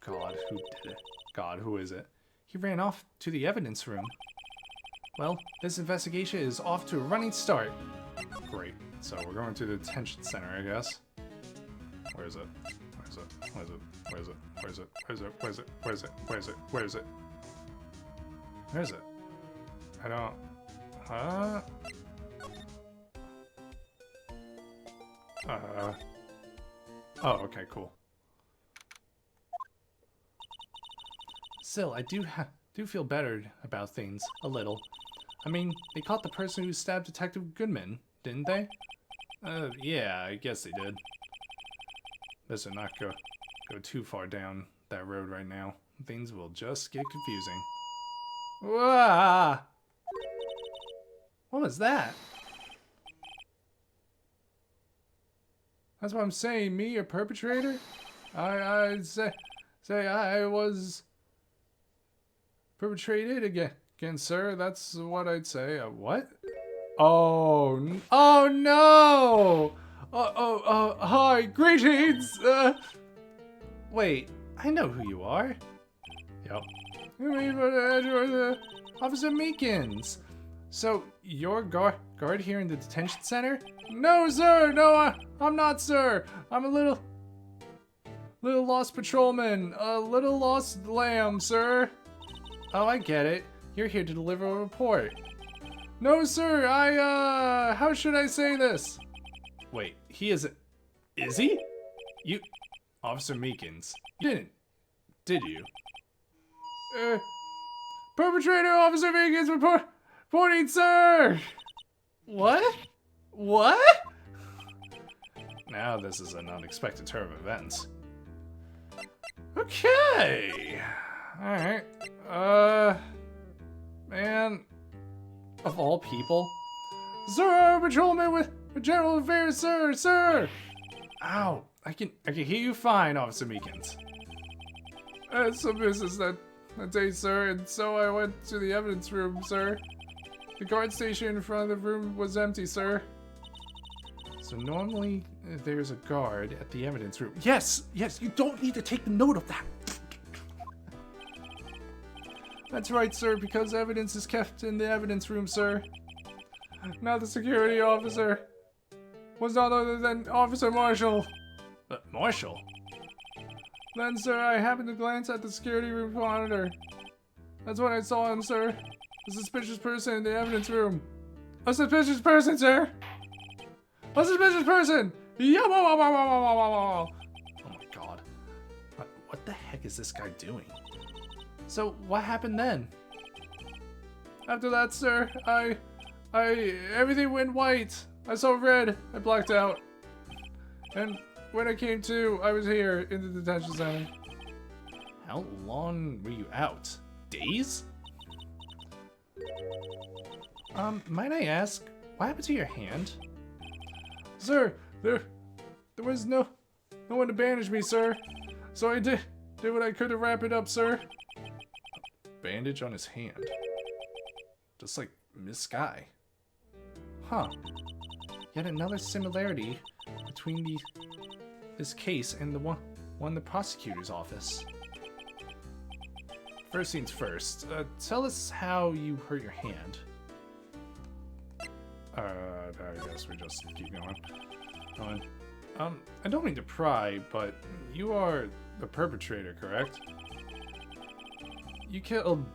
God, who did it? God, who is it? He ran off to the evidence room. Well, this investigation is off to a running start. Great. So we're going to the detention center, I guess. Where is it? Where is it? Where is it? Where is it? Where is it? Where is it? Where is it? Where is it? Where is it? Where is it? I don't... Huh? Oh, okay, cool. Still, I do feel better about things, a little. I mean, they caught the person who stabbed Detective Goodman, didn't they? Yeah, I guess they did. Best not go too far down that road right now. Things will just get confusing. Wah! What was that? That's what I'm saying. Me, a perpetrator? I'd say I was perpetrated again, sir. That's what I'd say. What? Oh no! Hi, greetings. Wait, I know who you are. Yep. Officer Meekins. So, you're guard here in the detention center? No, sir! No, I'm not, sir! I'm a little lost patrolman. A little lost lamb, sir. Oh, I get it. You're here to deliver a report. No, sir, how should I say this? Wait, he isn't... Is he? You... Officer Meekins. You didn't... Did you? Perpetrator Officer Meekins reporting, sir! What? What? Now this is an unexpected turn of events. Okay. Alright. Man. Of all people. Sir, patrolman with general affairs, sir, sir! Ow. I can hear you fine, Officer Meekins. I had some business that day, sir, and so I went to the evidence room, sir. The guard station in front of the room was empty, sir. So normally there's a guard at the evidence room. Yes, you don't need to take note of that. That's right, sir, because evidence is kept in the evidence room, sir. Now the security officer was none other than Officer Marshall. Marshall? Then, sir, I happened to glance at the security room monitor. That's when I saw him, sir. A suspicious person in the evidence room. A suspicious person, sir! A suspicious person! Oh my god. What the heck is this guy doing? So, what happened then? After that, sir, everything went white. I saw red. I blacked out. And when I came to, I was here in the detention center. How long were you out? Days? Might I ask, what happened to your hand? Sir, there was no No one to bandage me, sir. So I did what I could to wrap it up, sir. Bandage on his hand. Just like Miss Guy. Huh. Yet another similarity between this case and the one in the prosecutor's office. First things first, tell us how you hurt your hand. I guess we just keep going. I don't mean to pry, but you are the perpetrator, correct? You killed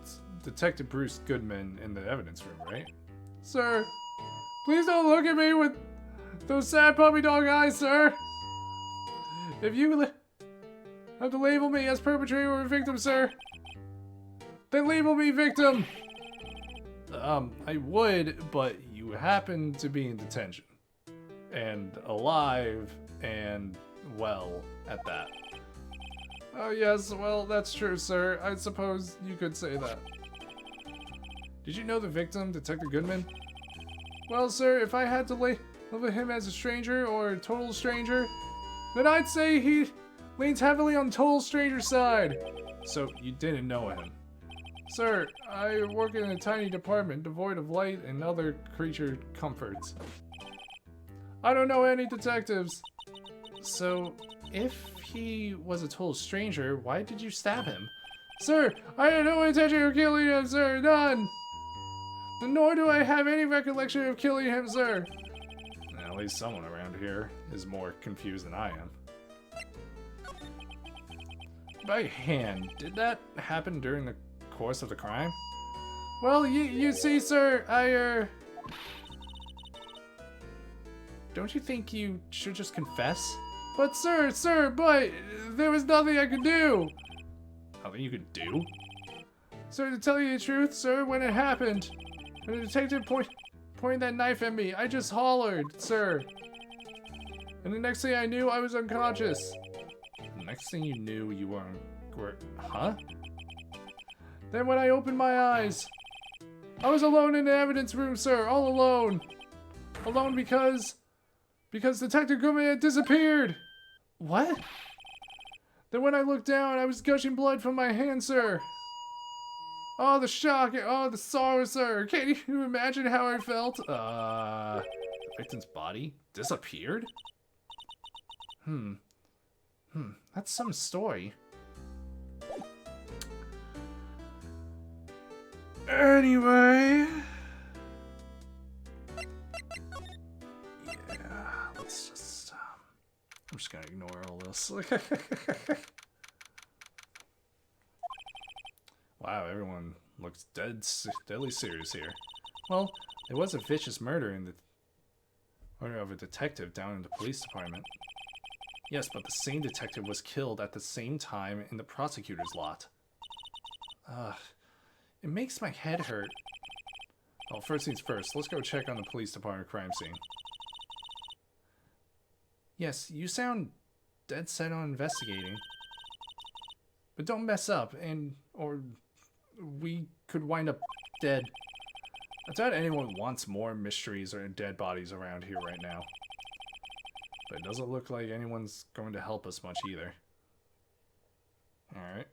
Detective Bruce Goodman in the evidence room, right? Sir, please don't look at me with those sad puppy dog eyes, sir. If you have to label me as perpetrator or victim, sir, then label me victim. I would, but you happen to be in detention. And alive, and well, at that. Oh yes, well, that's true, sir. I suppose you could say that. Did you know the victim, Detective Goodman? Well, sir, if I had to label him as a stranger or a total stranger, then I'd say he leans heavily on total stranger side. So, you didn't know him. Sir, I work in a tiny department devoid of light and other creature comforts. I don't know any detectives. So, if he was a total stranger, why did you stab him? Sir, I had no intention of killing him, sir, none! Nor do I have any recollection of killing him, sir. At least someone around here is more confused than I am. By hand, did that happen during the course of the crime? Well, you see, sir, Don't you think you should just confess? But but there was nothing I could do. Nothing you could do? Sir, to tell you the truth, sir, when it happened, when the detective pointed that knife at me, I just hollered, sir. And the next thing I knew, I was unconscious. The next thing you knew, you were huh? Then when I opened my eyes, I was alone in the evidence room, sir, all alone. Alone because Detective Goodman had disappeared. What? Then when I looked down, I was gushing blood from my hand, sir. Oh, the shock, oh, the sorrow, sir. Can't you imagine how I felt? The victim's body disappeared? That's some story. Anyway. Yeah, let's just, I'm just gonna ignore all this. Wow, everyone looks deadly serious here. Well, there was a vicious murder of a detective down in the police department. Yes, but the same detective was killed at the same time in the prosecutor's lot. It makes my head hurt. Well, first things first, let's go check on the police department crime scene. Yes, you sound dead set on investigating. But don't mess up, or we could wind up dead. I doubt anyone wants more mysteries or dead bodies around here right now. But it doesn't look like anyone's going to help us much either. Alright.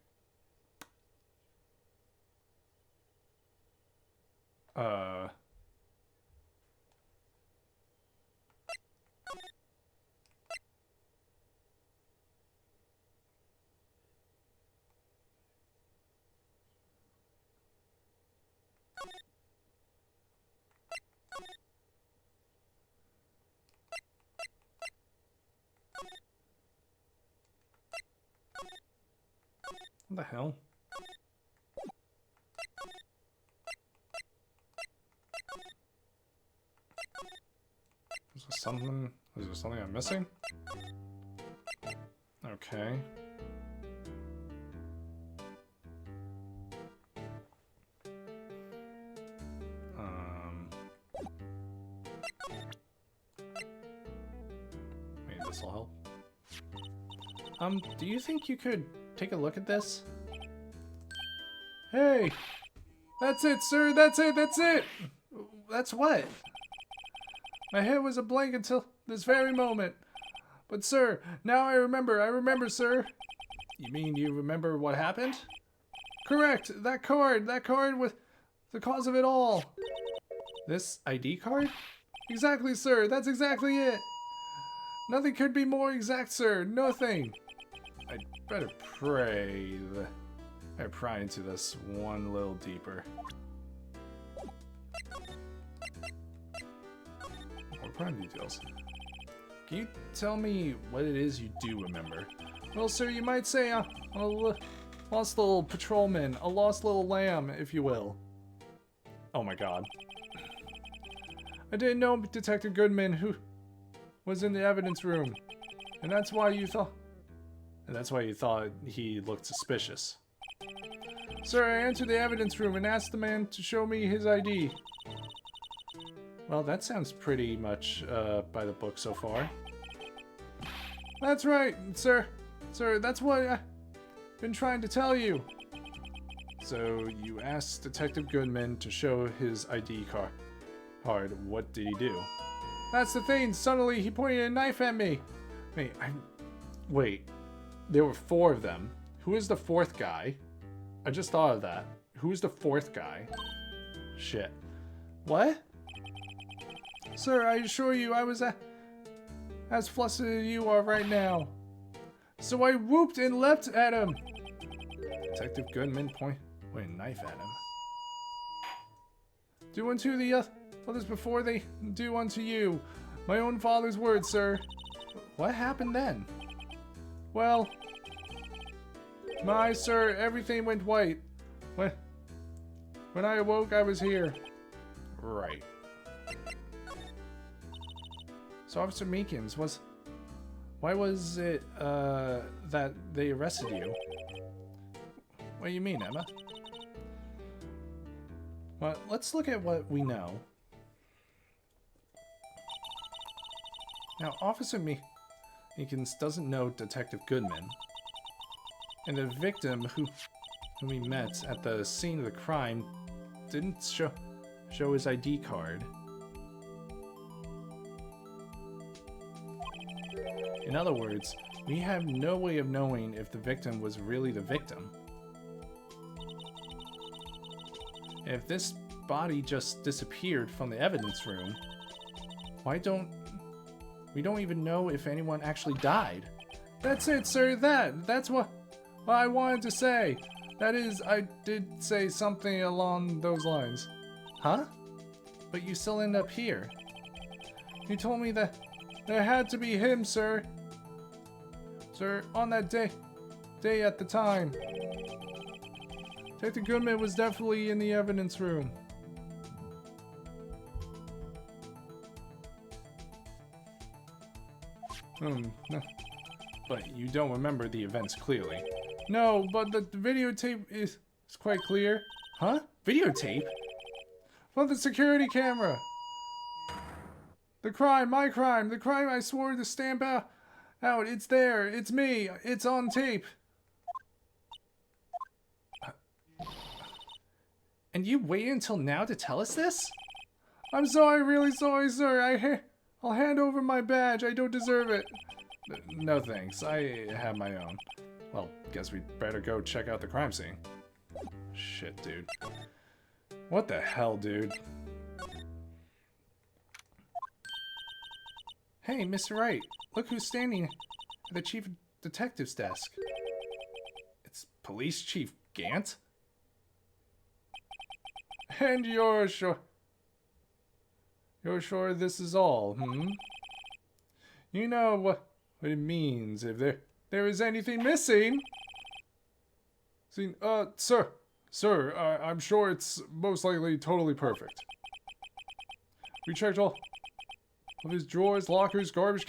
What the hell? Is there something I'm missing? Okay. Maybe this'll help. Do you think you could take a look at this? Hey! That's it, sir! That's it! That's it! That's what? My head was a blank until this very moment. But sir, now I remember, sir. You mean you remember what happened? Correct, that card was the cause of it all. This ID card? Exactly, sir, that's exactly it. Nothing could be more exact, sir, nothing. I'd better pray into this one little deeper. More prime details. Can you tell me what it is you do remember? Well, sir, you might say I'm a lost little patrolman, a lost little lamb, if you will. Oh my god. I didn't know Detective Goodman who was in the evidence room, and that's why you thought he looked suspicious. Sir, I entered the evidence room and asked the man to show me his ID. Well, that sounds pretty much by the book so far. That's right, sir. Sir, that's what I've been trying to tell you. So, you asked Detective Goodman to show his ID card. What did he do? That's the thing. Suddenly, he pointed a knife at me. Wait. There were 4 of them. Who is the 4th guy? I just thought of that. Who is the 4th guy? Shit. What? Sir, I assure you I was as flustered as you are right now. So I whooped and leapt at him. Detective Goodman pointed a knife at him. Do unto the others before they do unto you. My own father's words, sir. What happened then? Well, sir, everything went white. When I awoke, I was here. Right. So Officer Meekins, why was it that they arrested you? What do you mean, Emma? Well, let's look at what we know. Now, Officer Meekins doesn't know Detective Goodman, and the victim whom we met at the scene of the crime didn't show his ID card. In other words, we have no way of knowing if the victim was really the victim. If this body just disappeared from the evidence room, we don't even know if anyone actually died. That's it, sir, that's what I wanted to say. That is, I did say something along those lines. Huh? But you still end up here. You told me that there had to be him, sir. Sir, on that day at the time. Detective Goodman was definitely in the evidence room. No. But you don't remember the events clearly. No, but the videotape is quite clear. Huh? Videotape? From the security camera. The crime, my crime, the crime I swore to stamp out. It's there, it's me, it's on tape. And you waited until now to tell us this? I'm sorry, really sorry, sir. I'll hand over my badge. I don't deserve it. No thanks. I have my own. Well, guess we'd better go check out the crime scene. Shit, dude. What the hell, dude? Hey, Mr. Wright. Look who's standing at the Chief Detective's desk. It's Police Chief Gant? And you're sure this is all, hmm? You know what it means if there is anything missing. See, sir, I'm sure it's most likely totally perfect. We checked all of his drawers, lockers, garbage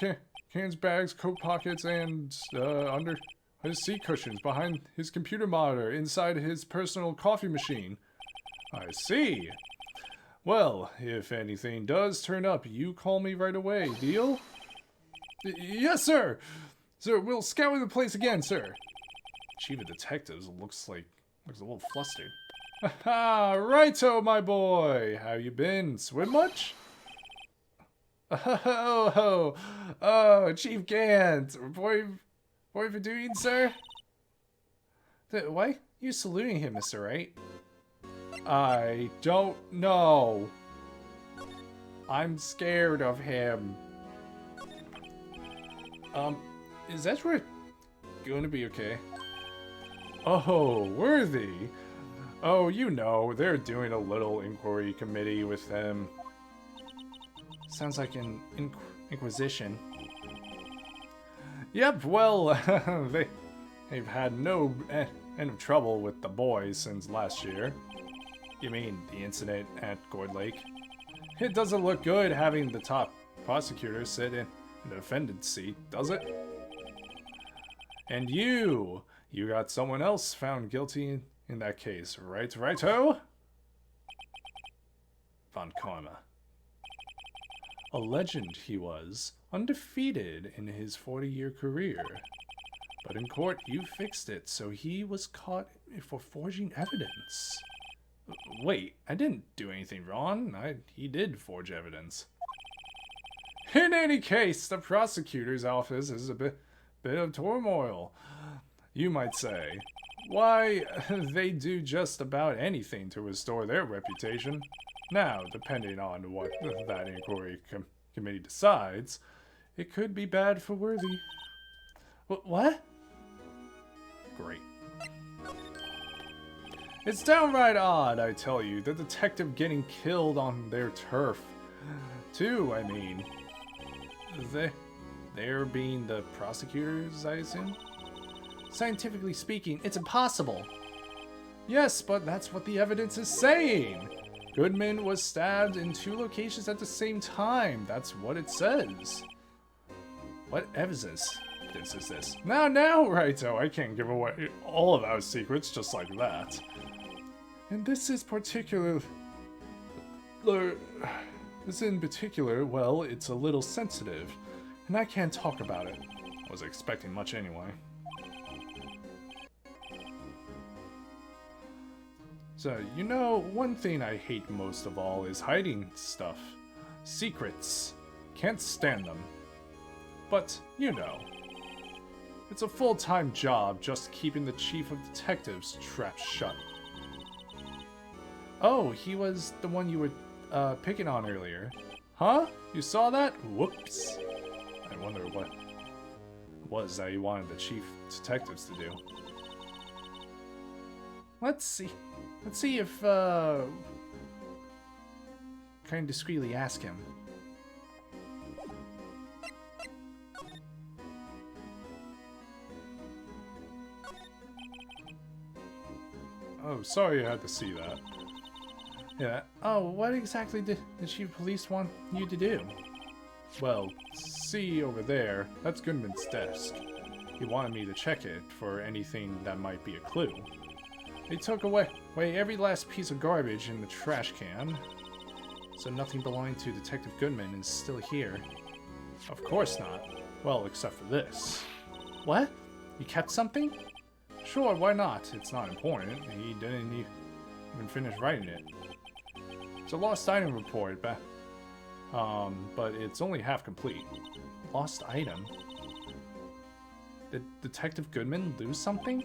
cans, bags, coat pockets, and under his seat cushions, behind his computer monitor, inside his personal coffee machine. I see. Well, if anything does turn up, you call me right away. Deal? Yes, sir. Sir, we'll scour the place again, sir. Chief of Detectives looks a little flustered. Ha! Righto, my boy. How you been? Swim much? Oh, Chief Gant. Report for duty, sir? Why are you saluting him, Mr. Wright? I don't know. I'm scared of him. Is Edgeworth going to be okay? Oh, Worthy. Oh, you know, they're doing a little inquiry committee with him. Sounds like an inquisition. Yep, well, they've had no end of trouble with the boys since last year. You mean the incident at Gourd Lake? It doesn't look good having the top prosecutor sit in the defendant's seat, does it? And you got someone else found guilty in that case, right, righto? Von Karma. A legend he was, undefeated in his 40-year career. But in court, you fixed it, so he was caught for forging evidence. Wait, I didn't do anything wrong. He did forge evidence. In any case, the prosecutor's office is a bit of turmoil, you might say. Why, they do just about anything to restore their reputation. Now, depending on what that inquiry committee decides, it could be bad for Worthy. What? Great. It's downright odd, I tell you, the detective getting killed on their turf. Too, I mean. They're being the prosecutors, I assume? Scientifically speaking, it's impossible. Yes, but that's what the evidence is saying. Goodman was stabbed in 2 locations at the same time. That's what it says. What evidence is this? Now, righto, I can't give away all of our secrets just like that. And this is this in particular, well, it's a little sensitive, and I can't talk about it. I was expecting much anyway. So, you know, one thing I hate most of all is hiding stuff. Secrets. Can't stand them. But, you know, it's a full-time job just keeping the chief of detectives trapped shut. Oh, he was the one you were picking on earlier. Huh? You saw that? Whoops. I wonder what it was that he wanted the chief detectives to do. Let's see if, kind of discreetly ask him. Oh, sorry you had to see that. Yeah. Oh, what exactly did the chief of police want you to do? Well, see over there, that's Goodman's desk. He wanted me to check it for anything that might be a clue. They took away every last piece of garbage in the trash can. So nothing belonging to Detective Goodman is still here. Of course not. Well, except for this. What? You kept something? Sure, why not? It's not important. He didn't even finish writing it. It's a lost item report, but it's only half complete. Lost item? Did Detective Goodman lose something?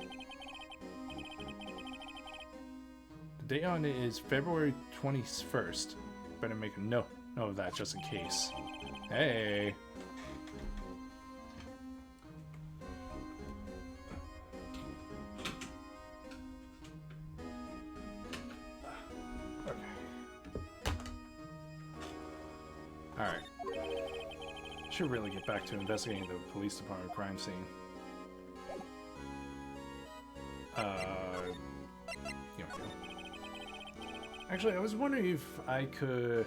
The date on it is February 21st. Better make a note of that just in case. Hey. Alright. Should really get back to investigating the police department crime scene. Actually, I was wondering if I could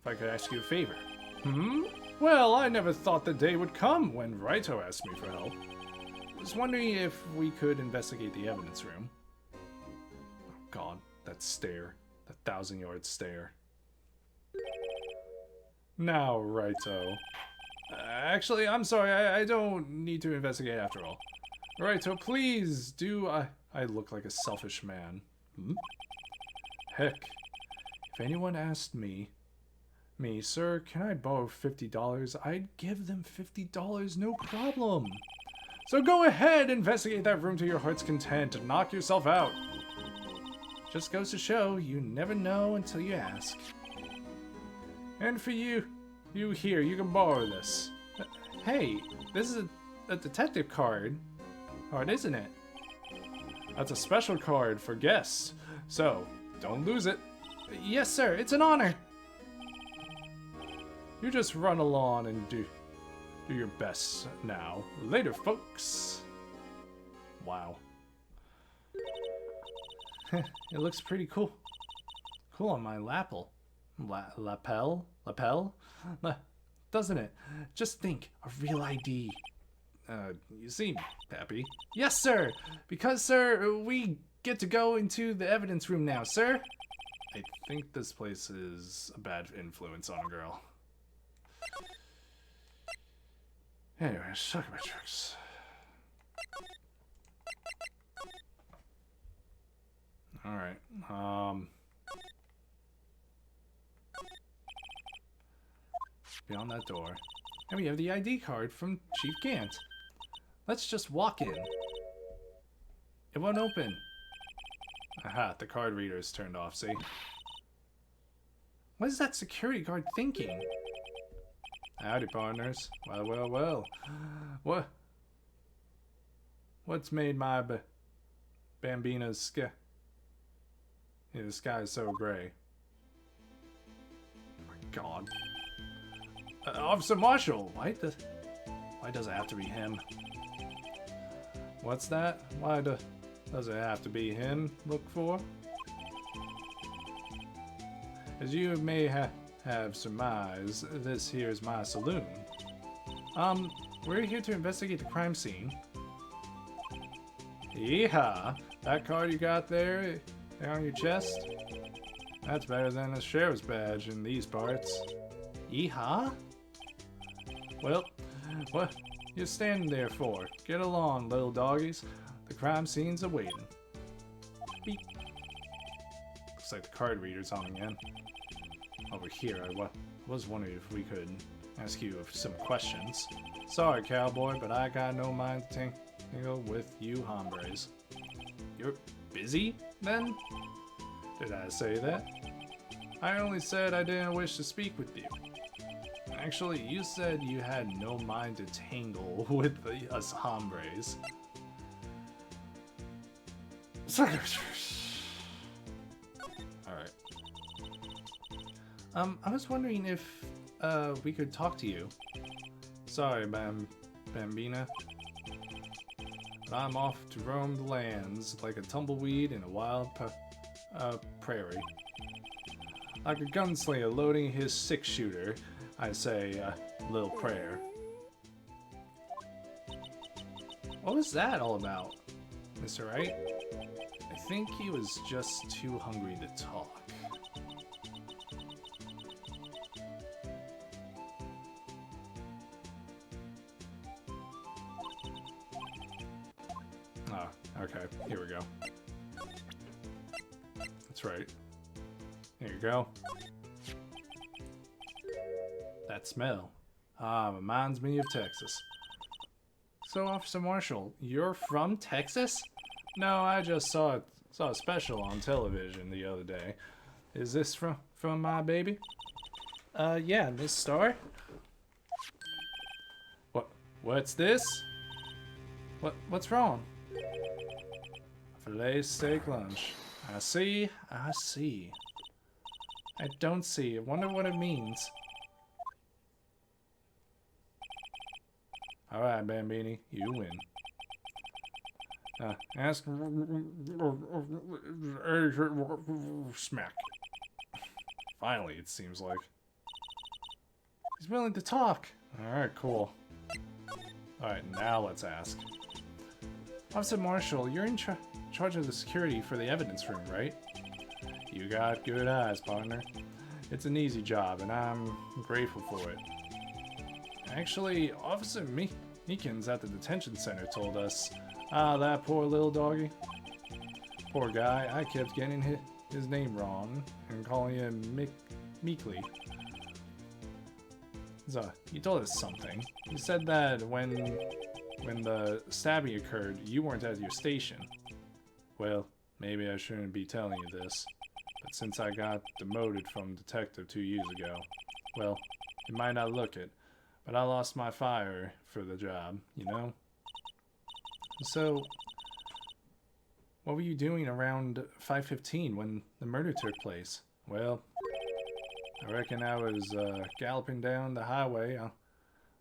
ask you a favor. Hmm? Well, I never thought the day would come when Raito asked me for help. I was wondering if we could investigate the evidence room. Oh God, that stare. That 1,000-yard stare. Now, Raito. Actually, I'm sorry, I don't need to investigate after all. Raito, please, do I look like a selfish man? Hmm? Heck, if anyone asked me, Me, sir, can I borrow $50? I'd give them $50, no problem. So go ahead, investigate that room to your heart's content and knock yourself out. Just goes to show, you never know until you ask. And for you here, you can borrow this. Hey, this is a detective card, isn't it? That's a special card for guests, so don't lose it. Yes, sir, it's an honor. You just run along and do your best now. Later, folks. Wow. It looks pretty cool. Cool on my lapel. Lapel? Doesn't it? Just think, a real ID. You see, Pappy? Yes, sir! Because, sir, we get to go into the evidence room now, sir. I think this place is a bad influence on a girl. Anyway, psychometrics. Alright, beyond that door. And we have the ID card from Chief Gant. Let's just walk in. It won't open. Aha, the card reader is turned off, see? What is that security guard thinking? Howdy, partners. Well. What's made my Bambina's sky? Yeah, the sky is so gray. Oh my god. Officer Marshall! Why does it have to be him? What's that? Why does it have to be him? Look for? As you may have surmised, this here is my saloon. We're here to investigate the crime scene. Yeehaw! That card you got there on your chest? That's better than a sheriff's badge in these parts. Yeehaw? Well, what you standing there for? Get along, little doggies. The crime scene's awaiting. Beep. Looks like the card reader's on again. Over here, I was wondering if we could ask you some questions. Sorry, cowboy, but I got no mind to tangle with you hombres. You're busy, then? Did I say that? I only said I didn't wish to speak with you. Actually, you said you had no mind to tangle with us hombres. Alright. I was wondering if we could talk to you. Sorry, Bambina. But I'm off to roam the lands like a tumbleweed in a wild prairie. Like a gunslinger loading his six-shooter, I say a little prayer. What was that all about, Mr. Wright? I think he was just too hungry to talk. Oh, okay, here we go. That's right. Here you go. That smell. Reminds me of Texas. So, Officer Marshall, you're from Texas? No, I just saw a special on television the other day. Is this from my baby? Yeah, Miss Starr. What's this? What's wrong? Filet steak lunch. I see. I don't see. I wonder what it means. Alright, Bambini, you win. Ask... Smack. Finally, it seems like. He's willing to talk. Alright, cool. Alright, now let's ask. Officer Marshall, you're in charge of the security for the evidence room, right? You got good eyes, partner. It's an easy job, and I'm grateful for it. Actually, Officer Meekins at the detention center told us, that poor little doggy. Poor guy, I kept getting his name wrong and calling him Meekly. So, you told us something. You said that when the stabbing occurred, you weren't at your station. Well, maybe I shouldn't be telling you this, but since I got demoted from detective 2 years ago, well, it might not look it, but I lost my fire for the job, you know? So, what were you doing around 5:15 when the murder took place? Well, I reckon I was galloping down the highway on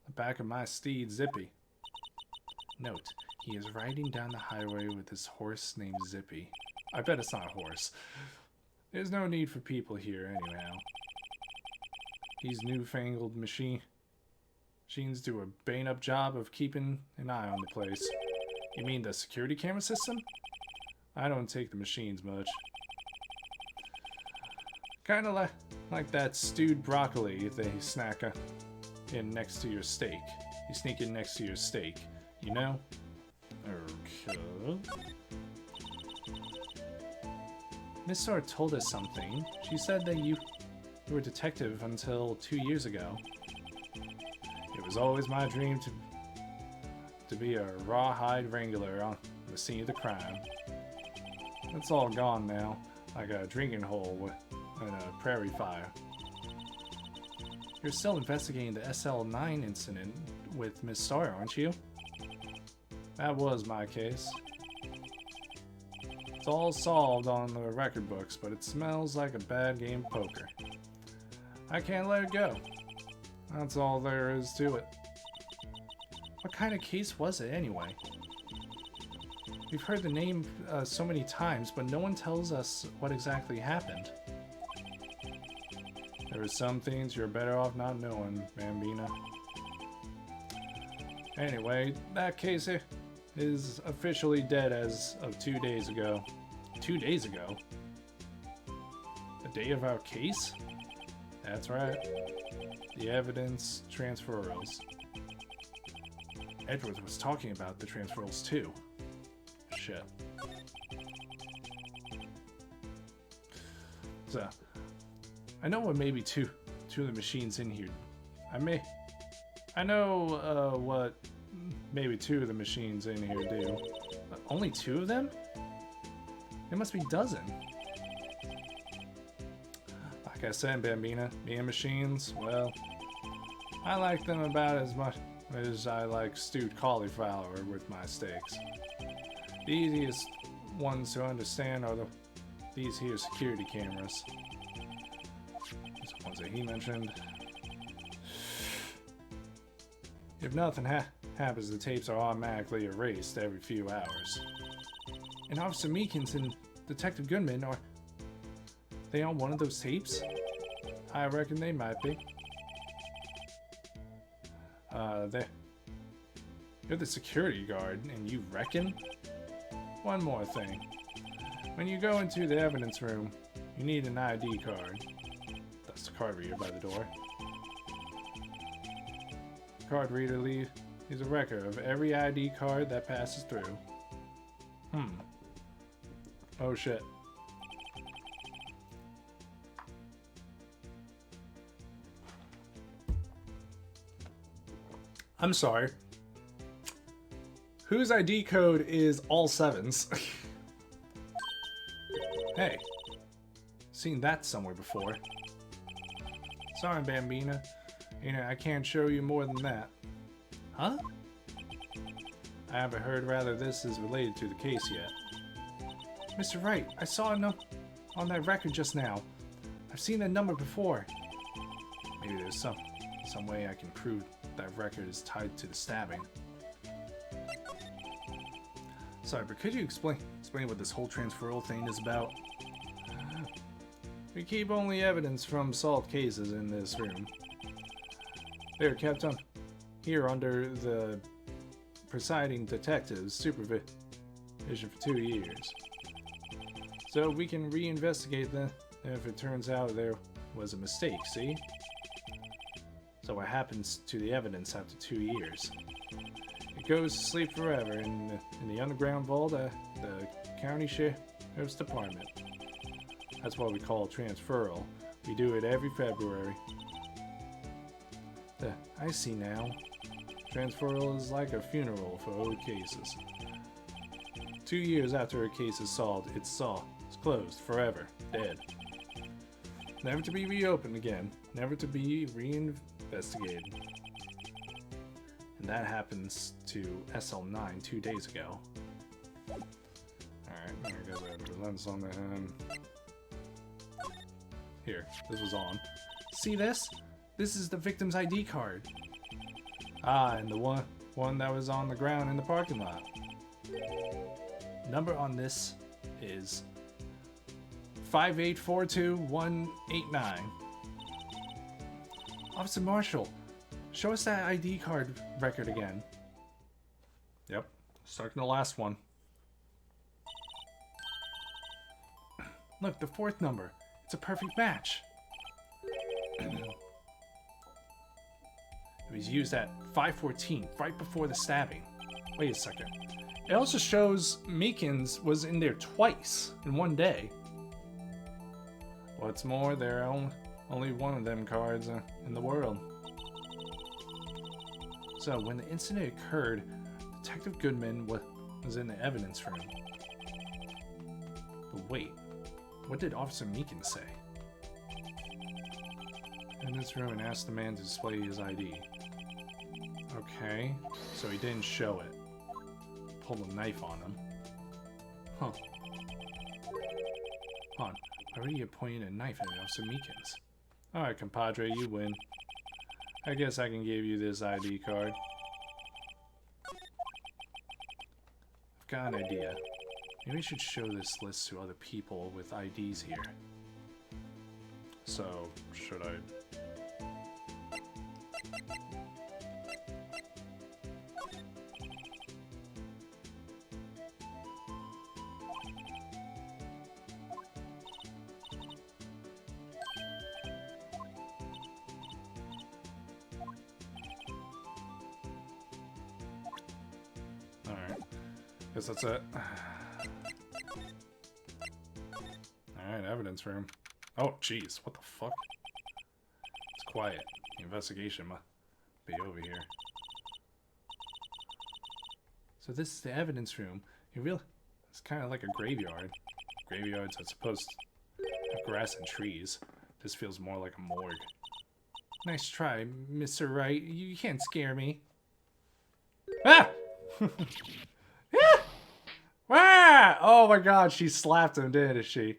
the back of my steed, Zippy. Note, he is riding down the highway with his horse named Zippy. I bet it's not a horse. There's no need for people here anyhow. These newfangled machines do a bang-up job of keeping an eye on the place. You mean the security camera system? I don't take the machines much. Kind of like that stewed broccoli they snack in next to your steak. You sneak in next to your steak, you know? Okay. Miss Star told us something. She said that you were a detective until 2 years ago. It was always my dream to be a rawhide wrangler on the scene of the crime. It's all gone now, like a drinking hole in a prairie fire. You're still investigating the SL9 incident with Miss Star, aren't you? That was my case. It's all solved on the record books, but it smells like a bad game of poker. I can't let it go. That's all there is to it. What kind of case was it, anyway? We've heard the name so many times, but no one tells us what exactly happened. There are some things you're better off not knowing, Bambina. Anyway, that case is officially dead as of 2 days ago. 2 days ago? The day of our case? That's right. The evidence transferals. Edgeworth was talking about the transferals too. Shit. So, I know what maybe two of the machines in here. I know what maybe 2 of the machines in here do. Only 2 of them? There must be a dozen. Like I said, Bambina, me and machines, well, I like them about as much as I like stewed cauliflower with my steaks. The easiest ones to understand are these here security cameras. These ones that he mentioned. If nothing happens, the tapes are automatically erased every few hours. And Officer Meekins and Detective Goodman, are they on one of those tapes? I reckon they might be. You're the security guard, and you reckon? One more thing. When you go into the evidence room, you need an ID card. That's the card reader by the door. The card reader leaves a record of every ID card that passes through. Oh shit. I'm sorry. Whose ID code is all 7s? Hey. Seen that somewhere before. Sorry, Bambina. You know, I can't show you more than that. Huh? I haven't heard rather this is related to the case yet. Mr. Wright, I saw a on that record just now. I've seen that number before. Maybe there's some way I can prove that record is tied to the stabbing. Sorry, but could you explain what this whole transferal thing is about? We keep only evidence from solved cases in this room. They're kept on here under the presiding detective's supervision for 2 years. So we can reinvestigate them if it turns out there was a mistake, see? So what happens to the evidence after 2 years? It goes to sleep forever in the underground vault at the county sheriff's department. That's what we call transferal. We do it every February. I see now. Transferal is like a funeral for old cases. 2 years after a case is solved, it's closed forever, dead. Never to be reopened again, never to be reinvestigated. And that happens to SL9 2 days ago. Alright, I guess I have to present something to him. Here, this was on. See this? This is the victim's ID card. Ah, and the one that was on the ground in the parking lot. Number on this is 5842189. Officer Marshall, show us that ID card record again. Yep, stuck in the last one. Look, the 4th number. It's a perfect match. It was used at 5:14, right before the stabbing. Wait a second. It also shows Meekins was in there twice in one day. What's more, there are only one of them cards in the world. So, when the incident occurred, Detective Goodman was in the evidence room. But wait, what did Officer Meekins say? In this room and asked the man to display his ID. Okay, so he didn't show it. Pulled a knife on him. Huh. Hold on, why were you pointing a knife at Officer Meekins? Alright, compadre, you win. I guess I can give you this ID card. I've got an idea. Maybe we should show this list to other people with IDs here. So, should I... Alright. Guess that's it. Alright, evidence room. Oh, jeez. What the fuck? It's quiet. The investigation must be over here. So this is the evidence room. It's kind of like a graveyard. Graveyards are supposed to have grass and trees. This feels more like a morgue. Nice try, Mr. Wright. You can't scare me. Ah! Ah! Ah! Oh my god, she slapped him, didn't she?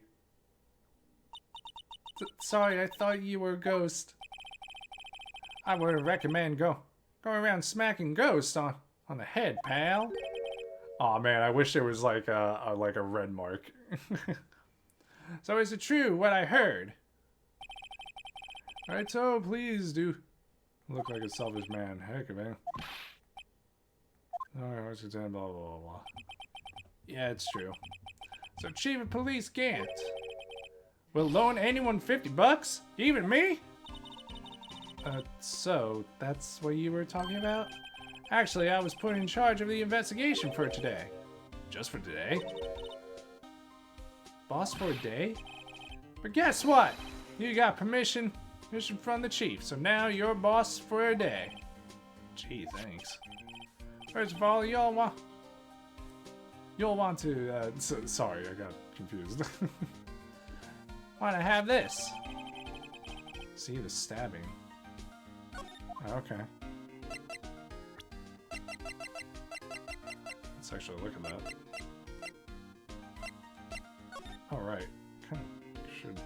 Sorry, I thought you were a ghost. I would recommend going around smacking ghosts on the head, pal. Aw, man, I wish there was like a red mark. So is it true what I heard? Alright, so please do look like a selfish man. Heck, man. Alright, what's your time? Blah, blah, blah, blah. Yeah, it's true. So Chief of Police Gant will loan anyone $50? Even me? So that's what you were talking about? Actually, I was put in charge of the investigation for today. Just for today? Boss for a day? But guess what? You got permission from the chief, so now you're boss for a day. Gee, thanks. First of all, you'll want to, sorry, I got confused. Want to have this? See the stabbing. Okay. Let's actually look at that. Alright. Kind of should...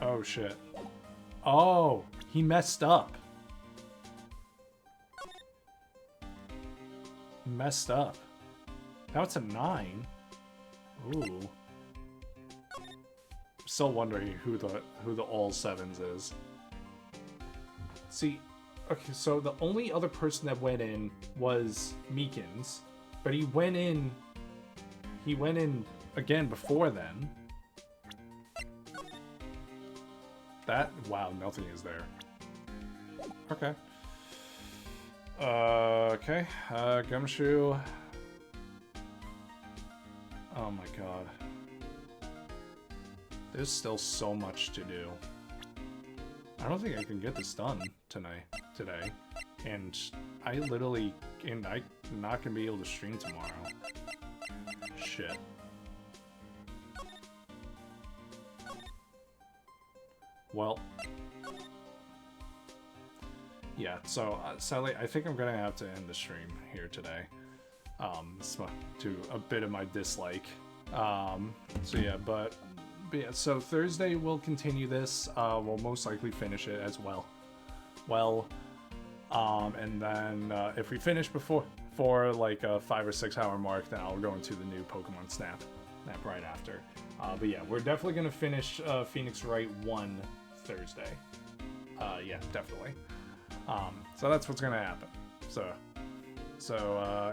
Oh, shit. Oh! He messed up. He messed up. Now it's a 9. Ooh. I'm still wondering who the all 7s is. See, okay, so the only other person that went in was Meekins, but he went in again before then. Wow, nothing is there. Okay. Okay, Gumshoe. Oh my god. There's still so much to do. I don't think I can get this done today. And I'm not gonna be able to stream tomorrow. Shit. Well, yeah, so sadly, I think I'm gonna have to end the stream here today. To a bit of my dislike. So yeah, but yeah, so Thursday we'll continue this. We'll most likely finish it as well. And then if we finish before like a 5 or 6 hour mark, then I'll go into the new Pokemon Snap right after. But yeah, we're definitely gonna finish Phoenix Wright 1 Thursday. Yeah, definitely. So that's what's gonna happen. So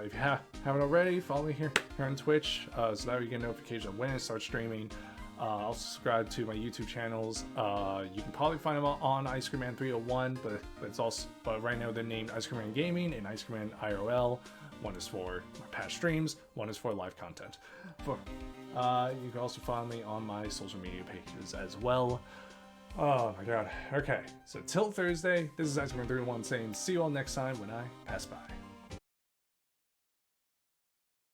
if you haven't already, follow me here on Twitch, so that way you get notifications of when I start streaming. Also subscribe to my YouTube channels. You can probably find them on Ice Cream Man 301, but right now they're named Ice Cream Man Gaming and Ice Cream Man IRL. One is for my past streams, one is for live content. You can also follow me on my social media pages as well. Oh my god. Okay, so till Thursday, this is Ice Cream Man 301 saying see you all next time when I pass by.